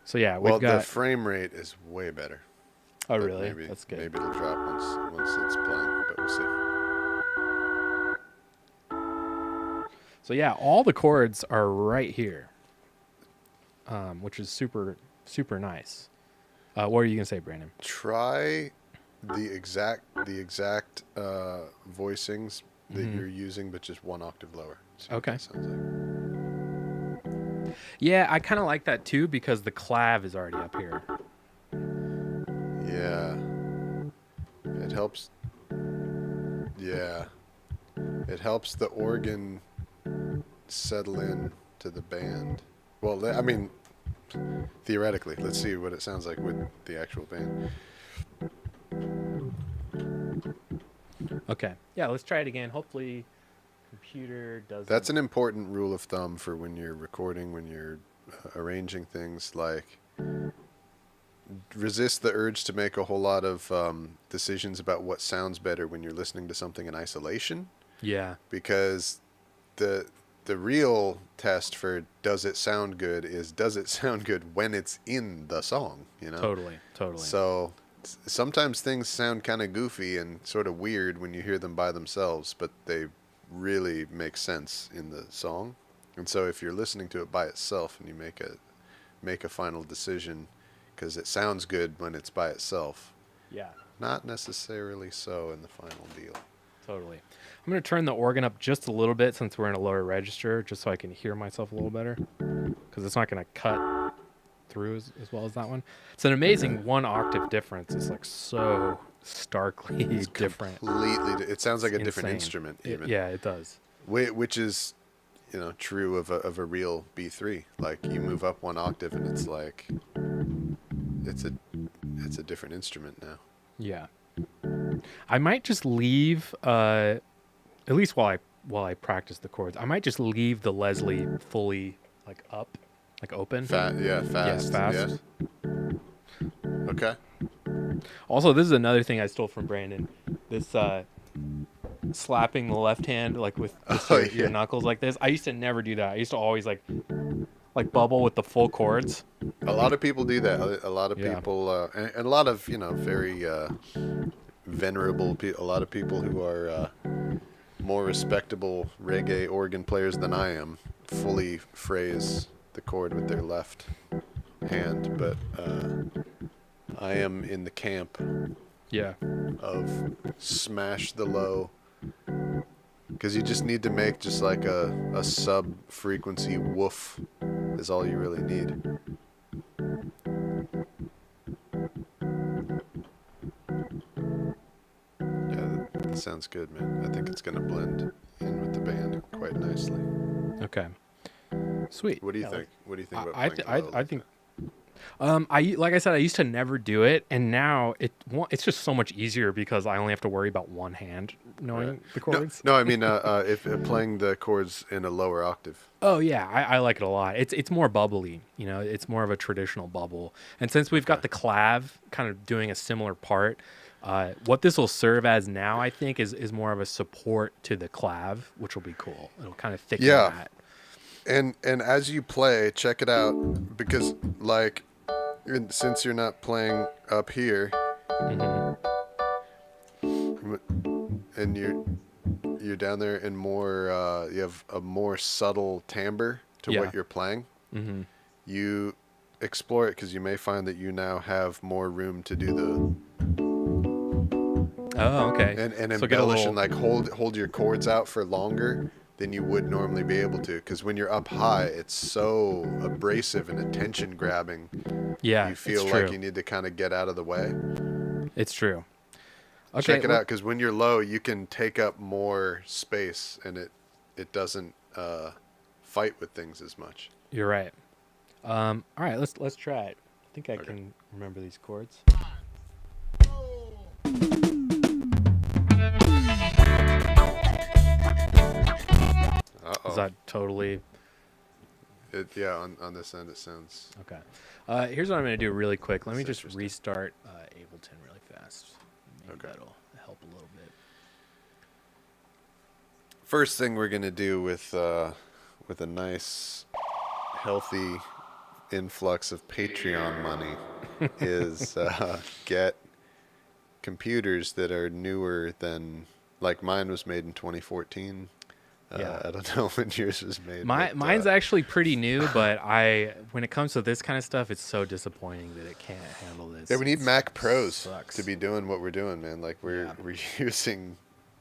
So yeah, we've Well, got. the frame rate is way better. Oh, But really? Maybe, That's good. Maybe it'll drop once it's playing, but we'll see. So yeah, all the chords are right here, which is super nice. What are you gonna say, Brandon? Try the exact voicings that you're using, but just 1 octave lower. See what Okay. that sounds like. Yeah, I kind of like that too because the clav is already up here. Yeah. It helps. Yeah. It helps the organ settle in to the band. Well, I mean, theoretically, let's see what it sounds like with the actual band. Okay. Yeah, let's try it again. Hopefully, computer does. That's an important rule of thumb for when you're recording, when you're arranging things. Like, resist the urge to make a whole lot of decisions about what sounds better when you're listening to something in isolation. Yeah. Because the real test for does it sound good is does it sound good when it's in the song, you know? Totally. So sometimes things sound kind of goofy and sort of weird when you hear them by themselves, but they really make sense in the song. And so if you're listening to it by itself and you make a final decision because it sounds good when it's by itself, Yeah. not necessarily so in the final deal. Totally. I'm going to turn the organ up just a little bit since we're in a lower register, just so I can hear myself a little better, because it's not going to cut through as well as that one. It's an amazing 1 octave difference. It's like so starkly different. Completely. It sounds like a different Insane. instrument even. Yeah, it does. Which is, true of a real B3. Like you move up 1 octave and it's like it's a different instrument now. Yeah. I might just leave at least while I practice the chords. I might just leave the Leslie fully like up, like open. Fast. Yeah, fast. Yeah. Okay. Also, this is another thing I stole from Brandon. This slapping the left hand like with your knuckles like this. I used to never do that. I used to always like bubble with the full chords. A lot of people do that. A lot of Yeah. people, and a lot of very venerable people. A lot of people who are more respectable reggae organ players than I am fully phrase the chord with their left hand, but I am in the camp Yeah. of smash the low, Because you just need to make just like a sub frequency woof is all you really need. Yeah, that sounds good, man. I think it's going to blend in with the band quite nicely. Okay. Sweet. What do you think? What do you think about I playing low I like think that? like I said, I used to never do it, and now it's just so much easier because I only have to worry about one hand knowing the chords. No, I mean if playing the chords in a lower octave. Oh yeah, I like it a lot. It's more bubbly, it's more of a traditional bubble. And since we've got the clav kind of doing a similar part, what this will serve as now, I think, is more of a support to the clav, which will be cool. It'll kind of thicken that. And as you play, check it out, because like since you're not playing up here, and you're down there in more you have a more subtle timbre to what you're playing. You explore it because you may find that you now have more room to do the and So embellish and like hold your chords out for longer than you would normally be able to, because when you're up high, it's so abrasive and attention grabbing. Yeah, you feel like you need to kind of get out of the way. It's true. Okay, check it out, because when you're low, you can take up more space, and it doesn't fight with things as much. You're right. All right, let's try it. I think I can remember these chords. Uh-oh. Is that totally... on this end it sounds... Okay. Here's what I'm going to do really quick. Let me just restart Ableton really fast. Maybe that'll help a little bit. First thing we're going to do with a nice, healthy influx of Patreon money is get computers that are newer than... Like mine was made in 2014. I don't know when yours was made. Mine's actually pretty new, but when it comes to this kind of stuff, it's so disappointing that it can't handle this. Yeah, we need Mac Pros to be doing what we're doing, man. Like we're using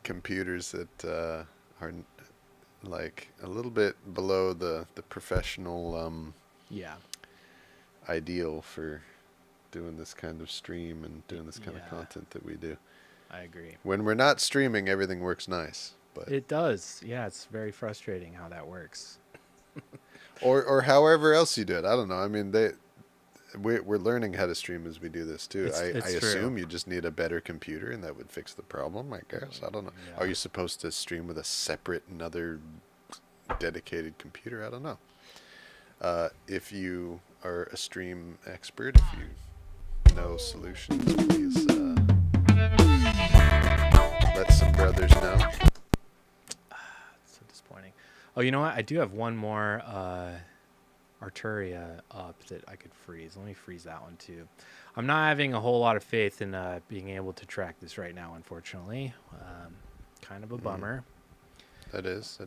computers that are like a little bit below the professional ideal for doing this kind of stream and doing this kind of content that we do. I agree. When we're not streaming, everything works nice. But it does. Yeah, it's very frustrating how that works. or however else you do it. I don't know. I mean, we're learning how to stream as we do this too. I assume you just need a better computer, and that would fix the problem, I guess. I don't know. Yeah. Are you supposed to stream with a separate, another dedicated computer? I don't know. If you are a stream expert, if you know solutions, please let some brothers know. So disappointing. Oh, you know what? I do have one more Arturia up that I could freeze. Let me freeze that one too. I'm not having a whole lot of faith in being able to track this right now, unfortunately. Kind of a bummer. That is.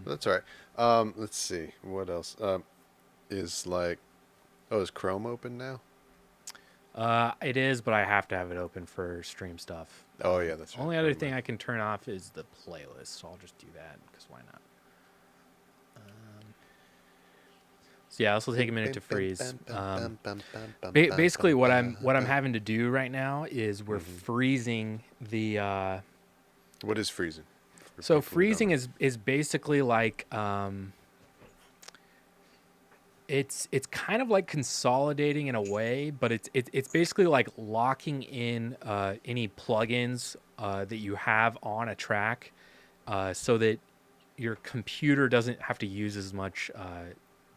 That's all right. Let's see. What else? Is Chrome open now? It is, but I have to have it open for stream stuff. Oh yeah, that's right. Only other thing I can turn off is the playlist, so I'll just do that because why not? So yeah, this will take a minute to freeze. Basically, what I'm having to do right now is we're freezing the. What is freezing? So freezing is basically like it's kind of like consolidating in a way, but it's basically like locking in any plugins that you have on a track, so that your computer doesn't have to use as much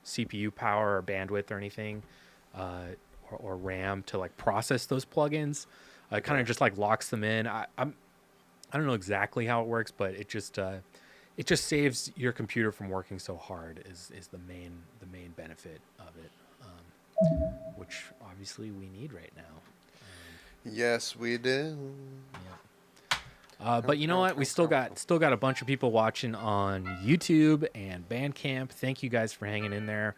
CPU power or bandwidth or anything, or RAM to like process those plugins. It kind of just like locks them in. I don't know exactly how it works, but it just saves your computer from working so hard is the main benefit of it, which obviously we need right now. Yes, we do. Yeah. But you know what? We still got a bunch of people watching on YouTube and Bandcamp. Thank you guys for hanging in there.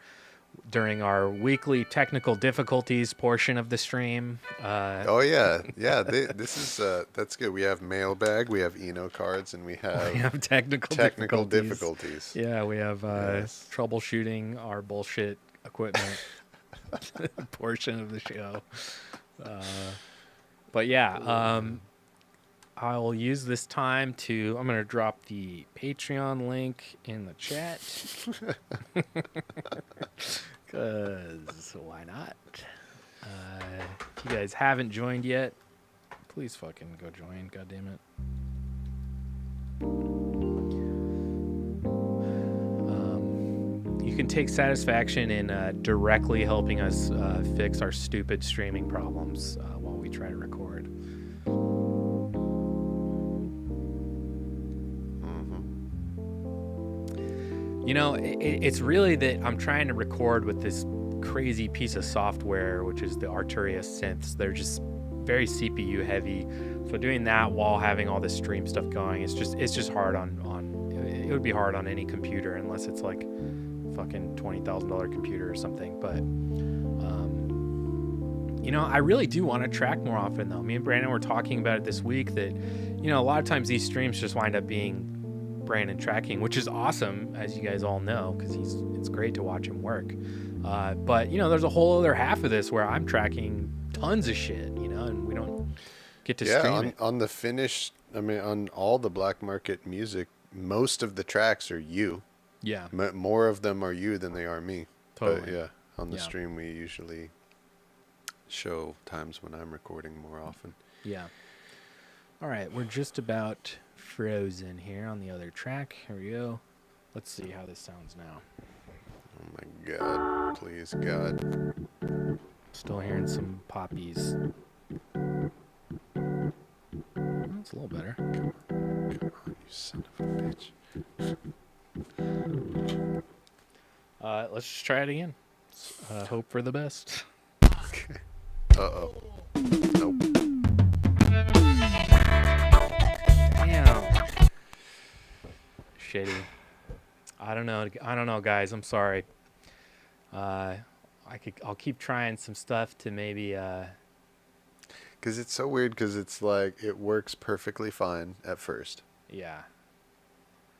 during our weekly technical difficulties portion of the stream. Oh yeah, yeah. This is that's good. We have mailbag, we have Eno cards, and we have technical difficulties. Yeah, we have Yes. troubleshooting our bullshit equipment portion of the show. But yeah, I'll use this time to. I'm gonna drop the Patreon link in the chat. Cause why not? If you guys haven't joined yet, please fucking go join. God damn it. You can take satisfaction in directly helping us fix our stupid streaming problems while we try to record. You know, it's really that I'm trying to record with this crazy piece of software, which is the Arturia synths. They're just very CPU heavy. So doing that while having all this stream stuff going, it's just hard on it would be hard on any computer unless it's like fucking $20,000 computer or something. But you know, I really do want to track more often though. Me and Brandon were talking about it this week that, you know, a lot of times these streams just wind up being Brandon tracking, which is awesome, as you guys all know, because it's great to watch him work. But you know, there's a whole other half of this where I'm tracking tons of shit, you know, and we don't get to stream it. On the finished, I mean, on all the black market music, most of the tracks are you. Yeah. More of them are you than they are me. Totally. But yeah, on the stream we usually show times when I'm recording more often. Yeah. All right, we're just about frozen here on the other track. Here we go. Let's see how this sounds now. Oh my God, please God. Still hearing some poppies. That's a little better. Come on, you son of a bitch. Let's just try it again. Hope for the best. Okay. Uh-oh. Nope. Damn. Shitty. I don't know, guys. I'm sorry. I'll keep trying some stuff to maybe. Because it's so weird. Because it's like it works perfectly fine at first. Yeah.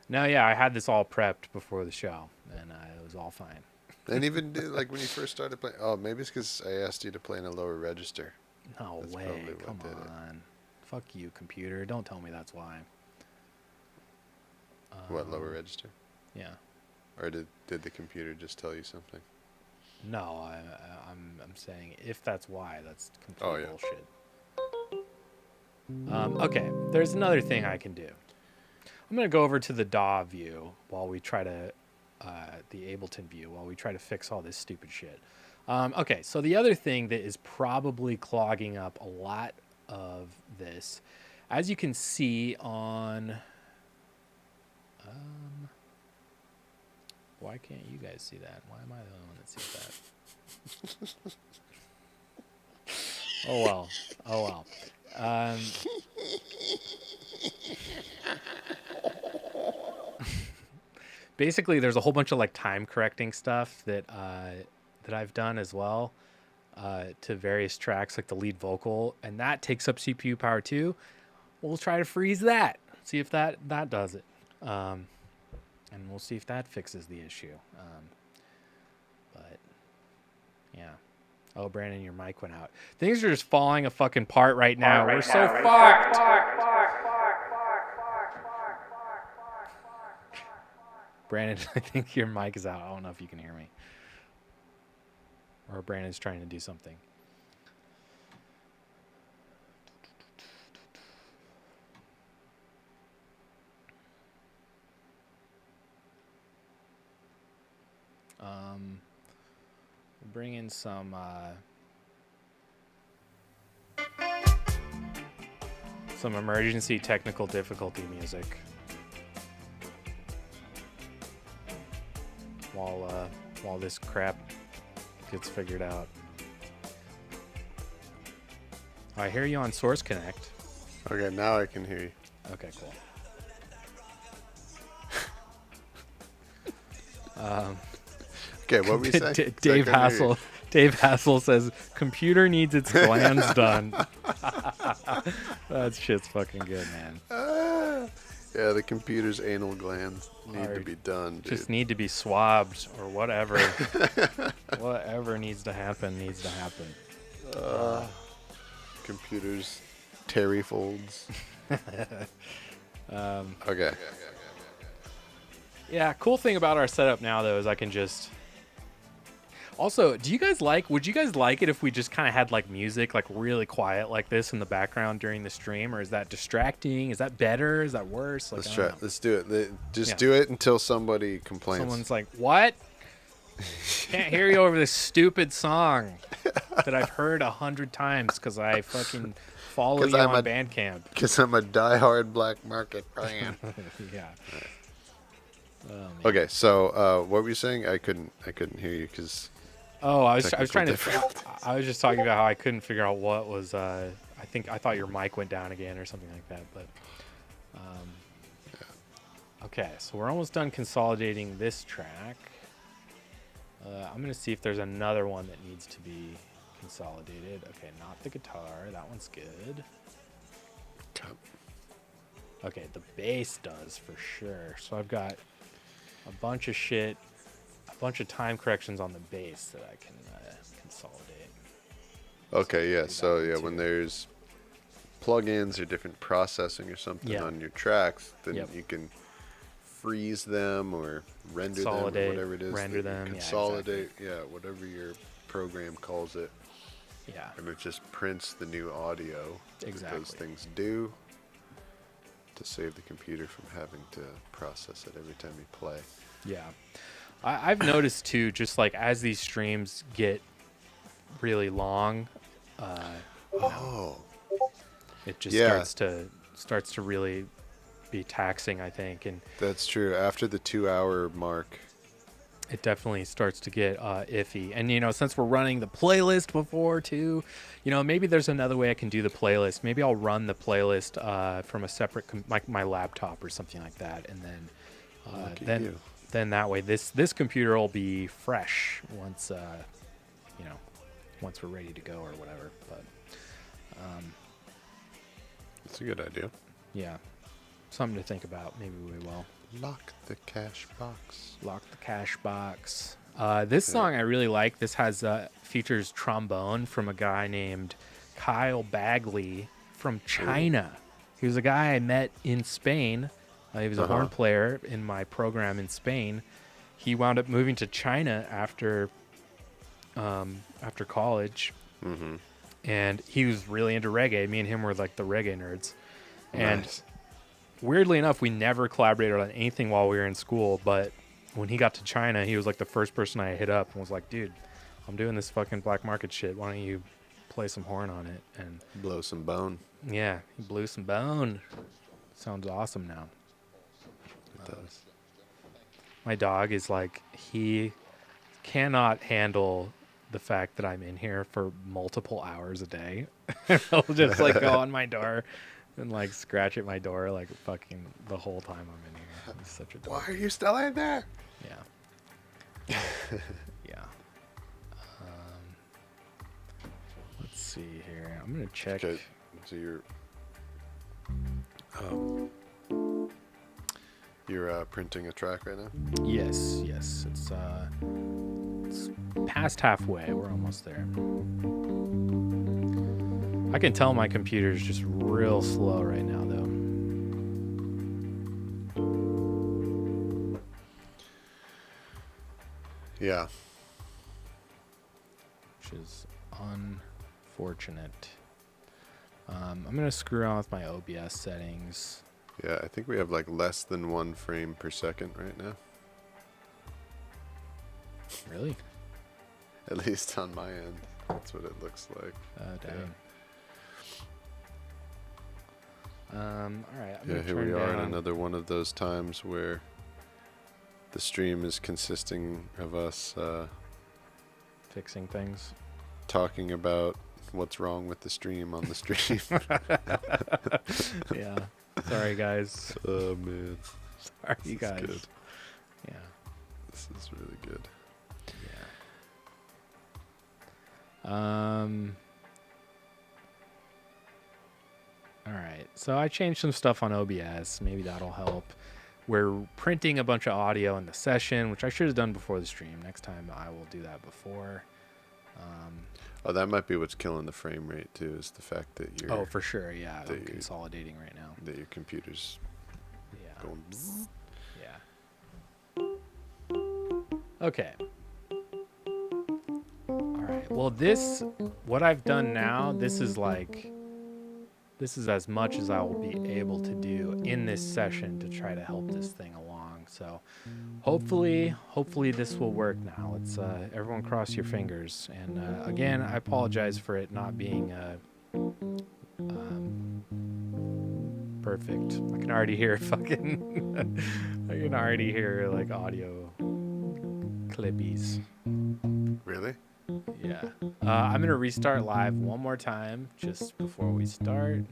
No, yeah, I had this all prepped before the show, and it was all fine. And even like when you first started playing, oh, maybe it's because I asked you to play in a lower register. No That's way. Come on. Fuck you, computer. Don't tell me that's why. What, lower register? Yeah. Or did the computer just tell you something? No, I'm saying if that's why, that's complete bullshit. Okay, there's another thing I can do. I'm gonna go over to the DAW view while we try to, the Ableton view while we try to fix all this stupid shit. Okay, so the other thing that is probably clogging up a lot of this, as you can see on, why can't you guys see that? Why am I the only one that sees that? Oh well. Oh well. Basically, there's a whole bunch of like time correcting stuff that I've done as well to various tracks, like the lead vocal, and that takes up CPU power too. We'll try to freeze that, see if that does it, and we'll see if that fixes the issue. But yeah. Oh, Brandon, your mic went out. Things are just falling a fucking apart right now. We're so fucked. Brandon, I think your mic is out. I don't know if you can hear me. Or Brandon's trying to do something. Bring in some emergency technical difficulty music while this crap gets figured out. I hear you on Source Connect. Okay, now I can hear you. Okay, cool. Okay, what were you saying? Dave Hassel says computer needs its glands done. That shit's fucking good, man. Yeah, the computer's anal glands need to be done, dude. Just need to be swabbed or whatever. Whatever needs to happen needs to happen. Computer's terry folds. Okay. Yeah, cool thing about our setup now though is I can just. Also, would you guys like it if we just kind of had like music like really quiet like this in the background during the stream, or is that distracting? Is that better? Is that worse? Like, Let's do it. Do it until somebody complains. Someone's like, "What? Can't hear you over this stupid song that I've heard 100 times because I fucking follow you on Bandcamp." Because I'm a diehard black market fan. Yeah. Okay, so what were you saying? I couldn't hear you because. Oh, I was trying to. I was just talking about how I couldn't figure out what was. I thought your mic went down again or something like that. But. Okay, so we're almost done consolidating this track. I'm gonna see if there's another one that needs to be consolidated. Okay, not the guitar. That one's good. Okay, the bass does for sure. So I've got a bunch of shit. A bunch of time corrections on the bass that I can consolidate. Okay, yeah. So yeah, when there's plugins or different processing or something on your tracks, then you can freeze them or render them or whatever it is. Render them. Consolidate. Yeah, exactly. Whatever your program calls it. Yeah. And it just prints the new audio. Exactly. Those things do to save the computer from having to process it every time you play. Yeah. I've noticed too, just like as these streams get really long, it just starts to really be taxing, I think. And that's true. After the 2-hour mark, it definitely starts to get iffy. And since we're running the playlist before too, maybe there's another way I can do the playlist. Maybe I'll run the playlist from a separate my laptop or something like that, and then that way this computer will be fresh once once we're ready to go or whatever. But it's a good idea. Yeah, something to think about. Maybe we will lock the cash box. This song I really like. This has features trombone from a guy named Kyle Bagley from China. He was a guy I met in Spain. He was a horn player in my program in Spain. He wound up moving to China after college, and he was really into reggae. Me and him were like the reggae nerds, and weirdly enough, we never collaborated on anything while we were in school. But when he got to China, he was like the first person I hit up and was like, "Dude, I'm doing this fucking black market shit. Why don't you play some horn on it and blow some bone?" Yeah, he blew some bone. Sounds awesome now. Does. My dog is like, he cannot handle the fact that I'm in here for multiple hours a day. He'll just like go on my door and like scratch at my door like fucking the whole time I'm in here. He's such a dog. Why are you still in there? Yeah. Yeah. Let's see here. I'm gonna check. Okay. So you're printing a track right now? Yes. It's past halfway. We're almost there. I can tell my computer's just real slow right now, though. Yeah. Which is unfortunate. I'm going to screw around with my OBS settings. Yeah, I think we have like less than 1 frame per second right now. Really? At least on my end. That's what it looks like. Oh, dang. All right. Yeah, here we are in another one of those times where the stream is consisting of us fixing things. Talking about what's wrong with the stream on the stream. Yeah. Sorry, guys. Oh, man. Sorry, you guys. Good. Yeah. This is really good. All right, so I changed some stuff on OBS. Maybe that'll help. We're printing a bunch of audio in the session, which I should have done before the stream. Next time I will do that before. Oh, that might be what's killing the frame rate too, is the fact that you're... Oh, for sure, yeah. I'm consolidating right now. That your computer's going... Bzzz. Yeah. Okay. All right, well, what I've done now, this is as much as I will be able to do in this session to try to help this thing along. So hopefully this will work now. Let's everyone cross your fingers. And again, I apologize for it not being perfect. I can already hear fucking I can already hear like audio clippies. Really? Yeah. I'm going to restart live one more time just before we start.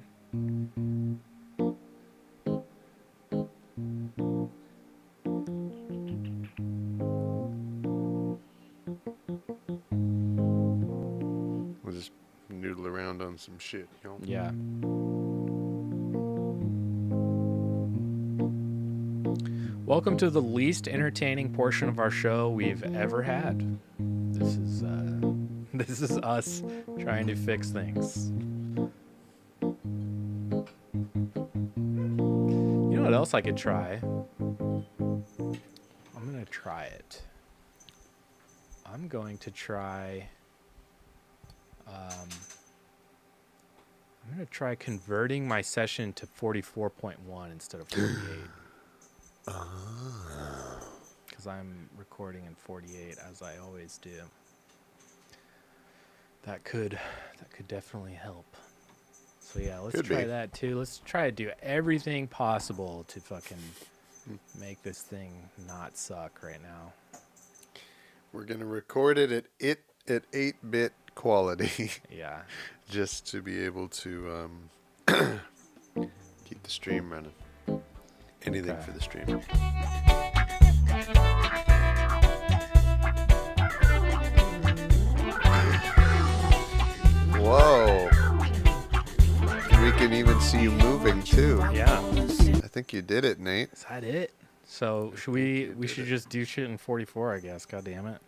We'll just noodle around on some shit, you know? Yeah. Welcome to the least entertaining portion of our show we've ever had. This is us trying to fix things. You know what else I could try? I'm going to try it. I'm going to try... I'm going to try converting my session to 44.1 instead of 48. Because I'm recording in 48 as I always do. That could definitely help. So yeah, let's try that too. Let's try to do everything possible to fucking make this thing not suck right now. We're gonna record it at 8-bit quality. Yeah. Just to be able to keep the stream running. Anything for the stream. Whoa. We can even see you moving too. Yeah. I think you did it, Nate. Is that it? So should we should just do shit in 44, I guess. God damn it.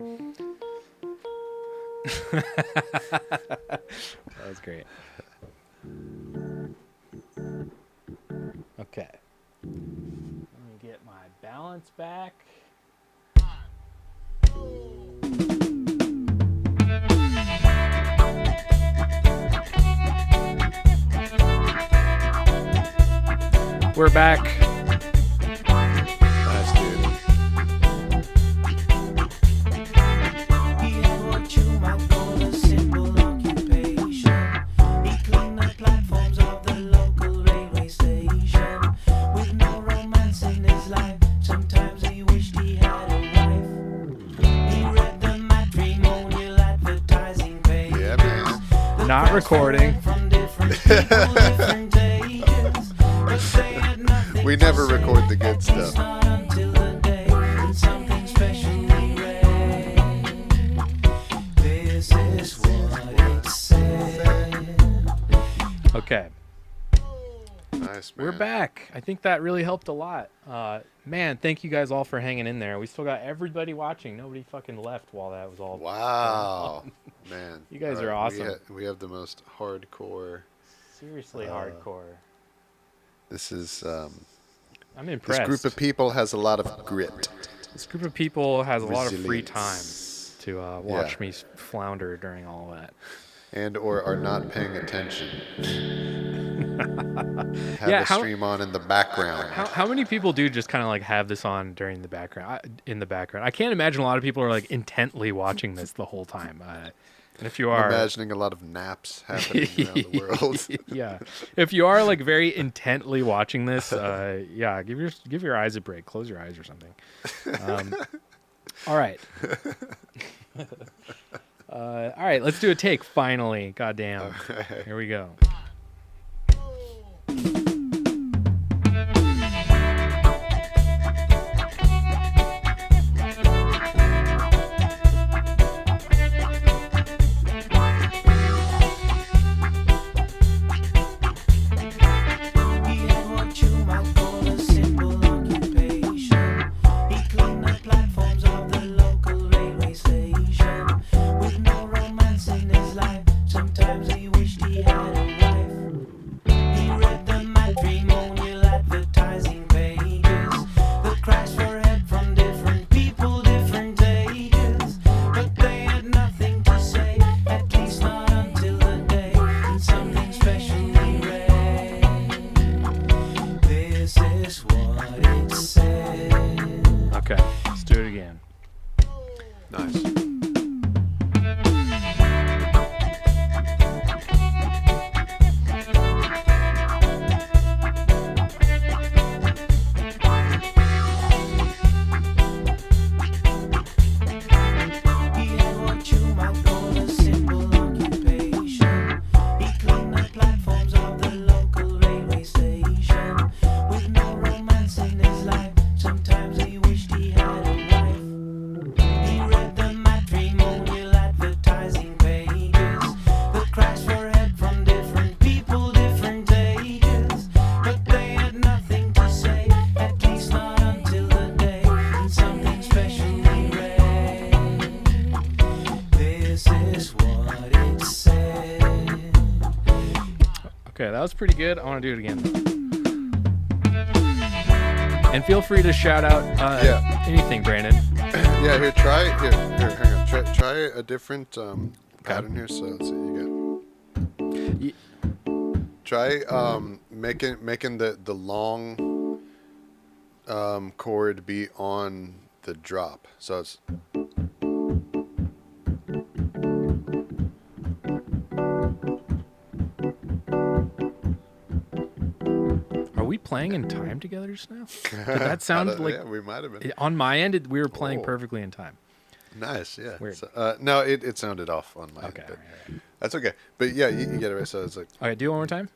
That was great. Okay. Let me get my balance back. We're back. Nice, dude. Not recording. We never record the good stuff. Okay. Nice, man. We're back. I think that really helped a lot. Man, thank you guys all for hanging in there. We still got everybody watching. Nobody fucking left while that was all. Wow. Man. You guys are awesome. We have the most hardcore. Seriously hardcore. This is... I'm impressed. This group of people has a lot of grit. This group of people has a lot of free Resilience. time to watch me flounder during all that. And or are not paying attention. Have the stream on in the background. How many people do just kind of like have this on during the background? In the background, I can't imagine a lot of people are like intently watching this the whole time. And if you are, I'm imagining a lot of naps happening around the world. Yeah, if you are like very intently watching this, yeah, give your eyes a break. Close your eyes or something. All right. All right, let's do a take finally. Goddamn. Okay. Here we go. is what it said. Okay, let's do it again. Nice. Okay, that was pretty good. I want to do it again. And feel free to shout out anything, Brandon. Yeah, here, hang on. Try a different pattern here. So let's see, you got. Try making the long chord be on the drop. So it's. Are we playing in time together just now? Did that sound like... Yeah, we might have been. On my end, we were playing perfectly in time. Nice, yeah. Weird. So, no, it sounded off on my end. Okay, But right. that's okay. But yeah, you get it right. So it's like... Okay, do it one more time.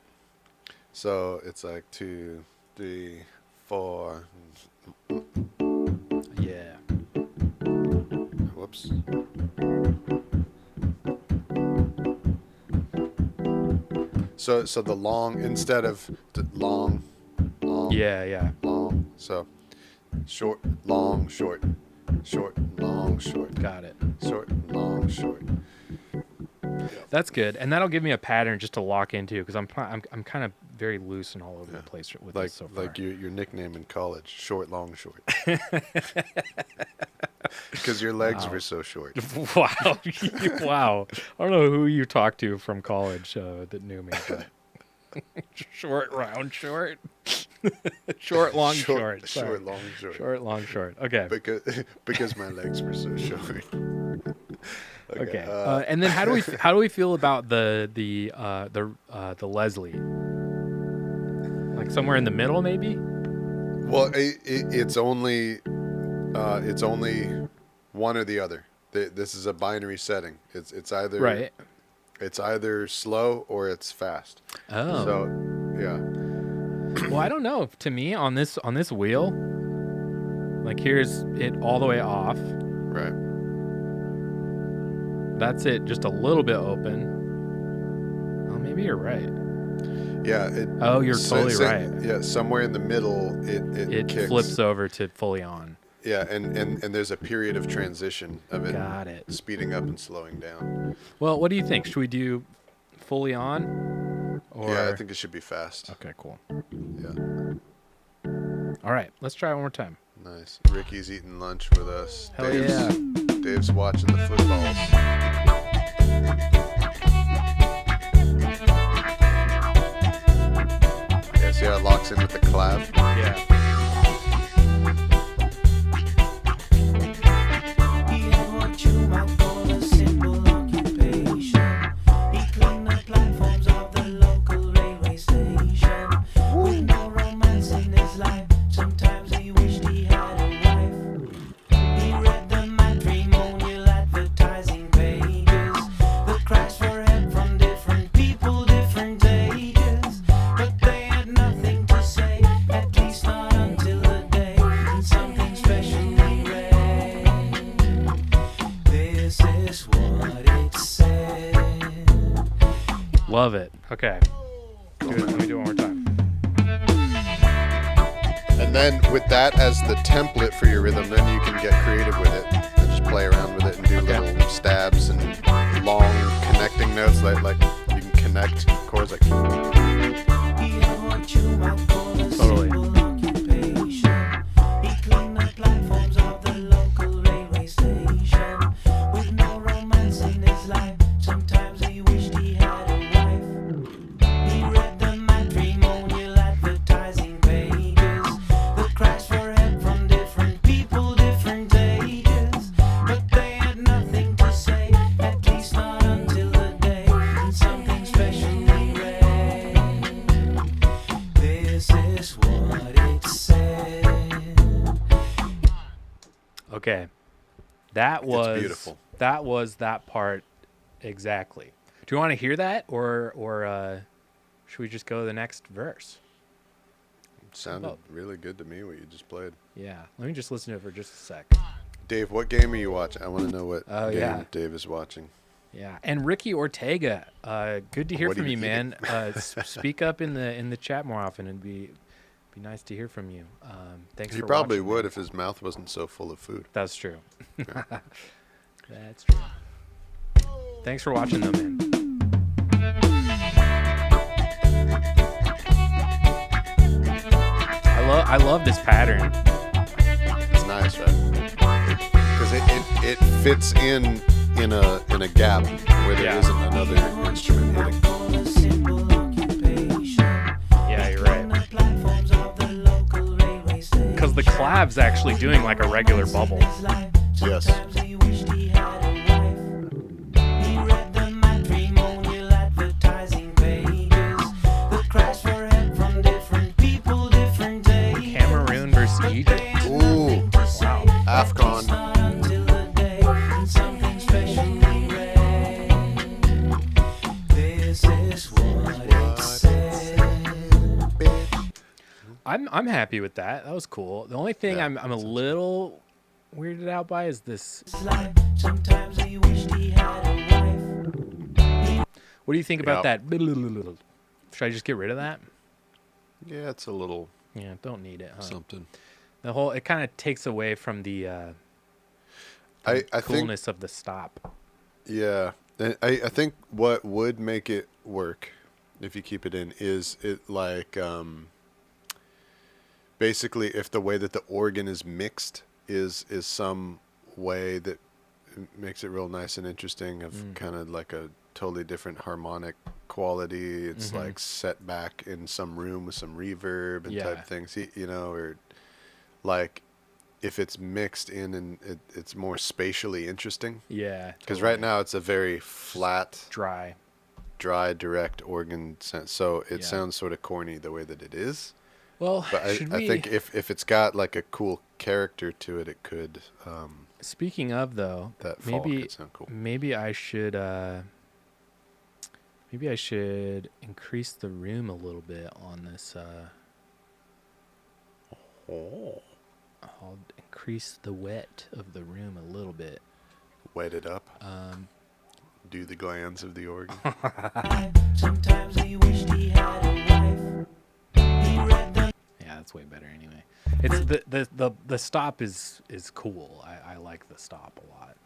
So it's like 2, 3, 4. Yeah. Whoops. So the long, instead of the long, Yeah. long. So short, long, short, short, long, short. Got it. Short, long, short. That's good, and that'll give me a pattern just to lock into because I'm kind of very loose and all over the place with this so far. Like your nickname in college, short, long, short. Because your legs were so short. Wow, wow. I don't know who you talked to from college that knew me, but short, round, short, short, long, short, sorry. Short, long, short. Short, long, short. Okay. Because my legs were so short. Okay. And then how do we feel about the Leslie? Like somewhere in the middle, maybe? Well, it's only one or the other. This is a binary setting. It's either right. It's either slow or it's fast. Oh. So, yeah. Well, I don't know. To me, on this wheel, like here's it all the way off. Right. That's it, just a little bit open. Oh, maybe you're right. Yeah. You're totally right. Yeah, somewhere in the middle, it kicks. Flips over to fully on. Yeah, and there's a period of transition of it. Got it. Speeding up and slowing down. Well, what do you think? Should we do fully on? Or... Yeah, I think it should be fast. Okay, cool. Yeah. All right, let's try it one more time. Nice. Ricky's eating lunch with us. Hell yeah. Dave's watching the footballs. Yeah, see how it locks in with the clav? Yeah. Love it. Okay. Let me do it one more time. And then with that as the template for your rhythm, then you can get creative with it and just play around with it and do little stabs and long connecting notes. Like you can connect chords like. Totally. Okay. That was beautiful. That was that part exactly. Do you want to hear that, or should we just go to the next verse? It sounded About- really good to me what you just played. Yeah. Let me just listen to it for just a sec. Dave, what game are you watching? I want to know what Oh, game yeah. Dave is watching. Yeah. And Ricky Ortega, good to hear What are from you you, man. Speak up in the chat more often. It'd be nice to hear from you. Thanks. He for probably watching, would man. if his mouth wasn't so full of food. That's true. That's true. Thanks for watching, though, man. I love this pattern. It's nice, right? Because it fits in a gap where there Yeah. isn't another instrument hitting. Yeah, you're right. Because the clav's actually doing like a regular bubble. Yes. Cameroon versus Egypt. Ooh, Wow. AFCON. I'm happy with that. That was cool. The only thing Yeah, I'm a little weirded out by is this. What do you think about Yeah. that? Should I just get rid of that? Yeah, it's a little Yeah, don't need it. Huh? something. The whole it kind of takes away from the I think, coolness of the stop. yeah. And I think what would make it work if you keep it in is it like basically if the way that the organ is mixed is some way that makes it real nice and interesting of kind of like a totally different harmonic quality. It's like set back in some room with some reverb and Yeah. type things, you know, or like if it's mixed in and it's more spatially interesting. Yeah. Because right now it's a very flat, Dry. dry, direct organ sense. So it Yeah. sounds sort of corny the way that it is. Well, But I think if it's got like a cool character to it, it could, speaking of though, that fall maybe could sound cool. maybe I should increase the room a little bit on this. Oh. I'll increase the wet of the room a little bit. Wet it up. Um, Do the glands of the organ. Sometimes he wished he had a wife. He read the yeah, that's way better anyway. It's the stop is cool. I like the stop a lot.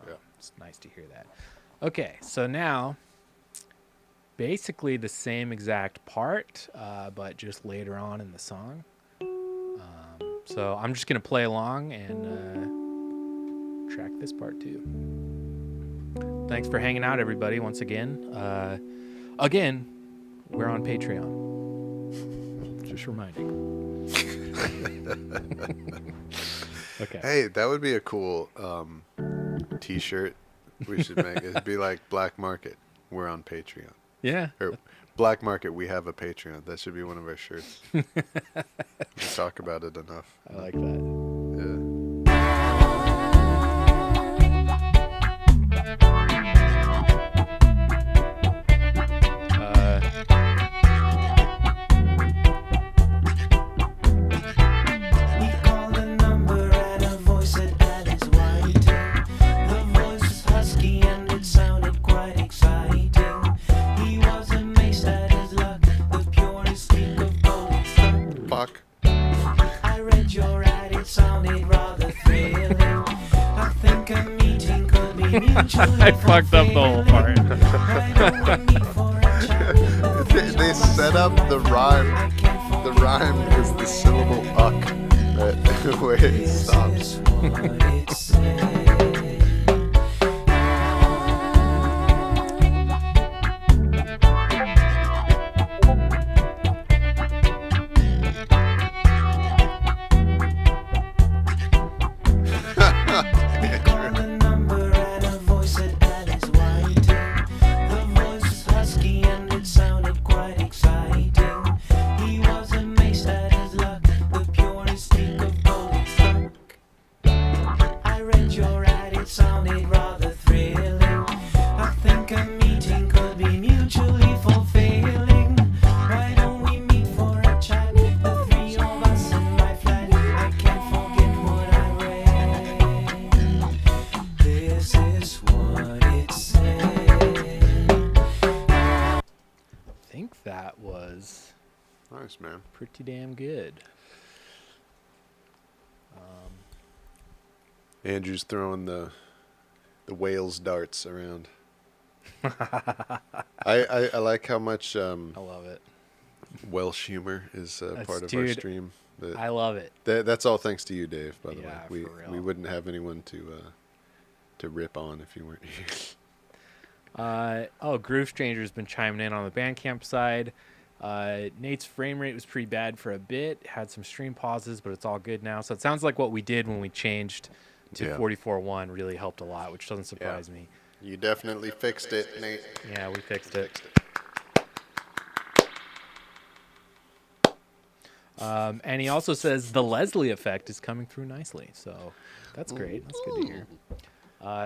Yeah. It's nice to hear that. Okay, so now basically the same exact part, but just later on in the song. So I'm just gonna play along and track this part too. Thanks for hanging out, everybody. Once again, we're on Patreon. Just reminding. Okay. Hey, that would be a cool T-shirt. We should make it. It'd be like Black Market. We're on Patreon. Yeah. Or Black Market. We have a Patreon. That should be one of our shirts. We talk about it enough. I like that. Yeah. He called a number and a voice said that is white. The voice was husky and it sounded quite exciting. He was amazed at his luck, the purest streak of gold struck. Fuck. I read your ad, it sounded rather thrilling. I think a meeting could be mutually I fucked up the whole part. They set up the rhyme. The rhyme is the syllable uck, where it stops. man. Pretty damn good. Andrew's throwing the whale's darts around. I like how much I love it. Welsh humor is That's- part of dude, our stream. But I love it. that's all thanks to you, Dave. By the Yeah, way, for real. we wouldn't have anyone to rip on if you weren't here. Groove Stranger's been chiming in on the Bandcamp side. Nate's frame rate was pretty bad for a bit. Had some stream pauses, but it's all good now. So it sounds like what we did when we changed to Yeah. 44.1 really helped a lot, which doesn't surprise me. You definitely fixed it, Nate. Yeah, we fixed it. And he also says the Leslie effect is coming through nicely. So that's great. That's good to hear.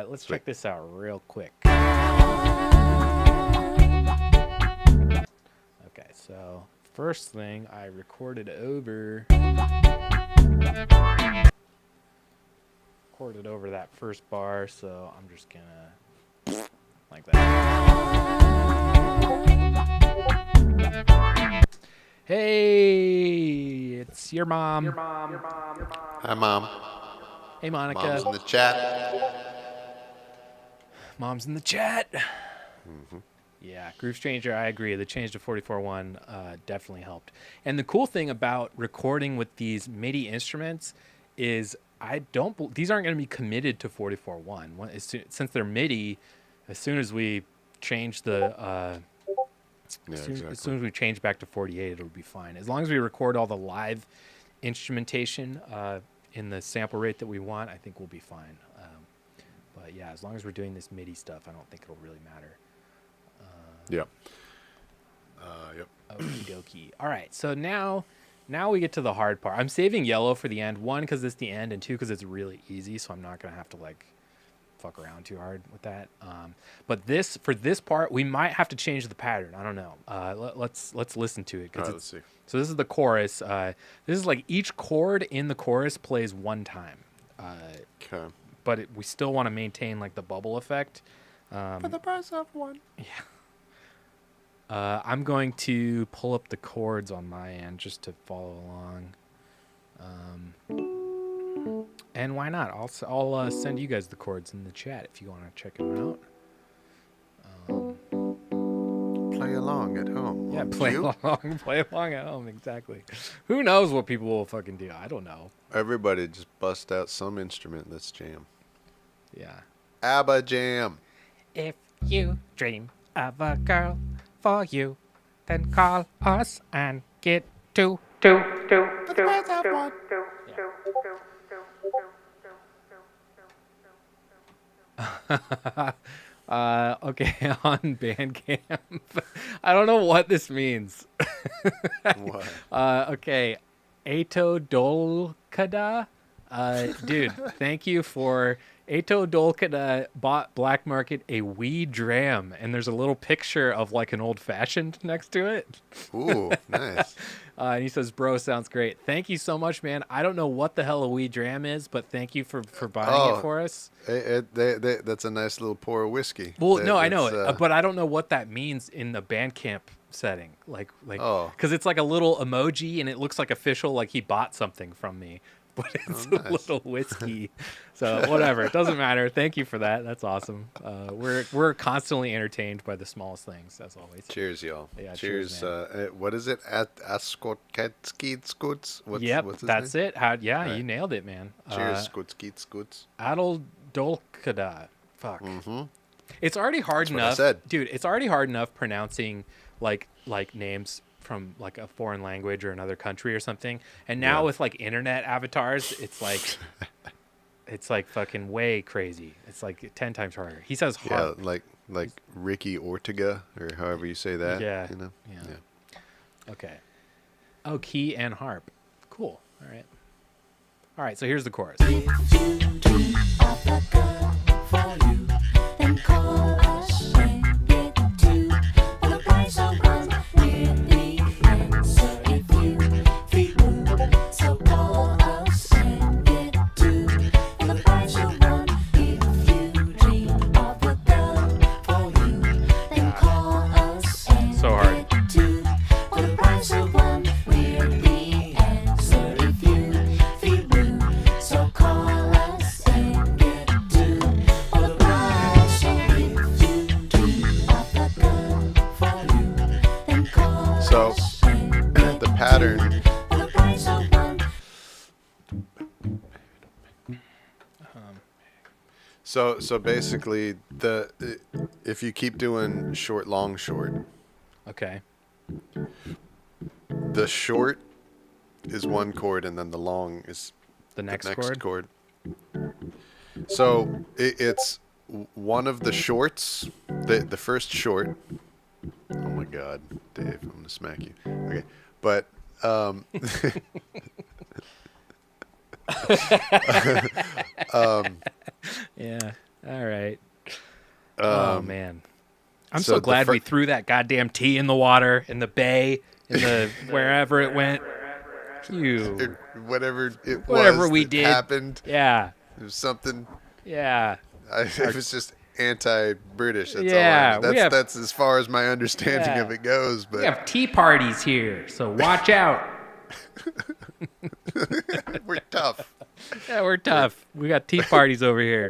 Let's check this out real quick. Okay, so first thing I recorded over that first bar, so I'm just gonna like that. Hey, it's your mom. Hi, Mom. Hey, Monica. Mom's in the chat. Mom's in the chat. Yeah, Groove Stranger, I agree. The change to 44.1 definitely helped. And the cool thing about recording with these MIDI instruments is these aren't going to be committed to 44.1. Since they're MIDI, as soon as we change as soon as we change back to 48, it'll be fine. As long as we record all the live instrumentation in the sample rate that we want, I think we'll be fine. But yeah, as long as we're doing this MIDI stuff, I don't think it'll really matter. Yep. Yep. Okie dokie. All right, so now we get to the hard part. I'm saving yellow for the end. 1, because it's the end, and 2, because it's really easy, so I'm not going to have to fuck around too hard with that. But for this part, we might have to change the pattern. I don't know. Let's listen to it. All right, let's see. So this is the chorus. This is like each chord in the chorus plays one time. Okay. But we still want to maintain like the bubble effect. For the price of one. I'm going to pull up the chords on my end just to follow along. And why not? I'll send you guys the chords in the chat if you want to check them out. Play along at home. Yeah, won't play you? along at home, exactly. Who knows what people will fucking do? I don't know. Everybody just bust out some instrument. Let's jam. Yeah. ABBA jam. If you dream of a girl for you, then call us and get to. Okay, on Bandcamp. I don't know what this means. What? Okay, Ato Dolkada. Dude, thank you for Ato Dolkada bought Black Market a wee dram, and there's a little picture of like an old fashioned next to it. Ooh, nice. And he says, "Bro, sounds great. Thank you so much, man. I don't know what the hell a wee dram is, but thank you for buying it for us." That's a nice little pour of whiskey. Well, no, I know, That's, but I don't know what that means in the Bandcamp setting. Like, Oh. because it's like a little emoji, and it looks like official, like he bought something from me, but it's nice. a little whiskey. So whatever, it doesn't matter. Thank you for that. That's awesome. We're constantly entertained by the smallest things, as always. Cheers, y'all. Yeah, cheers. cheers, What is it? Askotkatskeet Yep, what's his that's name? it. Right. You Right. nailed it, man. Cheers, Skootskeet. Adol Dolkada. Fuck. Mm-hmm. It's already hard That's what I enough, said. dude. It's already hard enough pronouncing like names from like a foreign language or another country or something. And now Yeah. with like internet avatars, it's like it's like fucking way crazy. It's like 10 times harder. He says Yeah, harp. like Ricky Ortega or however you say that. Yeah, You know? yeah. Okay. Oh, key and harp. Cool. All right. All right. So here's the chorus. If you dream of a girl for you, then call us and get two for the price of one. We're the answer if you feel blue. So call us and get two for the price of one. If you dream of a girl for you, then call us and So hard. get two for the price of one. We're So basically, if you keep doing short, long, short, Okay. the short is one chord, and then the long is The next next chord. So it's one of the shorts, the first short. Oh my God, Dave, I'm gonna smack you. Okay, but Yeah. All right. Oh man, I'm so so the glad fir- we threw that goddamn tea in the water, in the bay, in the wherever it went. You. whatever it Whatever was we that did. happened, Yeah. it was something. Yeah. It was just anti-British. That's Yeah, all. we have- That's as far as my understanding Yeah. of it goes. But We have tea parties here, so watch out. we're tough. Yeah, we're tough. We got tea parties over here.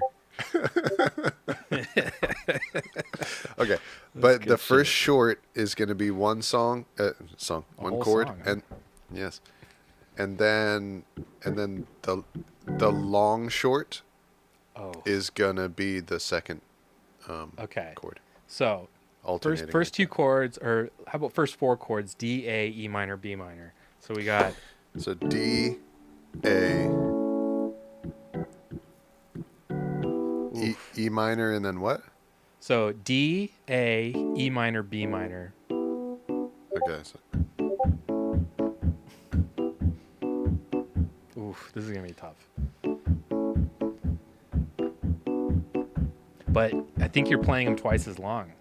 Okay, but good the first short is going to be one song, one whole chord, song, huh? and yes, and then the long short Oh. is going to be the second Okay. chord. So Alternating. first two chords, or how about first four chords? D, A, E minor, B minor. So we got So D, A, E minor, and then what? so D, A, E minor, B minor. Okay, so Oof, this is gonna be tough. But I think you're playing them twice as long.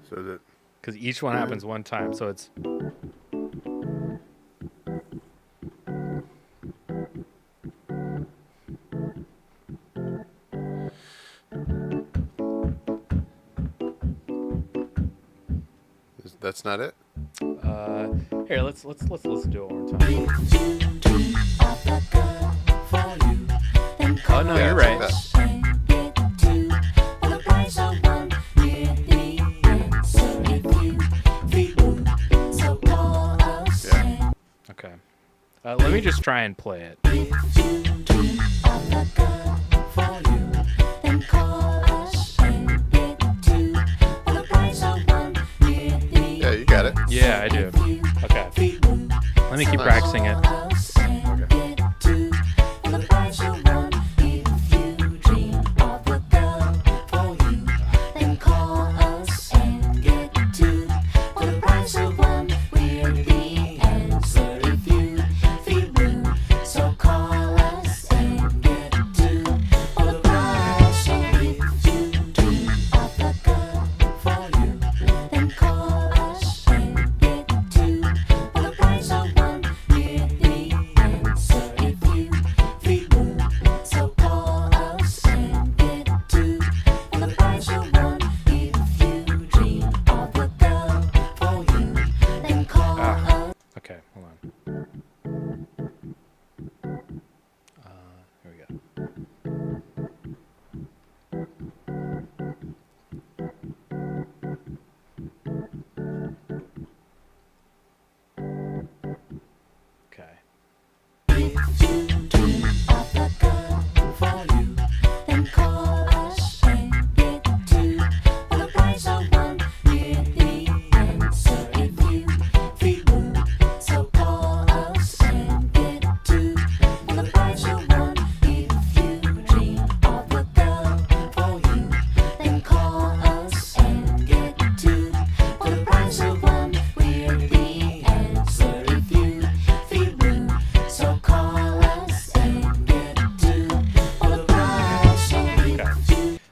that Because each one happens one time, so it's that's not it. here. Let's listen to it one more time. Oh no, Yeah, you're it's like right. that. Yeah. Okay. Let me just try and play it. Yeah, you got it. Yeah, I do. Okay. Let me keep practicing it. Okay, hold on. Here we go. Okay.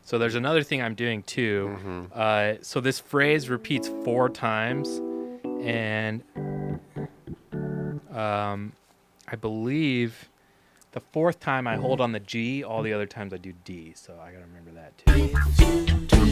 So there's another thing I'm doing too. So this phrase repeats 4 times, and I believe the 4th time I hold on the G, all the other times I do D. So I gotta remember that too.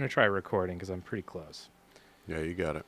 gonna try recording because I'm pretty close. Yeah, you got it.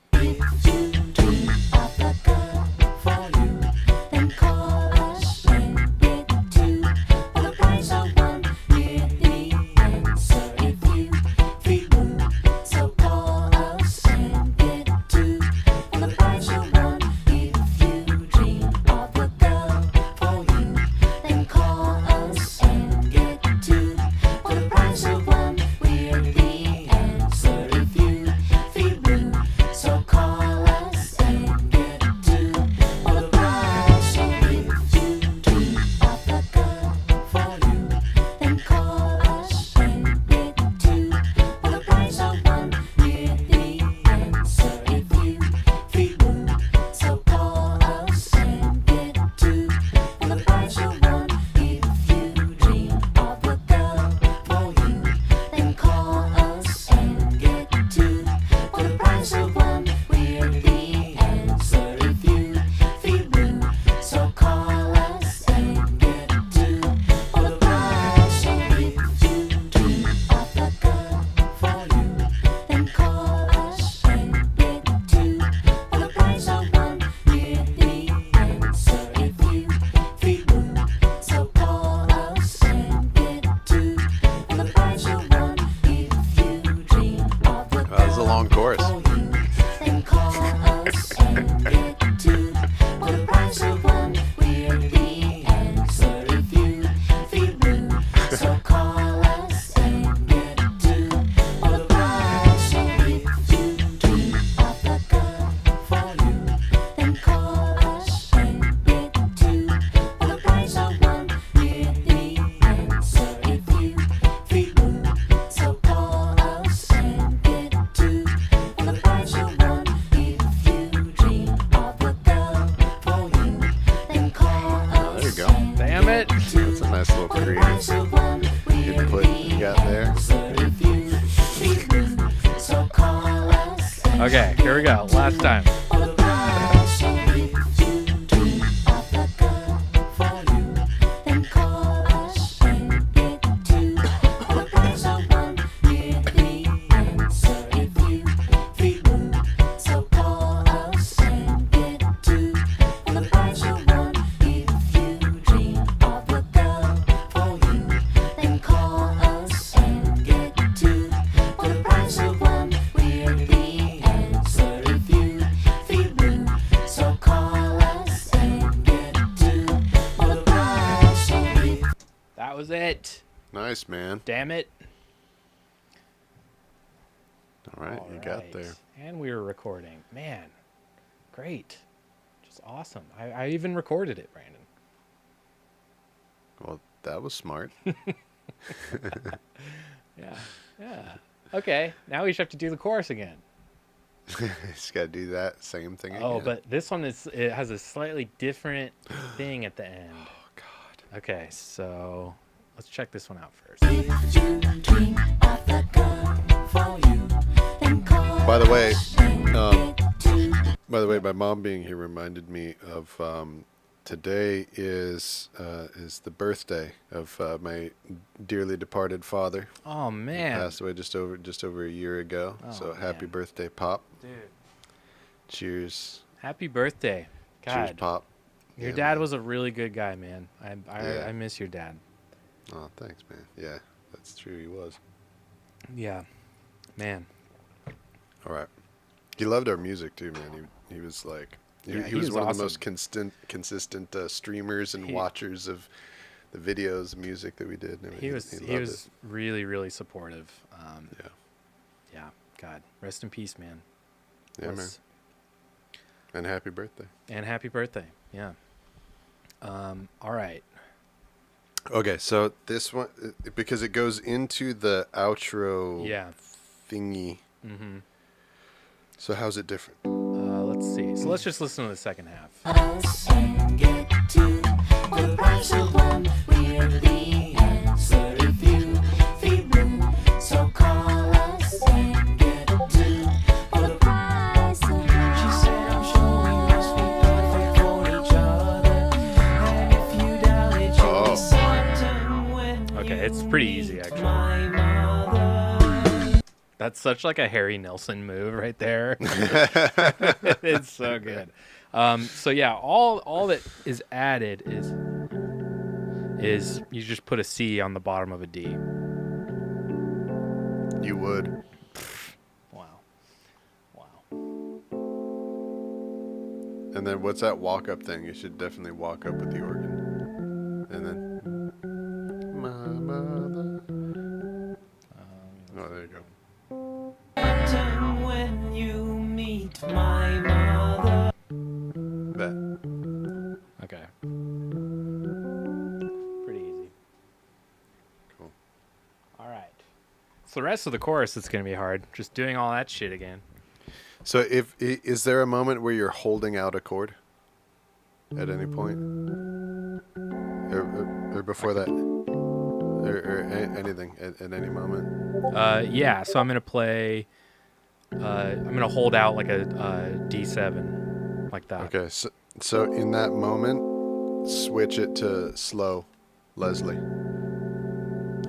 Okay, here we go. Last time. Was it. Nice, man. Damn it. All right, you got there. And we were recording. Man, great. Just awesome. I even recorded it, Brandon. Well, that was smart. Yeah. Okay, now we just have to do the chorus again. Just got to do that same thing again. Oh, but this one it has a slightly different thing at the end. Oh, God. Okay, so let's check this one out first. By the way, my mom being here reminded me of today is the birthday of my dearly departed father. Oh man, he passed away just over a year ago. Oh, so happy man. birthday, Pop! Dude, Cheers. happy birthday. God, Cheers, Pop. your Yeah, dad man. was a really good guy, man. Yeah. I miss your dad. Oh, thanks, man. Yeah, that's true. He was. Yeah, man. All right. He loved our music too, man. He was like he was one awesome. of the most consistent streamers and watchers of the videos, the music that we did. He was really, really supportive. Yeah. God, rest in peace, man. Yeah, man. And happy birthday. And happy birthday. Yeah. All right. Okay, so this one, because it goes into the outro thingy. Mm-hmm. So how's it different? Let's see. So let's just listen to the second half. Okay, it's pretty easy actually. That's such like a Harry Nilsson move right there. It's so good. So yeah, all that is added is you just put a C on the bottom of a D. You would. Wow. And then what's that walk-up thing? You should definitely walk up with the organ. And then... My mother... Oh, there you go. When you meet my mother. That. Okay. Pretty easy. Cool. All right. So the rest of the chorus is going to be hard. Just doing all that shit again. So is there a moment where you're holding out a chord at any point? Or before that? Or anything at any moment? Yeah, so I'm going to play... I'm going to hold out like a D7, like that. Okay, so in that moment, switch it to slow, Leslie.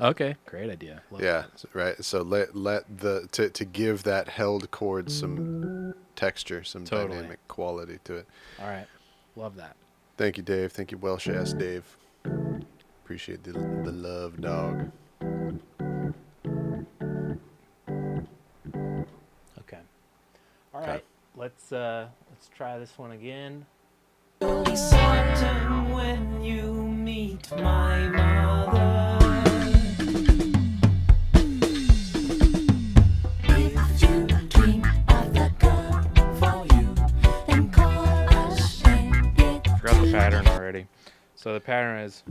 Okay, great idea. Love Yeah, that. right. So let the to give that held chord some texture, some Totally. dynamic quality to it. All right, love that. Thank you, Dave. Thank you, Welsh ass Dave. Appreciate the love, dog. Okay. All right, let's try this one again. You'll be certain when you meet my mother. If you dream of the girl for you, then call us and get Forgot the pattern already. So the pattern is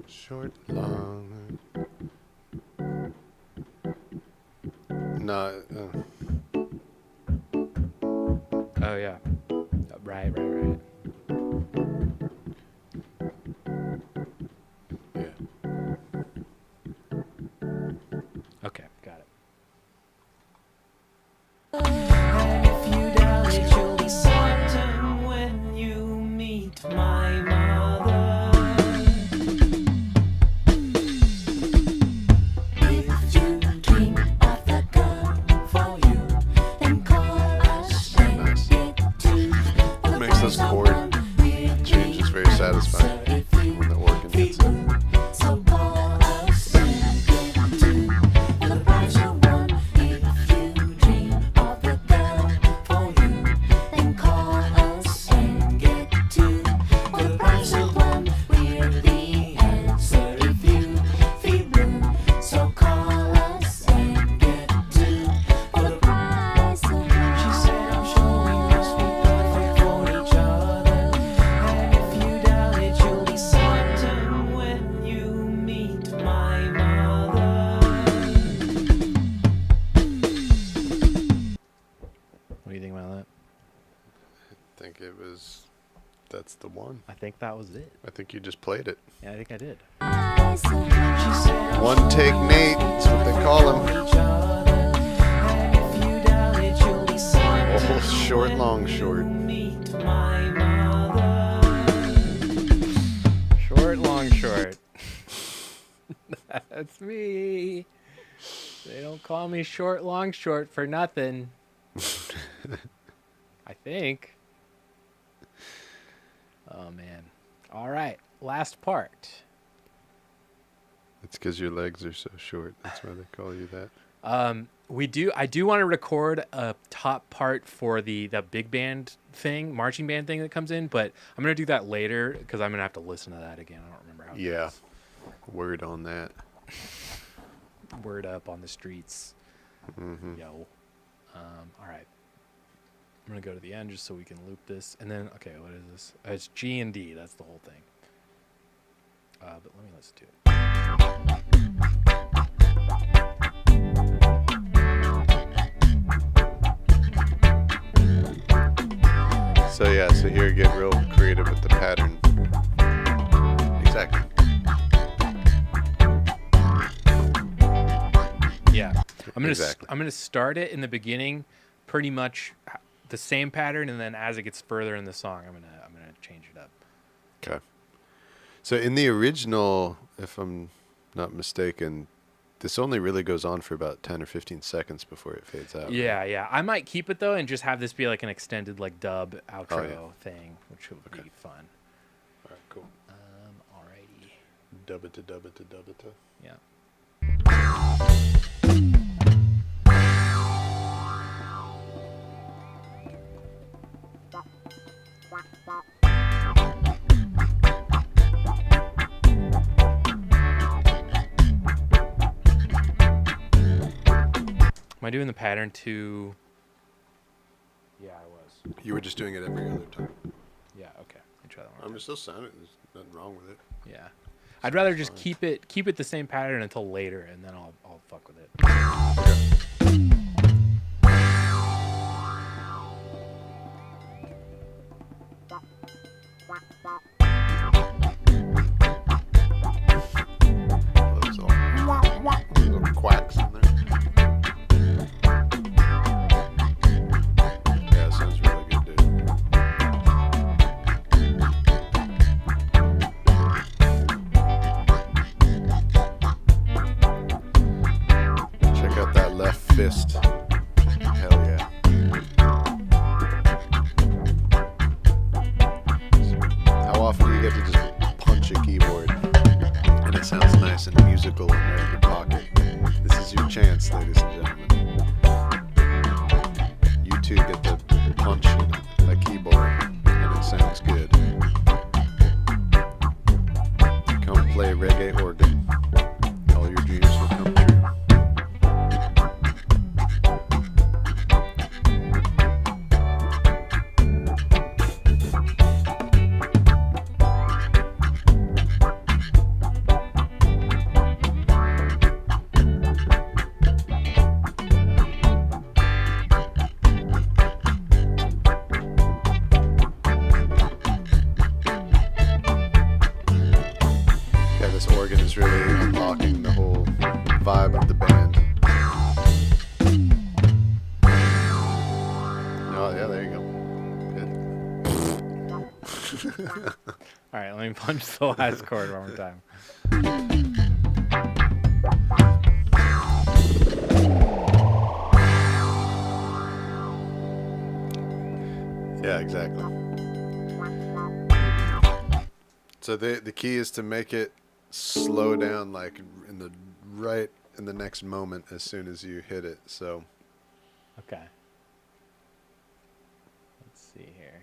Short, long. No. oh yeah, right. Yeah. Okay, got it. And if you doubt it, you'll be certain when you meet my mother. If you dream of the girl for you, then call us and Nice. get to Makes those chord changes very satisfying when the organ hits it. So call us and get to the price you want. If you dream of the girl for you, then call us and get to the price you want. We're the answer if you feel blue. So call us and get to the price you want. She said, I'm sure we must be perfect for each other. And if you doubt it, you'll be certain when you meet my mother. What do you think about that? I think that's the one. I think that was it. I think you just played it. Yeah, I think I did. She said, I'm One take Nate, that's what they call him. each other. And if you doubt it, you'll be certain Oh, short, long, short. meet my mother. Short, long, short. That's me. They don't call me short, long, short for nothing. I think. Oh, man. All right. Last part. It's because your legs are so short. That's why they call you that. I do want to record a top part for the big band thing, marching band thing that comes in, but I'm going to do that later because I'm going to have to listen to that again. I don't remember how it Yeah. Word on that. goes. Word up on the streets. Mm-hmm. Yo. All right. I'm going to go to the end just so we can loop this. And then, okay, what is this? It's G and D. That's the whole thing. But let me listen to it. So yeah, so here get real creative with the pattern. Exactly. Yeah. Exactly. I'm gonna start it in the beginning, pretty much the same pattern, and then as it gets further in the song, I'm gonna change it up. Okay. So in the original, if I'm not mistaken, This only really goes on for about 10 or 15 seconds before it fades out. Yeah. I might keep it though and just have this be like an extended like dub outro thing, which would be fun. All right, cool. Alrighty. Dub it to dub it to dub it to. Yeah. Am I doing the pattern to... Yeah, I was. You were just doing it every other time. Yeah, okay. Let me try that one. I'm still sounding. There's nothing wrong with it. Yeah. I'd rather just keep it the same pattern until later, and then I'll fuck with it. Those little quacks in there. Yeah, it sounds really good, dude. Check out that left fist. Hell yeah. How often do you get to just punch a keyboard and it sounds nice and musical and right in your pocket? This is your chance, ladies and gentlemen. You two get to punch a keyboard and it sounds good. Come play reggae organ. All your dreams will come true. Yeah, this organ is really unlocking the whole vibe of the band. Oh, yeah, there you go. Good. All right, let me punch the last chord one more time. Yeah, exactly. So the key is to make it slow down like in the next moment as soon as you hit it. So Okay. Let's see here.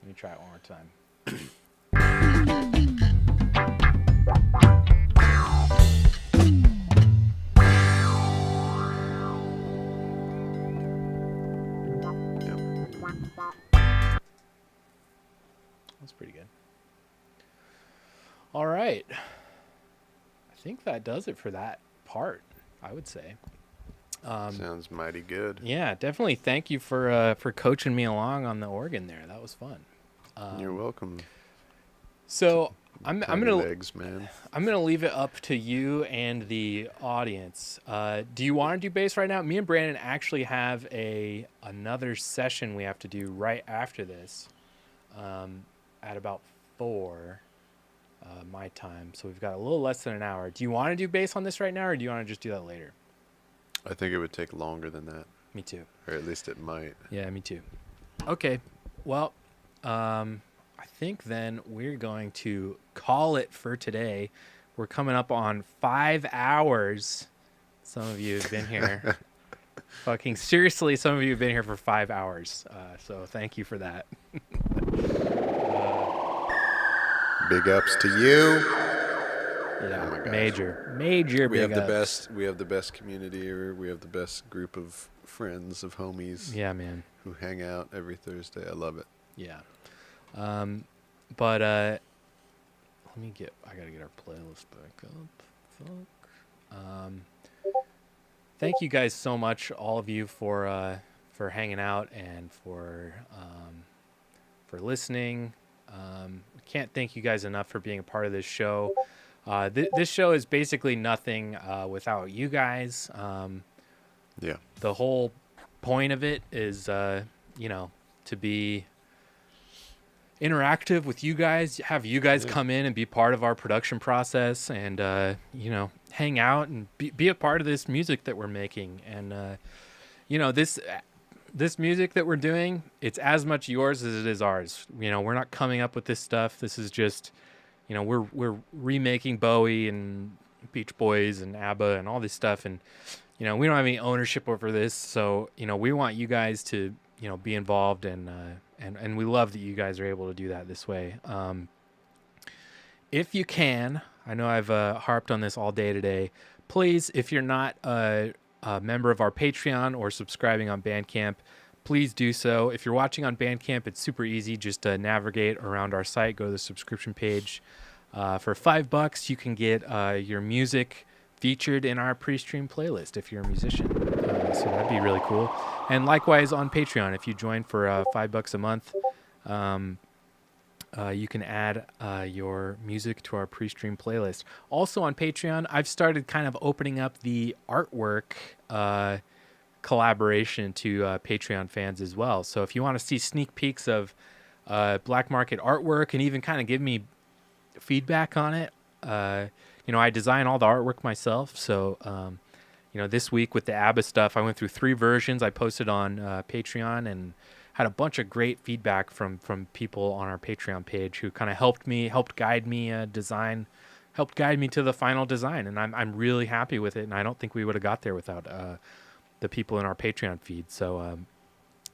Let me try it one more time. That's pretty good. All right. I think that does it for that part, I would say. sounds mighty good. Yeah, definitely. Thank you for coaching me along on the organ there. That was fun. You're welcome. So I'm gonna legs, man. I'm gonna leave it up to you and the audience. Do you want to do bass right now? Me and Brandon actually have another session we have to do right after this, at about 4 my time. So we've got a little less than an hour. Do you want to do bass on this right now, or do you want to just do that later? I think it would take longer than that, Me too. or at least it might. Yeah, me too. Okay, well, I think then we're going to call it for today. We're coming up on 5 hours. Some of you have been here. Fucking seriously, some of you have been here for 5 hours. So thank you for that. Big ups to you. Yeah, Oh my gosh. major We big have the ups. best. We have the best community here. We have the best group of friends, of homies Yeah, man. who hang out every Thursday. I love it. Yeah. But let me I gotta get our playlist back up. Fuck. Thank you guys so much, all of you, for hanging out and for listening. Can't thank you guys enough for being a part of this show. This show is basically nothing without you guys. Yeah. The whole point of it is, to be interactive with you guys, have you guys come in and be part of our production process, and hang out and be a part of this music that we're making. And this music that we're doing, it's as much yours as it is ours. We're not coming up with this stuff. This is just, we're remaking Bowie and Beach Boys and ABBA and all this stuff, and we don't have any ownership over this. So we want you guys to be involved, and we love that you guys are able to do that this way. If you can, I know I've harped on this all day today. Please, if you're not a member of our Patreon or subscribing on Bandcamp, please do so. If you're watching on Bandcamp, it's super easy. Just navigate around our site, go to the subscription page. For $5, you can get your music featured in our pre-stream playlist if you're a musician. So that'd be really cool. And likewise on Patreon, if you join for $5 a month, you can add your music to our pre-stream playlist. Also on Patreon, I've started kind of opening up the artwork collaboration to Patreon fans as well. So if you want to see sneak peeks of black market artwork and even kind of give me feedback on it, I design all the artwork myself. So this week with the ABBA stuff, I went through 3 versions I posted on Patreon, and had a bunch of great feedback from people on our Patreon page who kind of helped guide me to the final design, and I'm really happy with it. And I don't think we would have got there without the people in our Patreon feed. So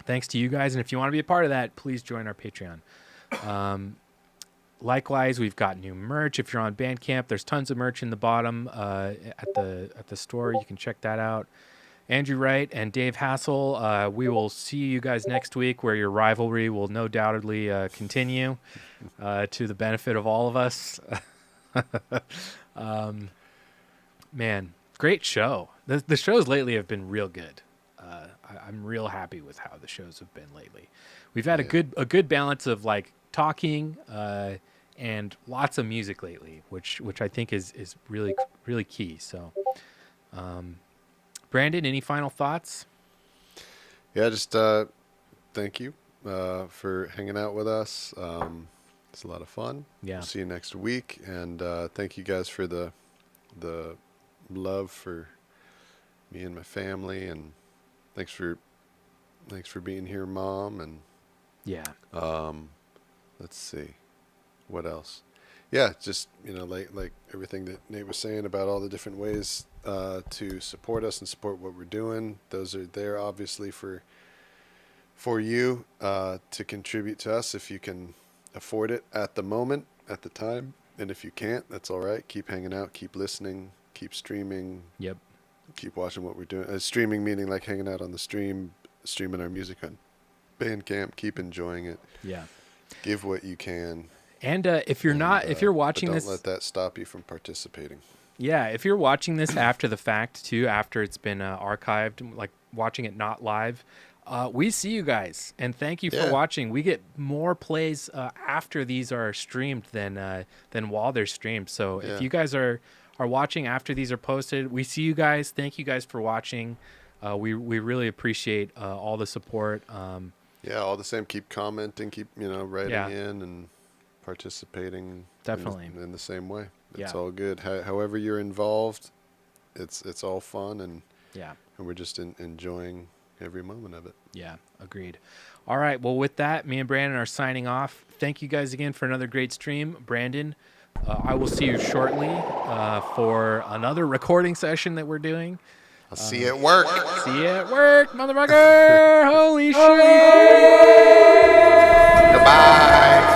thanks to you guys, and if you want to be a part of that, please join our Patreon. Likewise, we've got new merch. If you're on Bandcamp, there's tons of merch in the bottom at the store. You can check that out. Andrew Wright and Dave Hassel, we will see you guys next week, where your rivalry will no doubtedly continue to the benefit of all of us. Man, great show. The shows lately have been real good. I'm real happy with how the shows have been lately. We've had a good balance of like talking and lots of music lately, which I think is really, really key. So, Brandon, any final thoughts? Yeah, just thank you for hanging out with us. It's a lot of fun. Yeah. We'll see you next week, and thank you guys for the love for me and my family, and thanks for being here, Mom. And yeah, let's see, what else? Yeah, just like everything that Nate was saying about all the different ways to support us and support what we're doing. Those are there obviously for you to contribute to us if you can afford it at the moment, at the time. And if you can't, that's all right. Keep hanging out, keep listening, keep streaming. Yep. Keep watching what we're doing. Streaming meaning like hanging out on the stream, streaming our music on Bandcamp. Keep enjoying it. Yeah. Give what you can. And if you're watching this, don't let that stop you from participating. Yeah, if you're watching this after the fact too, after it's been archived, like watching it not live, we see you guys, and thank you for watching. We get more plays after these are streamed than while they're streamed. So if you guys are watching after these are posted, we see you guys. Thank you guys for watching. We really appreciate all the support. All the same. Keep commenting. Keep writing in and participating. Definitely in the same way. It's Yeah. all good. However you're involved, it's all fun, and Yeah. and we're just enjoying every moment of it. Yeah, agreed. All right, well, with that, me and Brandon are signing off. Thank you guys again for another great stream. Brandon, I will see you shortly for another recording session that we're doing. I'll see you at work. See you at work, motherfucker! Holy shit! Goodbye.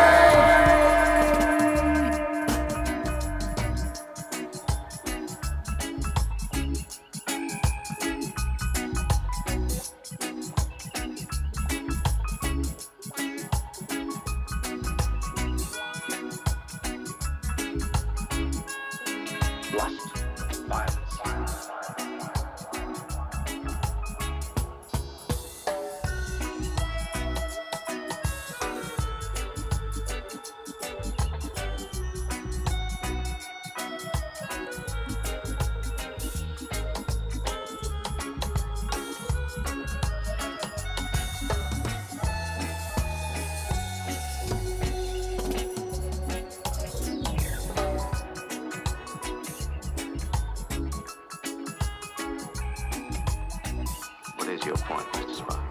point, Mr. Spock.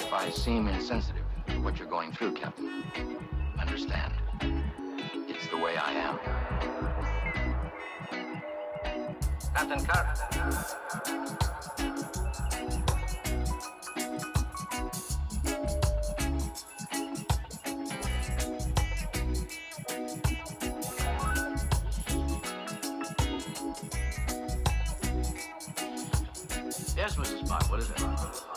If I seem insensitive to what you're going through, Captain, understand. It's the way I am. Captain Kirk. Yes, Mrs. Spock, what is it?